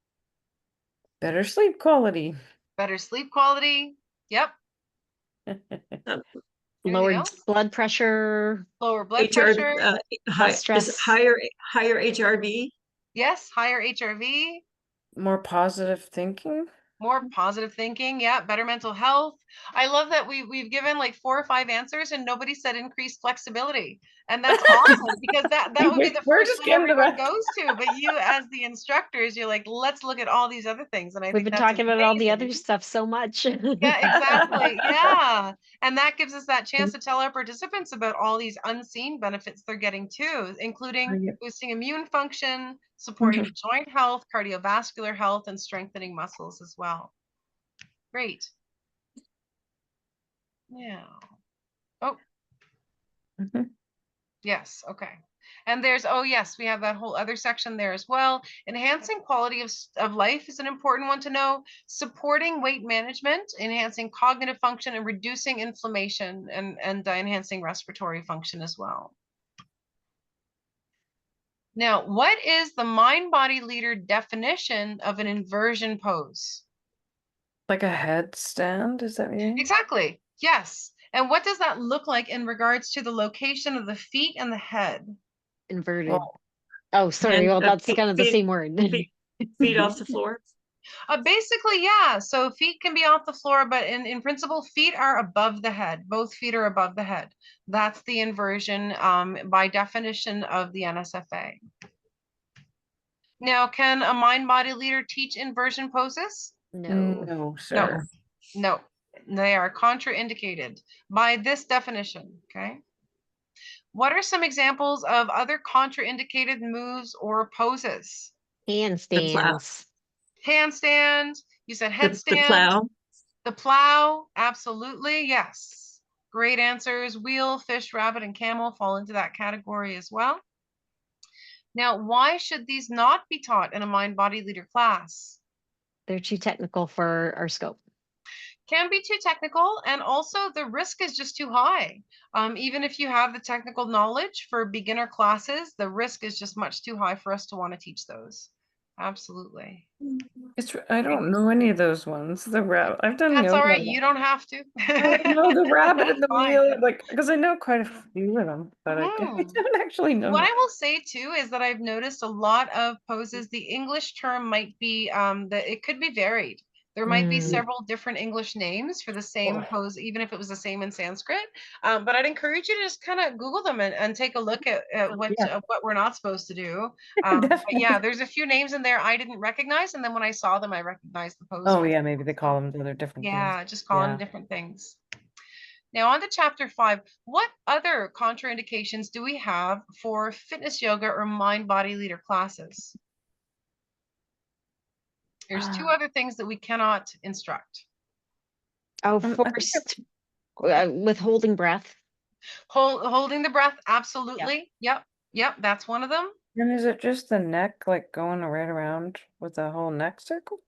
Better sleep quality. Better sleep quality. Yep. Anything Lowered else? blood pressure, Lower blood HR, pressure. less is it stress. higher HRV? Yes, higher HRV. More positive thinking. More positive thinking. Yeah, better mental health. I love that we've given like 4 or 5 answers and nobody said increased flexibility. And that's awesome because that would be the We're first just one getting to everyone that. goes to. But you as the instructors, you're like, let's look at all these other things. And I We've think been that's talking about all the amazing. other stuff so much. Yeah, exactly. Yeah. And that gives us that chance to tell our participants about all these unseen benefits they're getting too, including Yep. boosting immune function, supporting joint health, cardiovascular health, and strengthening muscles as well. Great. Yeah. Oh, Mhm. yes. Okay. And there's, oh yes, we have that whole other section there as well. Enhancing quality of life is an important one to know. Supporting weight management, enhancing cognitive function, and reducing inflammation, and enhancing respiratory function as well. Now, what is the mind-body leader definition of an inversion pose? Like a headstand, is that what you mean? Exactly. Yes. And what does that look like in regards to the location of the feet and the head? Inverted. Well, Oh, sorry. And Well, that's feet- kind of the feet- same word. Feet off the floor. Basically, yeah. So feet can be off the floor, but in principle, feet are above the head. Both feet are above the head. That's the inversion by definition of the NSFA. Now, can a mind-body leader teach inversion poses? No. No, sir. No, they are contraindicated by this definition, okay? What are some examples of other contraindicated moves or poses? Handstands. Handstand, you said The headstand. plow. The plow, absolutely, yes. Great answers. Wheel, fish, rabbit, and camel fall into that category as well. Now, why should these not be taught in a mind-body leader class? They're too technical for our scope. Can be too technical, and also the risk is just too high. Even if you have the technical knowledge for beginner classes, the risk is just much too high for us to want to teach those. Absolutely. I don't know any of those ones. The rabbit. I've done That's yoga. all right. You don't have to. I know the rabbit and the Fine. wheel, like, because I know quite a few of them, but I Mhm. don't actually know. What I will say too is that I've noticed a lot of poses, the English term might be that it could be varied. There might be several different English names for the same pose, even if it was the same in Sanskrit. But I'd encourage you to just kind of Google them and take a look at what we're not supposed to do. But yeah, there's a few names in there I didn't recognize, and then when I saw them, I recognized the pose. Oh yeah, maybe they call them other different things. Yeah, just call them different things. Now on to chapter 5. What other contraindications do we have for fitness yoga or mind-body leader classes? There's 2 other things that we cannot instruct. Oh, forced withholding breath. Holding the breath, absolutely. Yep, that's one of them. And is it just the neck, like going right around with the whole neck circle?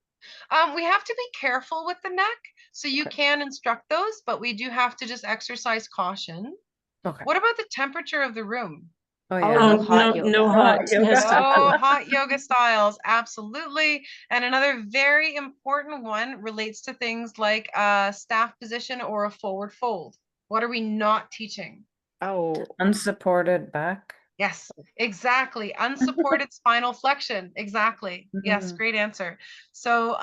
We have to be careful with the neck. So you can instruct those, but we do have to just exercise caution. Okay. What about the temperature of the room? Oh Oh, yeah. no hot yoga. No hot yoga. has to be cool. Oh, hot yoga styles, absolutely. And another very important one relates to things like a staff position or a forward fold. What are we not teaching? Oh, Unsupported back. Yes, exactly. Unsupported spinal flexion. Exactly. Yes, great answer. So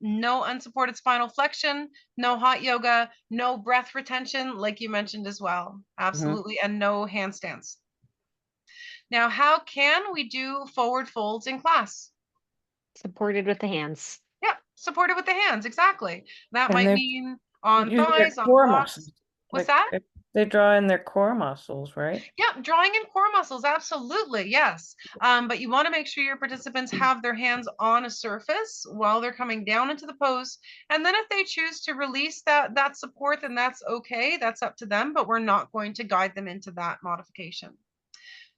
no unsupported spinal flexion, no hot yoga, no breath retention, like you mentioned as well. Absolutely. And no handstands. Now, how can we do forward folds in class? supported with the hands. Yep, supported with the hands, exactly. That And might they're mean on using their thighs, on core blocks. muscles. What's Like, that? They draw in their core muscles, right? Yep, drawing in core muscles, absolutely, yes. But you want to make sure your participants have their hands on a surface while they're coming down into the pose. And then if they choose to release that support, then that's okay. That's up to them, but we're not going to guide them into that modification.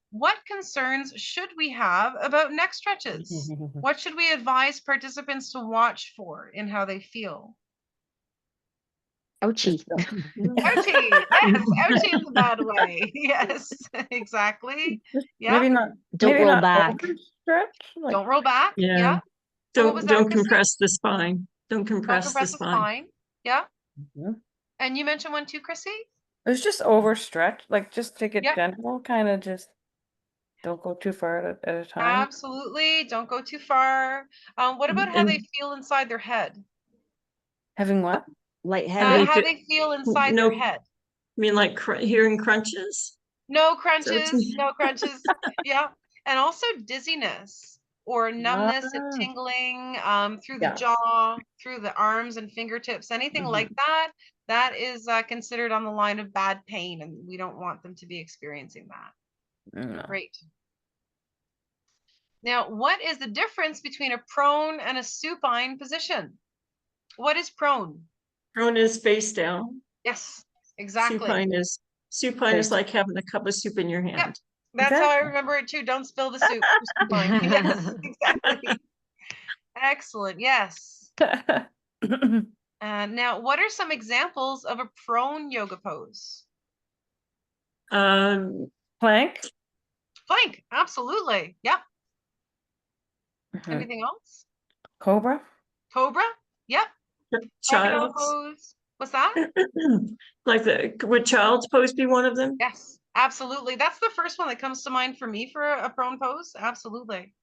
What concerns should we have about neck stretches? What should we advise participants to watch for in how they feel? Ouchie. Ouchie, yes, ouchie in the bad way. Yes, exactly. Yeah. Maybe not. Don't maybe roll not back. overstretch, like, Don't roll back. Yeah. Yeah. So what was that, Don't Chrissy? compress the spine. Don't Don't compress the compress the spine. spine. Yeah. Mhm. And you mentioned one too, Chrissy? It's just overstretch, like just take it Yep. gentle, kind of just don't go too far at a time. Absolutely. Don't go too far. What about how they feel inside their head? Having what? Lightheaded. How they feel inside No, their head? I mean, like hearing crunches. No So crunches, it's- no crunches. Yeah. And also dizziness or numbness and Ah, tingling through the yeah. jaw, through the arms and fingertips, anything like that. That is considered on the line of bad pain, and we don't want them to be experiencing that. No. Great. Now, what is the difference between a prone and a supine position? What is prone? Prone is face down. Yes, exactly. Supine is like having a cup of soup in your Yep, hand. that's how I remember it too. Don't spill the soup. Supine. Yes, exactly. Excellent. Yes. Now, what are some examples of a prone yoga pose? Plank. Plank. Absolutely. Yep. Mhm. Anything else? Cobra. Cobra. Yep. Crocodile Child's. pose. What's that? Would child's pose be one of them? Yes, absolutely. That's the first one that comes to mind for me for a prone pose. Absolutely.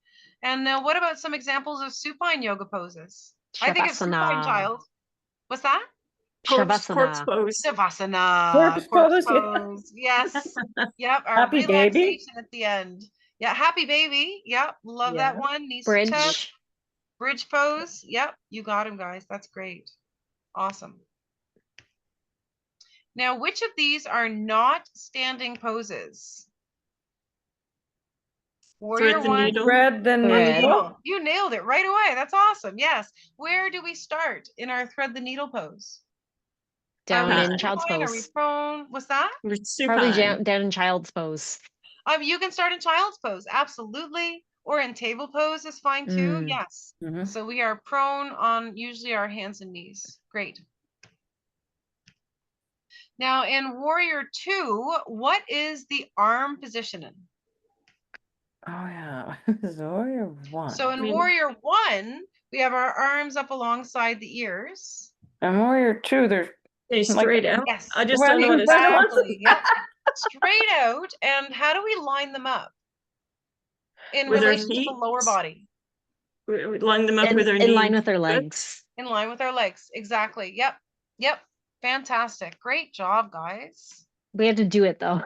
And now, what about some examples of supine yoga poses? I think it's supine Shavasana. child. What's that? Corpse Shavasana. pose. Savasana. Corpse pose, yeah. pose. Yes. Yep. Our Happy baby. relaxation at the end. Yeah. Happy baby. Yep. Love that Yeah. one. Knees to chest. Bridge. Bridge pose. Yep. You got him, guys. That's great. Awesome. Now, which of these are not standing poses? Warrior Thread the one. needle. Thread the Thread. needle. You nailed it right away. That's awesome. Yes. Where do we start in our thread the needle pose? Down Are we in child's supine? Are we pose. prone? What's that? Probably Supine. down in child's pose. You can start in child's pose, absolutely. Or in table pose is fine too. Mm. Yes. Mhm. So we are prone on usually our hands and knees. Great. Now in warrior 2, what is the arm positioning? Oh yeah. Warrior 1. So in warrior 1, we have our arms up alongside the ears. And warrior 2, they're They straight out. Yes. I just don't know what it's Exactly. Yep. Straight out. And how do we line them up in With our relation to the feet? lower body? We line them up with our In knees. line with our legs. In line with our legs. Exactly. Yep. Yep. Fantastic. Great job, guys. We had to do it though.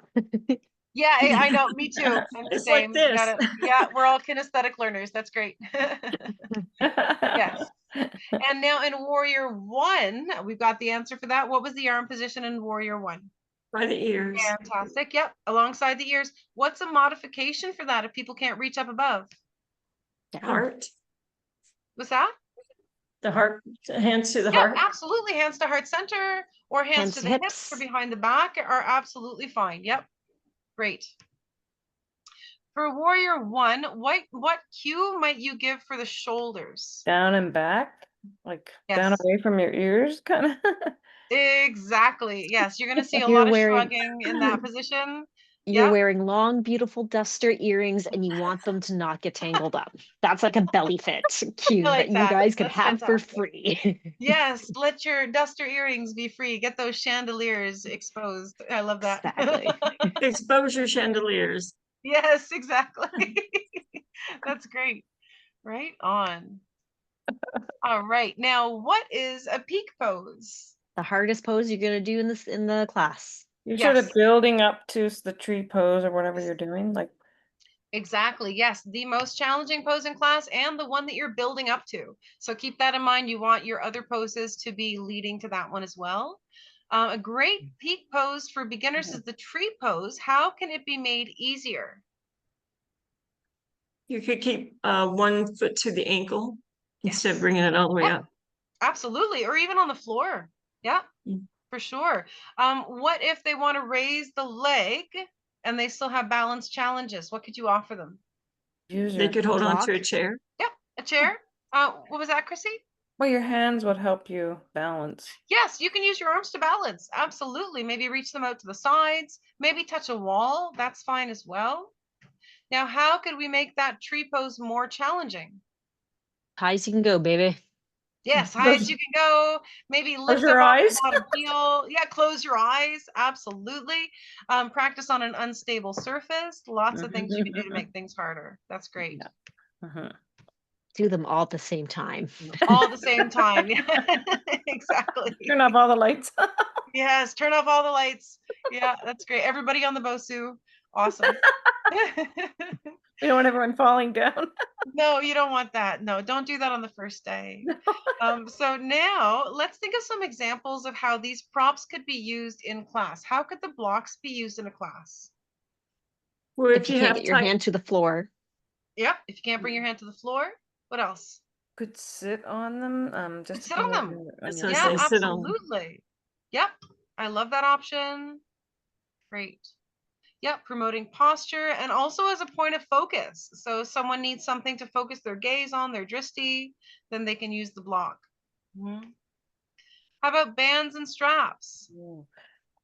Yeah, I know. Me too. I'm the It's like same. this. Yeah, we're all kinesthetic learners. That's great. Yes. And now in warrior 1, we've got the answer for that. What was the arm position in warrior 1? By the ears. Fantastic. Yep. Alongside the ears. What's a modification for that if people can't reach up above? Heart. What's that? The heart. Hands to the Yeah, heart. absolutely. Hands to heart center or hands to the hips or behind the back are absolutely fine. Yep. Great. For warrior 1, what cue might you give for the shoulders? Down and back, like down Yes. away from your ears, kind of. Exactly. Yes, you're going to see a You're lot of wearing- shrugging in that position. You're Yeah. wearing long, beautiful duster earrings and you want them to not get tangled up. That's like a belly fit cue I like that you that. guys could That's have for fantastic. free. Yes, let your duster earrings be free. Get those chandeliers exposed. I love that. Exactly. Exposure chandeliers. Yes, exactly. That's great. Right on. All right. Now, what is a peak pose? The hardest pose you're gonna do in the class. You're sort of Yes. building up to the tree pose or whatever you're doing, like. Exactly. Yes, the most challenging pose in class and the one that you're building up to. So keep that in mind. You want your other poses to be leading to that one as well. A great peak pose for beginners is the tree pose. How can it be made easier? You could keep 1 foot to the ankle instead of Yes. bringing it all the way up. Absolutely, or even on the floor. Yeah, Mm. for sure. What if they want to raise the leg and they still have balance challenges? What could you offer them? Use They your, could hold on to a Block. chair. Yeah, a chair. What was that, Chrissy? well, your hands would help you balance. Yes, you can use your arms to balance. Absolutely. Maybe reach them out to the sides, maybe touch a wall. That's fine as well. Now, how could we make that tree pose more challenging? High as you can go, baby. Yes, high as you can go. Maybe lift your up off eyes. the bottom heel. Yeah, close your eyes. Absolutely. Practice on an unstable surface. Lots of things you can do to make things harder. That's great. Mhm. Do them all at the same time. All at the same time. Exactly. Turn off all the lights. Yes, turn off all the lights. Yeah, that's great. Everybody on the Bosu. Awesome. We don't want everyone falling down. No, you don't want that. No, don't do that on the first day. So now let's think of some examples of how these props could be used in class. How could the blocks be used in a class? Well, If you can't get your hand to the floor. Yep. If you can't bring your hand to the floor, what else? Could sit on them. Just Sit on them. That's your what I Yeah, say, sit on. absolutely. Yep. I love that option. Great. Yep, promoting posture and also as a point of focus. So if someone needs something to focus their gaze on, their drishti, then they can use the block. Mhm. How about bands and straps? Ooh.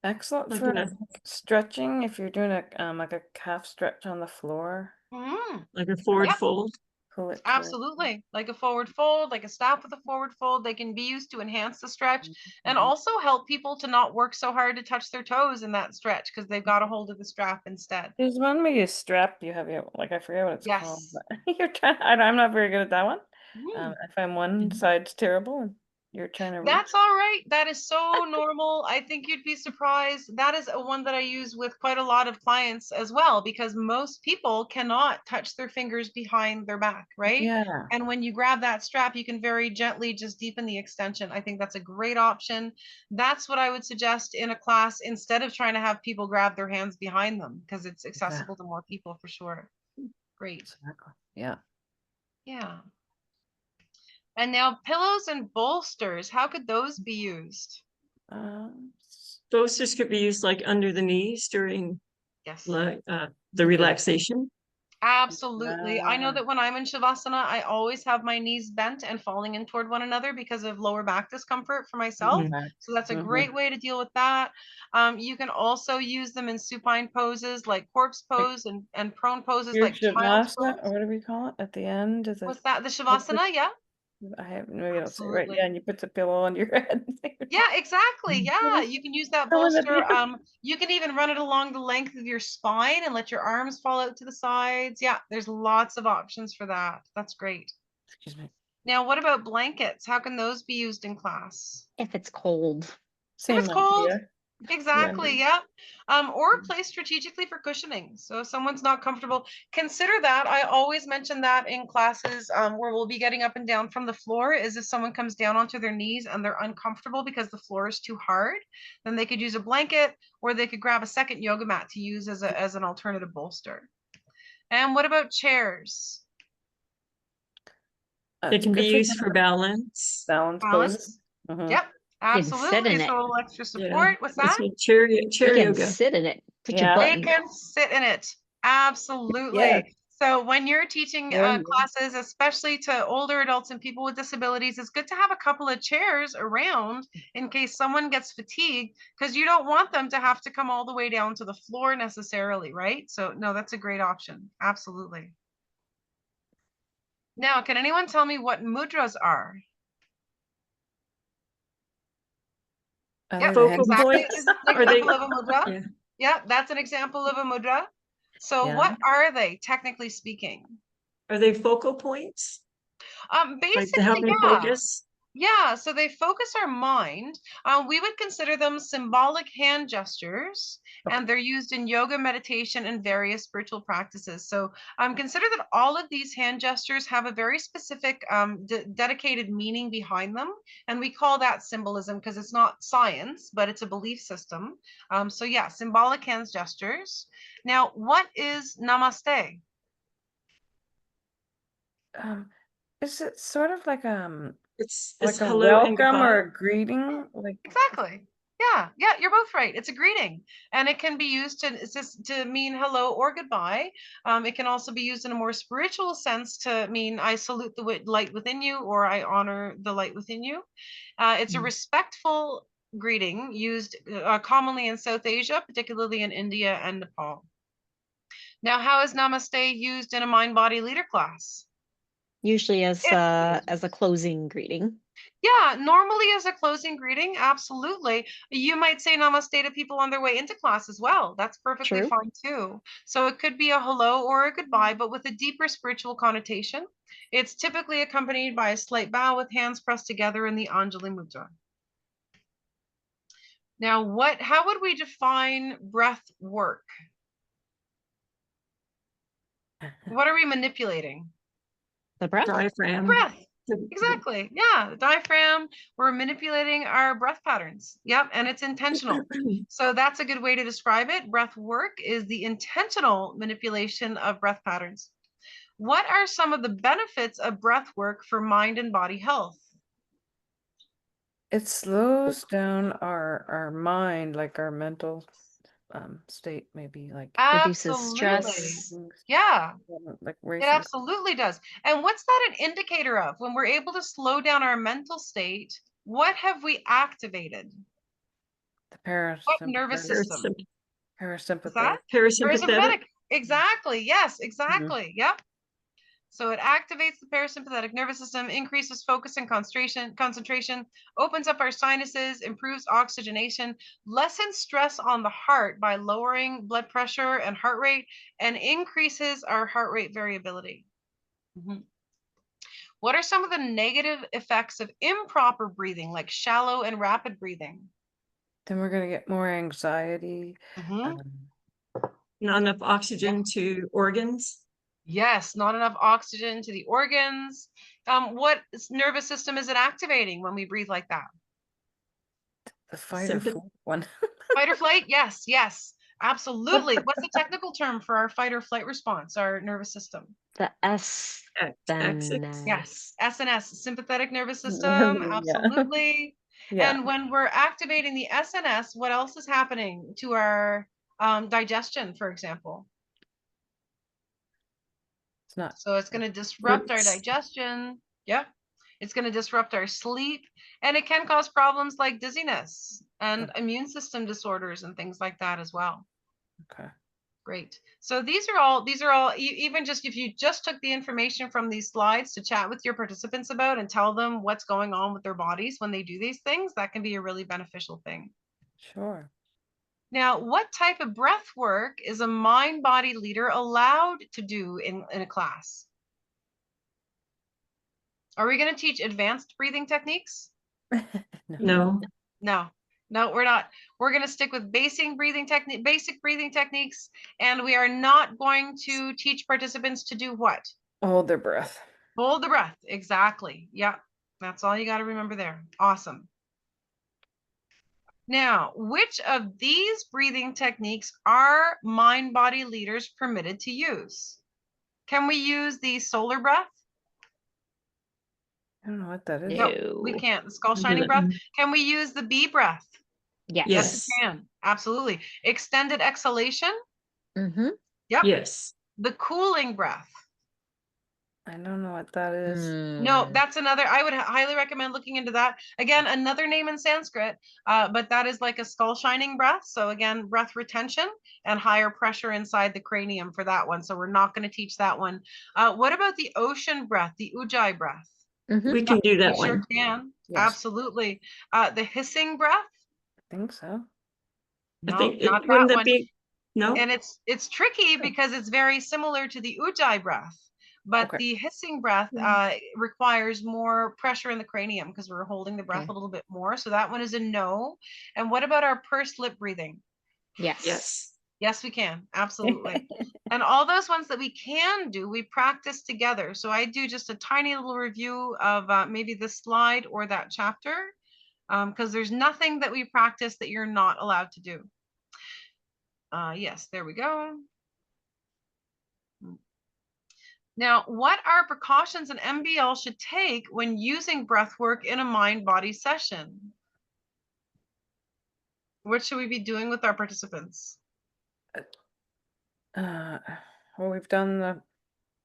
Excellent Like for in a- stretching if you're doing a like a calf stretch on the floor. Mhm. like a forward Yep. fold. Pull it. Absolutely. Like a forward fold, like a staff with a forward fold, they can be used to enhance the stretch and Mhm. also help people to not work so hard to touch their toes in that stretch because they've got a hold of the strap instead. There's one where you strap. You have your like I forget what it's called. Yes. But you're trying. I'm not very good at that one. Mhm. I find one side's terrible, and you're trying to reach. That's all right. That is so normal. I think you'd be surprised. That is a one that I use with quite a lot of clients as well, because most people cannot touch their fingers behind their back, right? Yeah. And when you grab that strap, you can very gently just deepen the extension. I think that's a great option. That's what I would suggest in a class instead of trying to have people grab their hands behind them because it's accessible to more people for sure. Great. Exactly. Yeah. Yeah. And now pillows and bolsters, how could those be used? Those just could be used like under the knees during Yes. like the relaxation. Absolutely. I know Ah. that when I'm in Shavasana, I always have my knees bent and falling in toward one another because of lower back discomfort for myself. Mhm. So that's a great way to deal with that. You can also use them in supine poses like corpse pose and prone poses Your like child's Shavasana, or pose. what do we call it at the end? Is it? What's that? The Shavasana? Yeah. I have maybe I don't say it right. Absolutely. Yeah, and you put the pillow on your head. Yeah, exactly. Yeah, you can use that Pillow at the bolster. end. You can even run it along the length of your spine and let your arms fall out to the sides. Yeah, there's lots of options for that. That's great. Excuse me. Now, what about blankets? How can those be used in class? If it's cold. If Same it's cold, idea. exactly. Yeah. Or placed strategically for cushioning. So if someone's not comfortable, consider that. I always mention that in classes where we'll be getting up and down from the floor is if someone comes down onto their knees and they're uncomfortable because the floor is too hard, then they could use a blanket or they could grab a second yoga mat to use as an alternative bolster. And what about chairs? They can be used for balance. balance poses. Balance? Yep, sit absolutely. in It's it. a little extra Yeah. support. What's that? It's chair You can yoga. sit in it. Put your Yeah. butt They in it. can sit in it. Absolutely. Yes. So when you're teaching Yeah. classes, especially to older adults and people with disabilities, it's good to have a couple of chairs around in case someone gets fatigued, because you don't want them to have to come all the way down to the floor necessarily, right? So no, that's a great option. Absolutely. Now, can anyone tell me what mudras are? Yep, Focal exactly. points. This is an Are they? example of a mudra. Yeah. Yeah, that's an example of a mudra. So Yeah. what are they, technically speaking? Are they focal points? Like to help Basically, me yeah. focus? Yeah, so they focus our mind. We would consider them symbolic hand gestures, and they're used in yoga, meditation, and various spiritual practices. So consider that all of these hand gestures have a very specific dedicated meaning behind them. And we call that symbolism because it's not science, but it's a belief system. So yeah, symbolic hand gestures. Now, what is namaste? Is it sort of like It's like a hello and welcome goodbye. or a greeting? Like Exactly. Yeah, you're both right. It's a greeting, and it can be used to mean hello or goodbye. It can also be used in a more spiritual sense to mean I salute the light within you, or I honor the light within you. It's a respectful greeting used commonly in South Asia, particularly in India and Nepal. Now, how is Namaste used in a mind-body leader class? Usually as It- a closing greeting. Yeah, normally as a closing greeting, absolutely. You might say namaste to people on their way into class as well. That's perfectly True. fine too. So it could be a hello or a goodbye, but with a deeper spiritual connotation. It's typically accompanied by a slight bow with hands pressed together in the Anjali Mudra. Now, how would we define breath work? What are we manipulating? The breath. Diaphragm. Breath. Exactly. Yeah. The diaphragm, we're manipulating our breath patterns. Yep. And it's intentional. So that's a good way to describe it. Breath work is the intentional manipulation of breath patterns. What are some of the benefits of breath work for mind and body health? it slows down our mind, like our mental state, maybe like Reduces stress. Absolutely. Yeah. like It racing. absolutely does. And what's that an indicator of? When we're able to slow down our mental state, what have we activated? The What nervous system? parasympathetic. What's that? Parasympathetic. Parasympathetic. Exactly. Yes, exactly. Yep. So it activates the parasympathetic nervous system, increases focus and concentration, opens up our sinuses, improves oxygenation, lessens stress on the heart by lowering blood pressure and heart rate, and increases our heart rate variability. What are some of the negative effects of improper breathing, like shallow and rapid breathing? Then we're gonna get more anxiety. Not enough oxygen to organs. Yes, not enough oxygen to the organs. What nervous system is it activating when we breathe like that? The fight or flight one. Fight or flight? Yes, yes, absolutely. What's the technical term for our fight or flight response, our nervous system? The S. Yes, SNS, sympathetic nervous system, Yeah. absolutely. Yeah. And when we're activating the SNS, what else is happening to our digestion, for example? It's not. So it's going to disrupt our digestion. Yep. It's going to disrupt our sleep, and it can cause problems like dizziness and immune system disorders and things like that as well. Okay. Great. So these are all, even just if you just took the information from these slides to chat with your participants about and tell them what's going on with their bodies when they do these things, that can be a really beneficial thing. Sure. Now, what type of breath work is a mind-body leader allowed to do in a class? Are we going to teach advanced breathing techniques? No. No, we're not. We're going to stick with basic breathing techniques, and we are not going to teach participants to do what? Hold their breath. Hold the breath. Exactly. Yeah, that's all you got to remember there. Awesome. Now, which of these breathing techniques are mind-body leaders permitted to use? Can we use the solar breath? I don't know what that is. No, we can't. The skull shining breath. Can we use the bee breath? Yes. Yes, we can. Absolutely. Extended exhalation? Mm-hmm. Yep. Yes. The cooling breath. I don't know what that is. No, that's another, I would highly recommend looking into that. Again, another name in Sanskrit, but that is like a skull shining breath. So again, breath retention and higher pressure inside the cranium for that one. So we're not going to teach that one. What about the ocean breath, the ujjayi breath? We can do that We sure one. can. Yes. Absolutely. The hissing breath? I think so. No, I think not it, wouldn't that that one. be no? And it's tricky because it's very similar to the ujjayi breath. But Okay. the hissing breath requires more pressure in the cranium because we're holding the breath Okay. a little bit more. So that one is a no. And what about our pursed lip breathing? Yes. Yes. Yes, we can. Absolutely. And all those ones that we can do, we practice together. So I do just a tiny little review of maybe the slide or that chapter, because there's nothing that we practice that you're not allowed to do. Yes, there we go. Now, what are precautions an MBL should take when using breath work in a mind-body session? What should we be doing with our participants? Well, we've done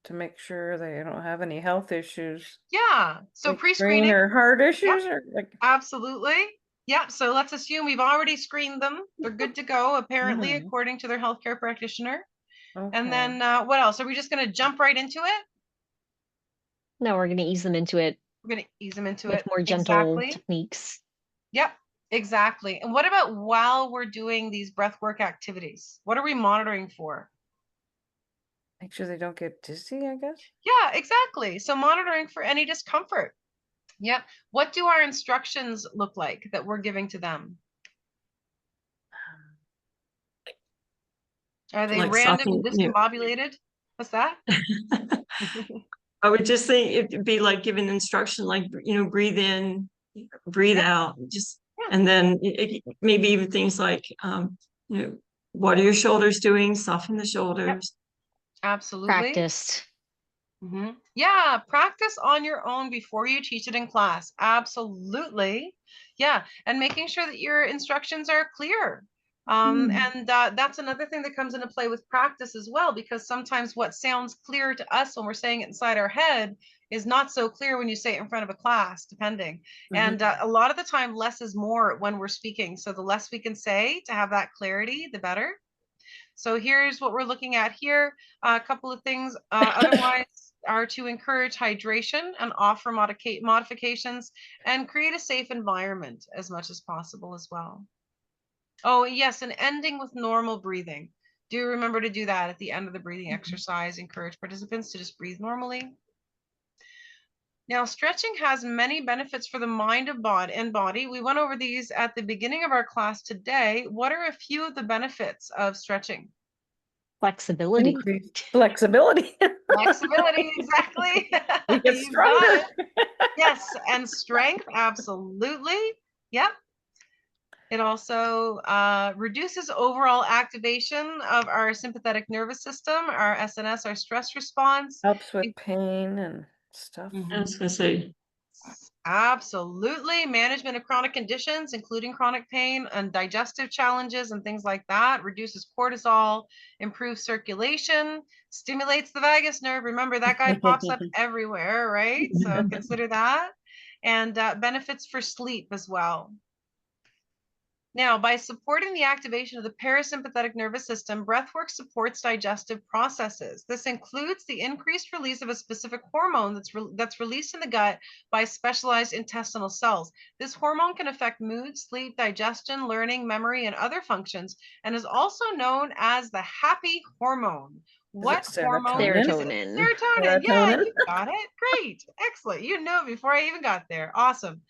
to make sure they don't have any health issues, Yeah, so like pre-screening. brain or heart issues, or like. Absolutely. Yeah, so let's assume we've already screened them. They're good to go, apparently, Mhm. according to their healthcare practitioner. Okay. And then what else? Are we just going to jump right into it? No, we're going to ease them into it We're going to ease them into with it. more gentle Exactly. techniques. Yep, exactly. And what about while we're doing these breathwork activities? What are we monitoring for? Make sure they don't get dizzy, I guess. Yeah, exactly. So monitoring for any discomfort. Yep. What do our instructions look like that we're giving to them? Are they Like random and soften, discombobulated? What's that? I would just think it'd be like giving instruction, like, breathe in, breathe Yeah. out, just, Yeah. and then maybe even things like, what are your shoulders doing? Soften the shoulders. Absolutely. Practiced. Yeah, practice on your own before you teach it in class. Absolutely. Yeah, and making sure that your instructions are clear. And that's another thing that comes into play with practice as well, because sometimes what sounds clear to us when we're saying it inside our head is not so clear when you say it in front of a class, depending. And a lot of the time, less is more when we're speaking. So the less we can say to have that clarity, the better. So here's what we're looking at here. A couple of things otherwise are to encourage hydration and offer modifications and create a safe environment as much as possible as well. Oh, yes, and ending with normal breathing. Do remember to do that at the end of the breathing exercise. Encourage participants to just breathe normally. Now, stretching has many benefits for the mind and body. We went over these at the beginning of our class today. What are a few of the benefits of stretching? Flexibility. Increased flexibility. Flexibility, exactly. We get You've got stronger. it. Yes, and strength, absolutely. Yep. It also reduces overall activation of our sympathetic nervous system, our SNS, our stress response. Helps with pain and stuff. I was gonna say, Absolutely. Management of chronic conditions, including chronic pain and digestive challenges and things like that. Reduces cortisol, improves circulation, stimulates the vagus nerve. Remember, that guy pops up everywhere, right? So consider that. And benefits for sleep as well. Now, by supporting the activation of the parasympathetic nervous system, breathwork supports digestive processes. This includes the increased release of a specific hormone that's released in the gut by specialized intestinal cells. This hormone can affect mood, sleep, digestion, learning, memory, and other functions, and is also known as the happy hormone. What hormone is it? Serotonin. Serotonin. Yeah, Serotonin. you got it. Great. Excellent. You know before I even got there. Awesome.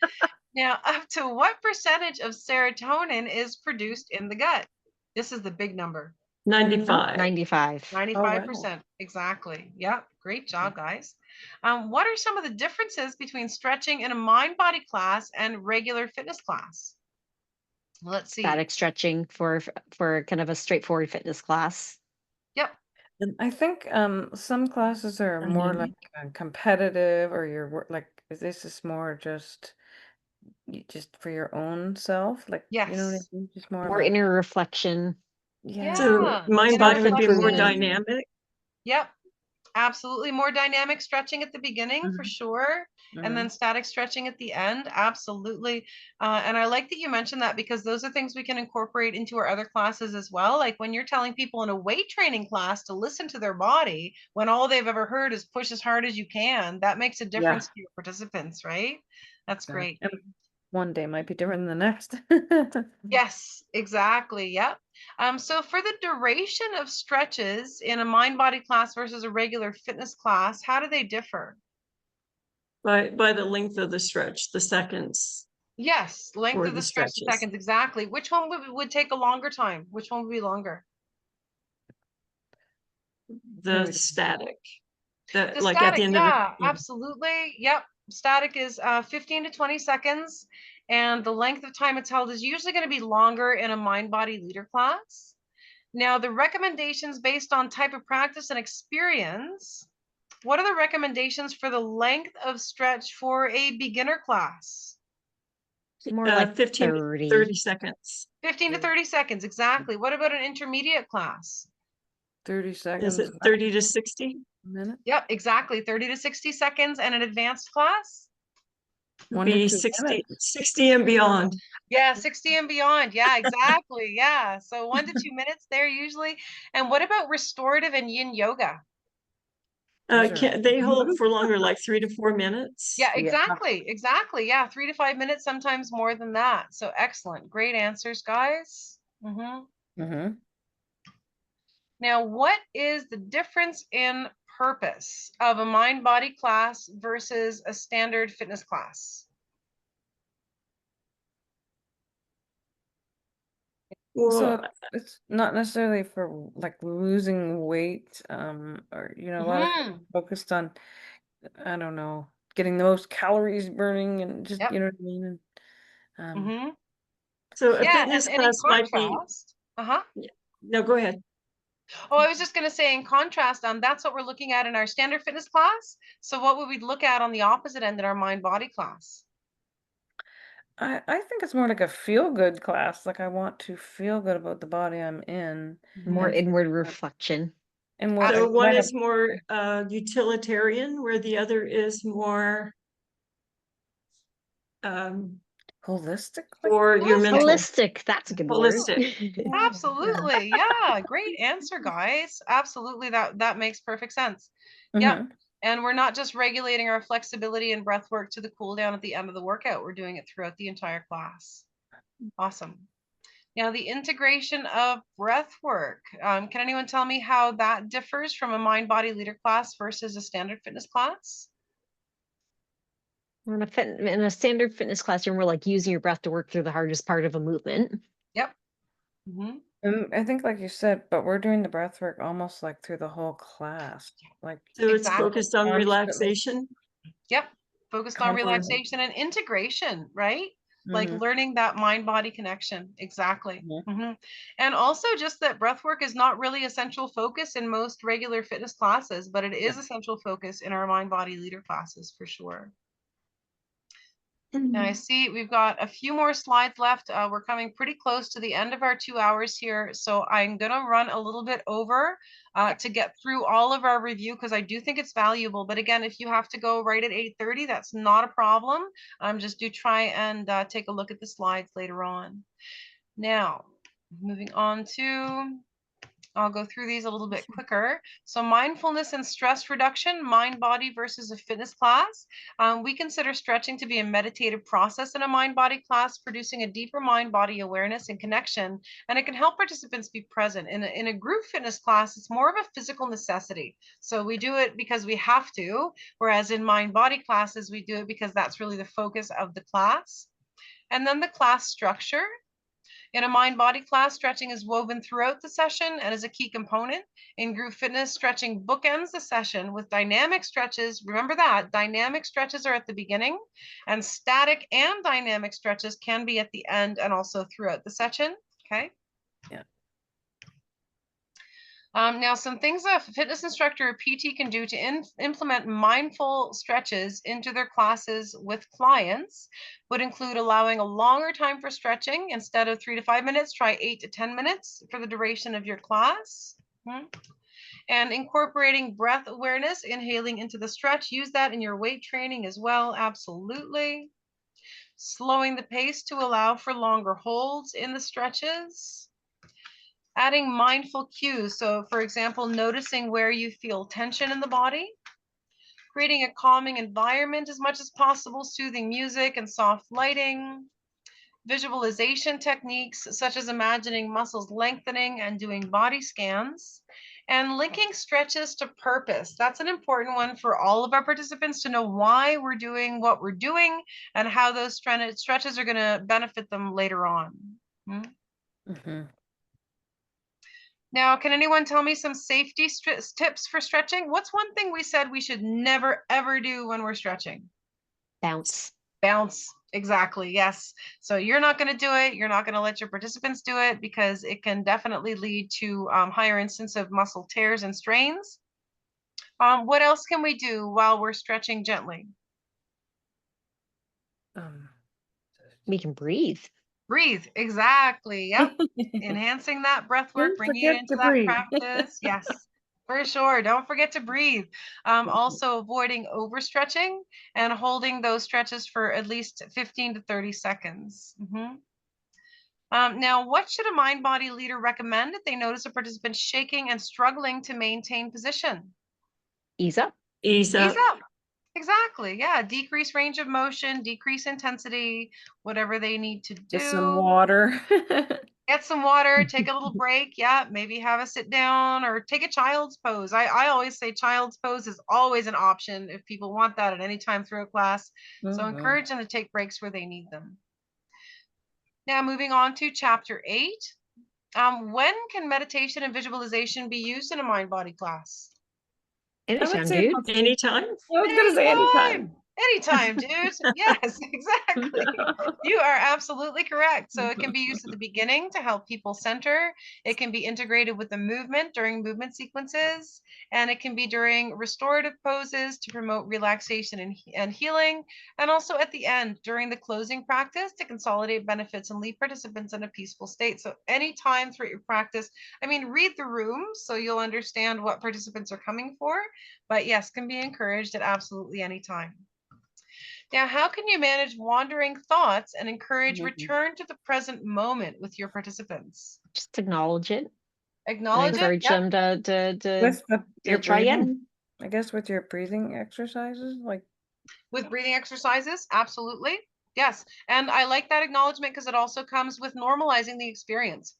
Now, up to what percentage of serotonin is produced in the gut? This is the big number. 95. 95. 95%. Exactly. Yep. Great job, guys. What are some of the differences between stretching in a mind-body class and regular fitness class? Let's see. Static stretching for kind of a straightforward fitness class. Yep. And I think some classes are more like competitive, or like this is more just for your own self, like you know what I Yes. mean? Just more More like inner reflection. Yeah. So mind Inner body would be more Self-improvement. dynamic. Yep. Absolutely. More dynamic stretching at the beginning for sure. And then static stretching at the end. Absolutely. And I like that you mentioned that, because those are things we can incorporate into our other classes as well. Like when you're telling people in a weight training class to listen to their body when all they've ever heard is push as hard as you can, that makes a difference to your participants, right? That's great. And one day might be different than the next. Yes, exactly. Yep. So for the duration of stretches in a mind body class versus a regular fitness class, how do they differ? By the length of the stretch, the seconds Yes, length for of the the stretch in stretches. seconds, exactly. Which one would take a longer time? Which one would be longer? The static. The Like at the static, end of the yeah, absolutely. Yep. Static is 15 to 20 seconds. And the length of time it's held is usually going to be longer in a mind body leader class. Now, the recommendations based on type of practice and experience. What are the recommendations for the length of stretch for a beginner class? More like 15 to 30. 30 seconds. 15 to 30 seconds, exactly. What about an intermediate class? 30 Is seconds. it 30 to 60? Minute? Yep, exactly. 30 to 60 seconds. And an advanced class? One to Be 2 60, minutes. 60 and beyond. Yeah, 60 and beyond. Yeah, exactly. Yeah. So 1 to 2 minutes there usually. And what about restorative and yin yoga? Those are They hold for longer, like 3 to 4 minutes. Yeah, Yeah. exactly. Exactly. Yeah, 3 to 5 minutes, sometimes more than that. So excellent. Great answers, guys. Mm-hmm. Now, what is the difference in purpose of a mind body class versus a standard fitness class? So Well, it's not necessarily for like losing weight, or a lot of Mm-hmm. focused on, I don't know, getting the most calories burning and just, Yep. you know what I mean? And, Mm-hmm. so a Yeah, fitness and in class might be, contrast, uh-huh. no, go ahead. Oh, I was just going to say, in contrast, that's what we're looking at in our standard fitness class. So what would we look at on the opposite end in our mind body class? I think it's more like a feel good class. Like I want to feel good about the body I'm in. More Mhm. inward reflection. And what So I one might have is more utilitarian, where the other is more holistic, like for your Yes, mental. Holistic. That's a good Holistic. word. absolutely. Yeah, great answer, guys. Absolutely, that makes perfect sense. Yep. mm-hmm. And we're not just regulating our flexibility and breath work to the cool down at the end of the workout. We're doing it throughout the entire class. Awesome. Now, the integration of breath work. Can anyone tell me how that differs from a mind body leader class versus a standard fitness class? In a standard fitness classroom, we're like using your breath to work through the hardest part of a movement. Yep. Mm-hmm. And I think, like you said, but we're doing the breath work almost like through the whole class, like So it's Exactly. focused on constantly, relaxation. Yep. Focused on constantly. relaxation and integration, right? Like Mm-hmm. learning that mind body connection. Exactly. Mm-hmm. Mm-hmm. And also just that breath work is not really essential focus in most regular fitness classes, but it is essential focus in our mind body leader classes for sure. Now I see we've got a few more slides left. We're coming pretty close to the end of our 2 hours here. So I'm going to run a little bit over to get through all of our review because I do think it's valuable. But again, if you have to go right at 8:30, that's not a problem. Just do try and take a look at the slides later on. Now, moving on to I'll go through these a little bit quicker. So mindfulness and stress reduction, mind body versus a fitness class. We consider stretching to be a meditative process in a mind body class, producing a deeper mind body awareness and connection. And it can help participants be present. In a group fitness class, it's more of a physical necessity. So we do it because we have to, whereas in mind body classes, we do it because that's really the focus of the class. And then the class structure. In a mind body class, stretching is woven throughout the session and is a key component. In group fitness, stretching bookends the session with dynamic stretches. Remember that dynamic stretches are at the beginning, and static and dynamic stretches can be at the end and also throughout the session. Okay. Yeah. Now, some things a fitness instructor or PT can do to implement mindful stretches into their classes with clients would include allowing a longer time for stretching. Instead of 3 to 5 minutes, try 8 to 10 minutes for the duration of your class. And incorporating breath awareness, inhaling into the stretch. Use that in your weight training as well. Absolutely. Slowing the pace to allow for longer holds in the stretches. Adding mindful cues. So for example, noticing where you feel tension in the body, creating a calming environment as much as possible, soothing music and soft lighting, visualization techniques such as imagining muscles lengthening and doing body scans, and linking stretches to purpose. That's an important one for all of our participants to know why we're doing what we're doing and how those stretches are going to benefit them later on. Mm-hmm. Now, can anyone tell me some safety tips for stretching? What's one thing we said we should never, ever do when we're stretching? Bounce. Bounce. Exactly. Yes. So you're not going to do it. You're not going to let your participants do it because it can definitely lead to higher instance of muscle tears and strains. What else can we do while we're stretching gently? We can breathe. Breathe. Exactly. Yep. Enhancing that breath work, Don't bringing it forget into to that breathe. practice. Yes, for sure. Don't forget to breathe. Also avoiding overstretching and holding those stretches for at least 15 to 30 seconds. Now, what should a mind-body leader recommend if they notice a participant shaking and struggling to maintain position? Ease up. Ease Ease up. up. Exactly. Yeah. Decrease range of motion, decrease intensity, whatever they need to do. Just some water. Get some water, take a little break. Yeah, maybe have a sit down or take a child's pose. I always say child's pose is always an option if people want that at any time through a class. So encourage them to take breaks where they need them. Now, moving on to chapter 8. When can meditation and visualization be used in a mind-body class? Anytime, dude. Anytime. I was gonna say anytime. Anytime, dude. Yes, exactly. You are absolutely correct. So it can be used at the beginning to help people center. It can be integrated with the movement during movement sequences, and it can be during restorative poses to promote relaxation and healing, and also at the end during the closing practice to consolidate benefits and leave participants in a peaceful state. So anytime throughout your practice, I mean, read the room so you'll understand what participants are coming for, but yes, can be encouraged at absolutely any time. Now, how can you manage wandering thoughts and encourage return to the present moment with your participants? Just acknowledge it. Acknowledge it. Encourage Yep. them to With your try breathing, again. I guess with your breathing exercises, like With breathing exercises, absolutely. Yes. And I like that acknowledgement because it also comes with normalizing the experience.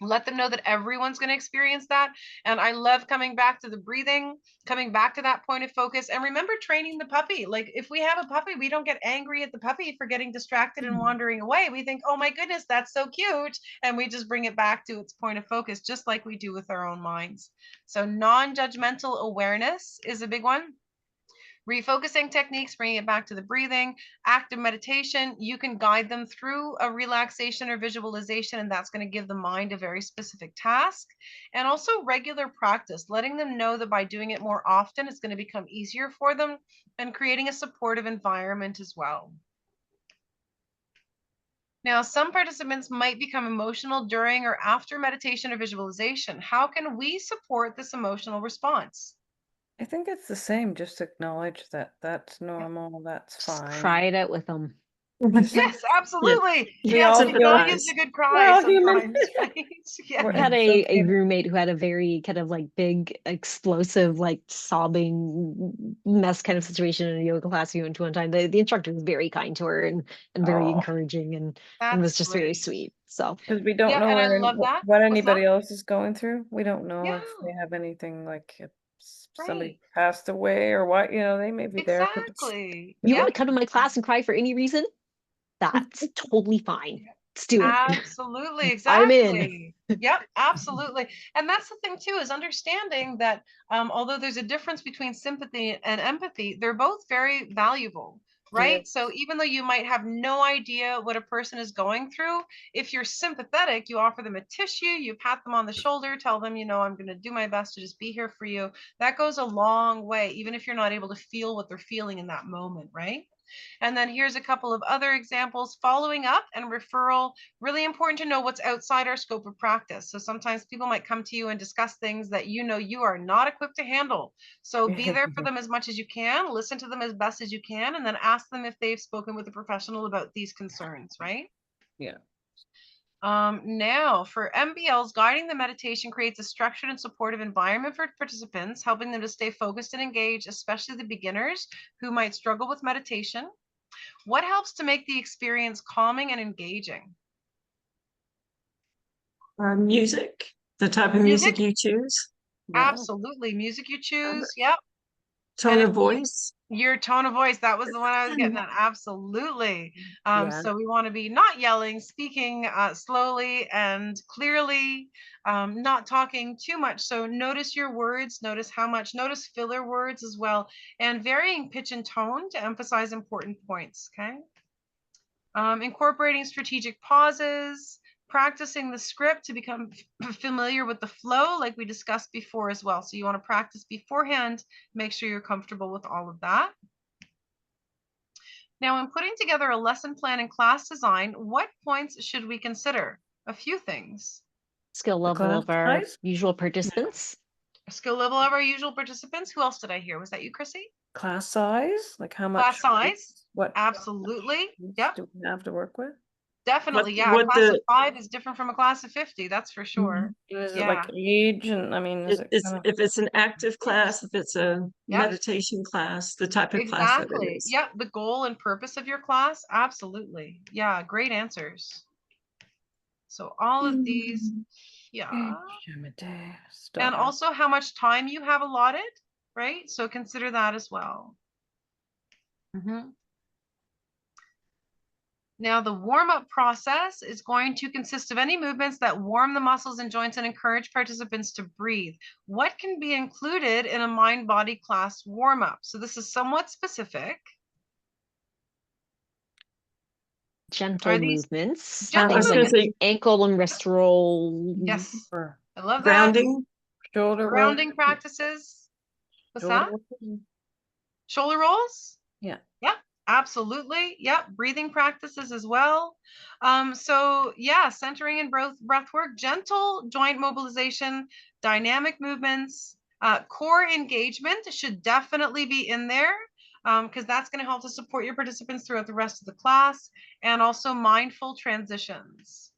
Let them know that everyone's going to experience that. And I love coming back to the breathing, coming back to that point of focus. And remember training the puppy. Like if we have a puppy, we don't get angry at the puppy for getting distracted and wandering away. We think, oh my goodness, that's so cute. And we just bring it back to its point of focus, just like we do with our own minds. So non-judgmental awareness is a big one. Refocusing techniques, bringing it back to the breathing, active meditation. You can guide them through a relaxation or visualization, and that's going to give the mind a very specific task. And also regular practice, letting them know that by doing it more often, it's going to become easier for them, and creating a supportive environment as well. Now, some participants might become emotional during or after meditation or visualization. How can we support this emotional response? I think it's the same. Just acknowledge that that's normal. That's Just fine. cry it out with them. Yes, absolutely. We Yeah, all sympathy feel- is a good cry We're all human. sometimes, right? Yeah. I had a roommate who had a very kind of like big, explosive, like sobbing mess kind of situation in a yoga class we went to one time. The instructor was very kind to her and very Oh, encouraging and that's was just very great. sweet. So Because we don't Yeah, know and I love that. what What's anybody that? else is going through. We don't know Yeah, if they have anything like if somebody right. passed away or what, they may be there for Exactly. you Yeah, want to come to my class and cry for any reason? That's totally fine. Let's do it. absolutely. I'm in. Exactly. Yep, absolutely. And that's the thing too, is understanding that although there's a difference between sympathy and empathy, they're both very valuable. Right. Yes. So even though you might have no idea what a person is going through, if you're sympathetic, you offer them a tissue, you pat them on the shoulder, tell them, I'm going to do my best to just be here for you. That goes a long way, even if you're not able to feel what they're feeling in that moment. Right. And then here's a couple of other examples. Following up and referral, really important to know what's outside our scope of practice. So sometimes people might come to you and discuss things that you are not equipped to handle. So be there for them as much as you can, listen to them as best as you can, and then ask them if they've spoken with a professional about these concerns, right? Yeah. Now for MBLs, guiding the meditation creates a structured and supportive environment for participants, helping them to stay focused and engaged, especially the beginners who might struggle with meditation. What helps to make the experience calming and engaging? Music, the type of Music? music you choose, Yeah. Absolutely. Music you choose. Yep. tone And of voice. your tone of voice, that was the one I was getting at. Absolutely. Yeah. So we want to be not yelling, speaking slowly and clearly, not talking too much. So notice your words, notice how much, notice filler words as well, and varying pitch and tone to emphasize important points. Okay. Incorporating strategic pauses, practicing the script to become familiar with the flow, like we discussed before as well. So you want to practice beforehand, make sure you're comfortable with all of that. Now, in putting together a lesson plan and class design, what points should we consider? A few things. Skill The level class of our size? usual participants. Skill level of our usual participants. Who else did I hear? Was that you, Chrissy? Class size? Like how much? Class size. What Absolutely. students Yep. do we have to work with? Definitely. Yeah. A What class of the 5 is different from a class of 50. That's for sure. Is it Yeah. like age and I mean, is it it's kind of if it's an active class, if it's a Yep. meditation class, the type of class that it Exactly. is. Yep. The goal and purpose of your class. Absolutely. Yeah. Great answers. So all of these, yeah. And also how much time you have allotted, right? So consider that as well. Now, the warm-up process is going to consist of any movements that warm the muscles and joints and encourage participants to breathe. What can be included in a mind-body class warm-up? So this is somewhat specific. Gentle Are these movements. gentle I was Things going to like say ankle and wrist roll. Yes, or I love that. grounding. shoulder Grounding practices. What's that? roll? Shoulder rolls? Yeah. Yep, absolutely. Yep, breathing practices as well. So yeah, centering and breath work, gentle joint mobilization, dynamic movements, core engagement should definitely be in there because that's going to help to support your participants throughout the rest of the class, and also mindful transitions.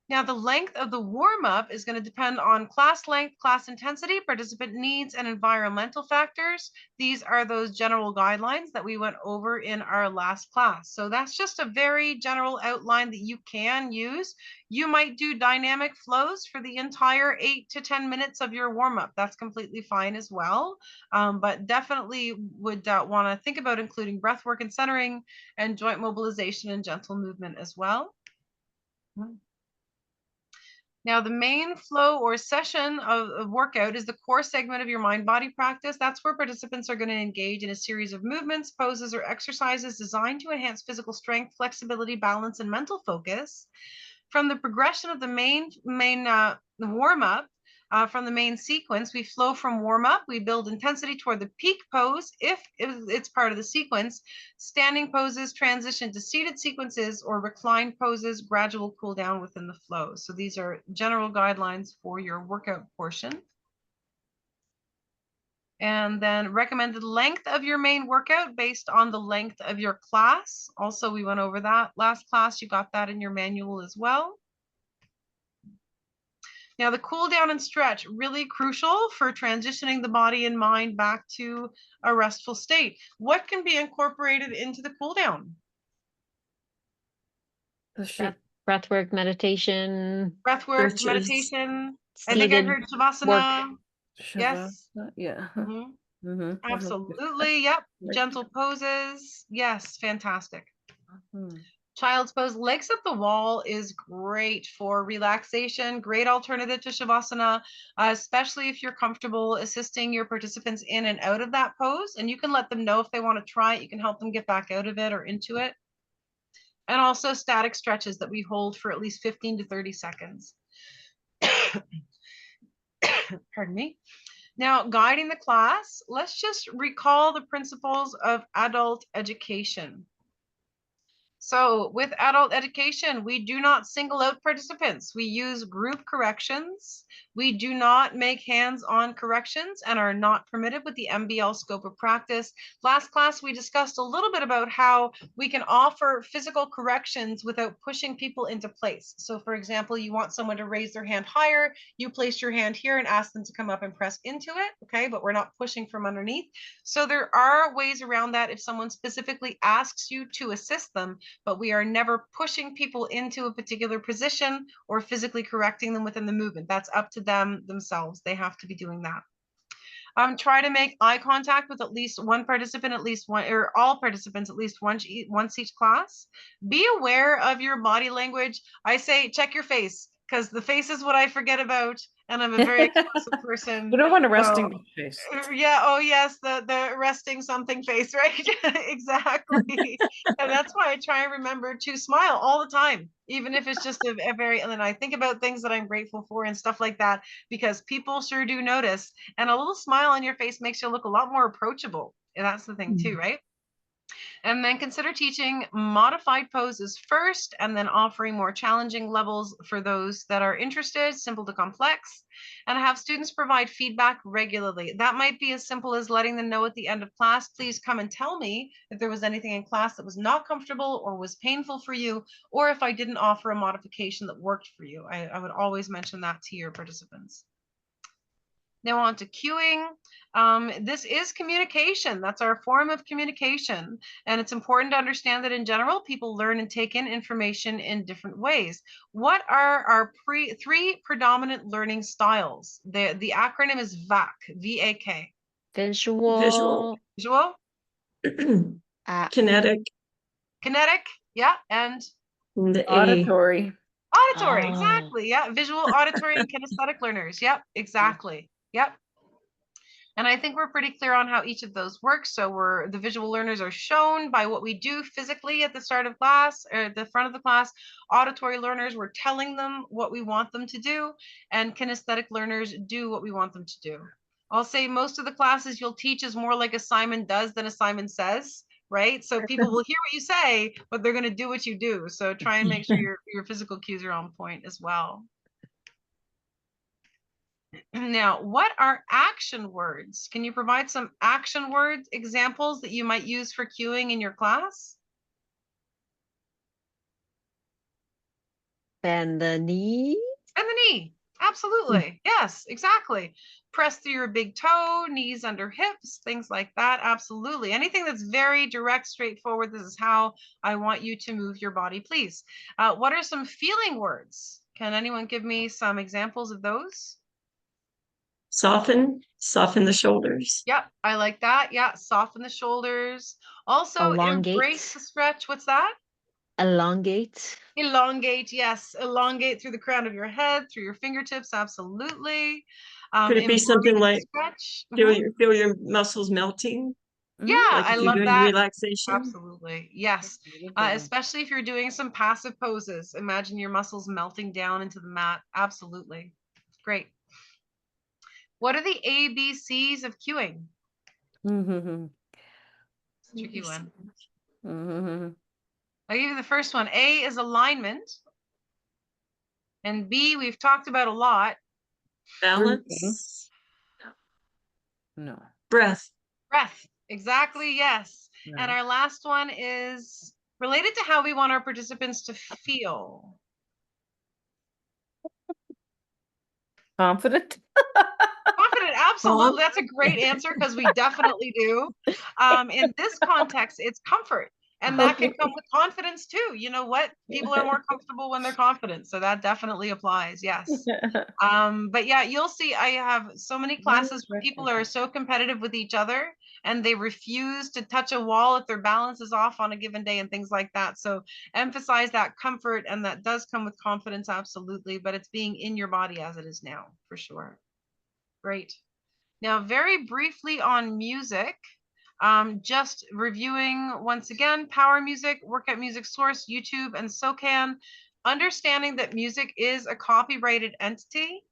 Now, the length of the warm-up is going to depend on class length, class intensity, participant needs, and environmental factors. These are those general guidelines that we went over in our last class. So that's just a very general outline that you can use. You might do dynamic flows for the entire 8 to 10 minutes of your warm-up. That's completely fine as well. But definitely would want to think about including breath work and centering and joint mobilization and gentle movement as well. Now, the main flow or session of workout is the core segment of your mind-body practice. That's where participants are going to engage in a series of movements, poses, or exercises designed to enhance physical strength, flexibility, balance, and mental focus. From the progression of the main warm-up, from the main sequence, we flow from warm-up, we build intensity toward the peak pose if it's part of the sequence. Standing poses transition to seated sequences, or reclined poses, gradual cool down within the flow. So these are general guidelines for your workout portion. And then recommended length of your main workout based on the length of your class. Also, we went over that last class. You got that in your manual as well. Now, the cool down and stretch, really crucial for transitioning the body and mind back to a restful state. What can be incorporated into the cool down? Breath work, meditation. Breath work, Stretches. meditation. I think I heard Shavasana. Yes. Yeah. Absolutely. Yep. Gentle poses. Yes. Fantastic. Child's pose, legs up the wall is great for relaxation, great alternative to Shavasana, especially if you're comfortable assisting your participants in and out of that pose. And you can let them know if they want to try it. You can help them get back out of it or into it. And also static stretches that we hold for at least 15 to 30 seconds. Pardon me. Now, guiding the class, let's just recall the principles of adult education. So with adult education, we do not single out participants. We use group corrections. We do not make hands-on corrections and are not permitted with the MBL scope of practice. Last class, we discussed a little bit about how we can offer physical corrections without pushing people into place. So for example, you want someone to raise their hand higher, you place your hand here and ask them to come up and press into it, okay? But we're not pushing from underneath. So there are ways around that if someone specifically asks you to assist them, but we are never pushing people into a particular position or physically correcting them within the movement. That's up to them themselves. They have to be doing that. Try to make eye contact with at least one participant, at least one, or all participants at least once each class. Be aware of your body language. I say check your face, because the face is what I forget about, and I'm a very expressive person. We don't want a resting So, face. yeah, oh yes, the resting something face, right? Exactly. And that's why I try and remember to smile all the time, even if it's just a very, and then I think about things that I'm grateful for and stuff like that, because people sure do notice. And a little smile on your face makes you look a lot more approachable. And that's the thing too, right? And then consider teaching modified poses first, and then offering more challenging levels for those that are interested, simple to complex, and have students provide feedback regularly. That might be as simple as letting them know at the end of class, please come and tell me if there was anything in class that was not comfortable or was painful for you, or if I didn't offer a modification that worked for you. I would always mention that to your participants. Now on to cueing. This is communication. That's our form of communication. And it's important to understand that in general, people learn and take in information in different ways. What are our three predominant learning styles? The acronym is VAK, V-A-K. Visual. Visual, Kinetic. kinetic, yeah, and The A. Auditory. auditory, Oh. exactly, yeah. Visual, auditory, and kinesthetic learners, yep, exactly, yep. And I think we're pretty clear on how each of those works. So the visual learners are shown by what we do physically at the start of class or at the front of the class. Auditory learners, we're telling them what we want them to do, and kinesthetic learners do what we want them to do. I'll say most of the classes you'll teach is more like a Simon does than a Simon says, right? So people will hear what you say, but they're going to do what you do. So try and make sure your physical cues are on point as well. Now, what are action words? Can you provide some action words examples that you might use for cueing in your class? Bend the knee. Bend the knee. Absolutely. Yes, exactly. Press through your big toe, knees under hips, things like that. Absolutely. Anything that's very direct, straightforward. This is how I want you to move your body, please. What are some feeling words? Can anyone give me some examples of those? Soften the shoulders. Yep, I like that. Yeah, soften the shoulders. Also, embrace the stretch. What's that? Elongate. Elongate, yes. Elongate through the crown of your head, through your fingertips, absolutely. Could it be something like stretch? feel your muscles melting? Yeah, Like I if you're love doing that. relaxation? Absolutely, yes. Especially if you're doing some passive poses. Imagine your muscles melting down into the mat. Absolutely. Great. What are the ABCs of cueing? It's a tricky one. I'll give you the first one. A is alignment. And B, we've talked about a lot. Balance. No. Breath. Breath. Exactly, yes. No. And our last one is related to how we want our participants to feel. Confident. Confident, absolutely. That's a great answer because we definitely do. In this context, it's comfort. And that can come with confidence too. You know what? People are more comfortable when they're confident. So that definitely applies. Yes. But yeah, you'll see I have so many classes where people are so competitive with each other and they refuse to touch a wall if their balance is off on a given day and things like that. So emphasize that comfort, and that does come with confidence, absolutely, but it's being in your body as it is now, for sure. Great. Now, very briefly on music, just reviewing once again, Power Music, Workout Music Source, YouTube, and SOCAN, understanding that music is a copyrighted entity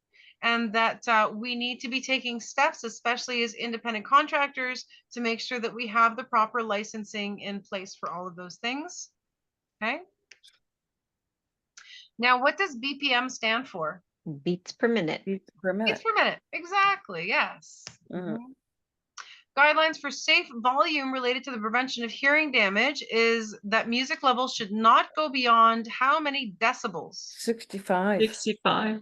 and that we need to be taking steps, especially as independent contractors, to make sure that we have the proper licensing in place for all of those things. Okay. Now, what does BPM stand for? Beats per minute. Beats per minute. Beats per minute. Exactly. Yes. Mhm. Guidelines for safe volume related to the prevention of hearing damage is that music levels should not go beyond how many decibels? 65. 65.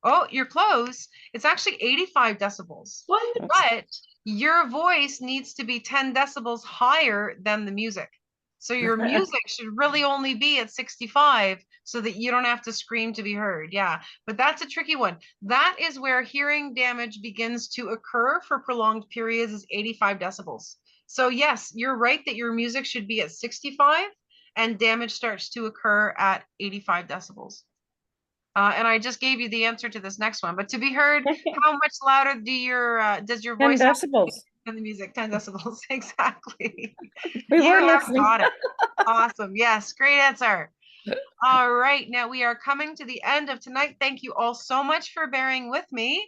Oh, you're close. It's actually 85 decibels. What? But your voice needs to be 10 decibels higher than the music. So your music should really only be at 65 so that you don't have to scream to be heard. Yeah, but that's a tricky one. That is where hearing damage begins to occur for prolonged periods is 85 decibels. So yes, you're right that your music should be at 65 and damage starts to occur at 85 decibels. And I just gave you the answer to this next one, but to be heard, how much louder does your 10 voice have decibels. than the music? 10 decibels, exactly. We You were have listening. got it. Awesome. Yes, great answer. All right, now we are coming to the end of tonight. Thank you all so much for bearing with me.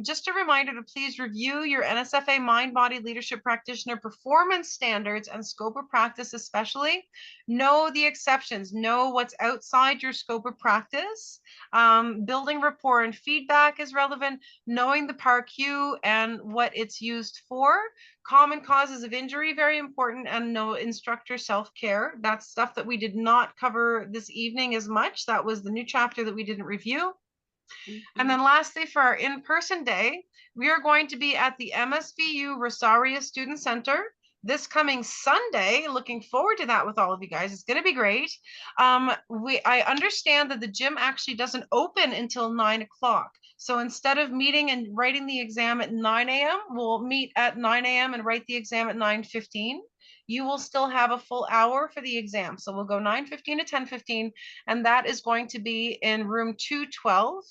Just a reminder to please review your NSFA Mind Body Leadership Practitioner performance standards and scope of practice especially. Know the exceptions, know what's outside your scope of practice. Building rapport and feedback is relevant, knowing the PAR-Q and what it's used for. Common causes of injury, very important, and no instructor self-care. That's stuff that we did not cover this evening as much. That was the new chapter that we didn't review. And then lastly, for our in-person day, we are going to be at the MSVU Rosaria Student Center this coming Sunday. Looking forward to that with all of you guys. It's going to be great. I understand that the gym actually doesn't open until 9 o'clock. So instead of meeting and writing the exam at 9 a.m., we'll meet at 9 a.m. and write the exam at 9:15. You will still have a full hour for the exam. So we'll go 9:15 to 10:15, and that is going to be in room 212.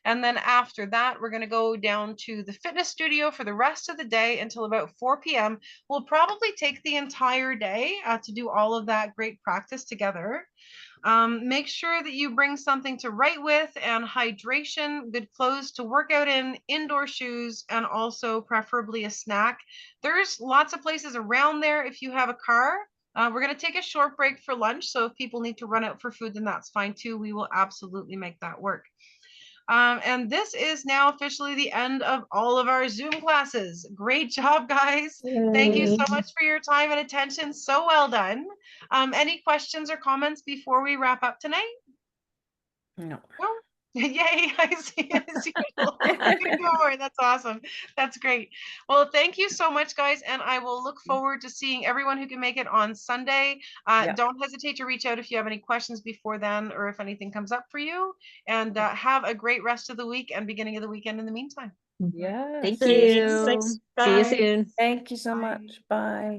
And then after that, we're going to go down to the fitness studio for the rest of the day until about 4 p.m. We'll probably take the entire day to do all of that great practice together. Make sure that you bring something to write with and hydration, good clothes to work out in, indoor shoes, and also preferably a snack. There's lots of places around there if you have a car. We're going to take a short break for lunch. So if people need to run out for food, then that's fine too. We will absolutely make that work. And this is now officially the end of all of our Zoom classes. Great job, guys. Thank you so much for your time and attention. So well done. Any questions or comments before we wrap up tonight? No. No? Yay, I see as usual. That's awesome. That's great. Well, thank you so much, guys. And I will look forward to seeing everyone who can make it on Sunday. Don't hesitate to reach out if you have any questions before then or if anything comes up for you. And have a great rest of the week and beginning of the weekend in the meantime. Yes. Thank Thanks. you. Thanks. See you Bye. soon. Thank you so much. Bye. Bye.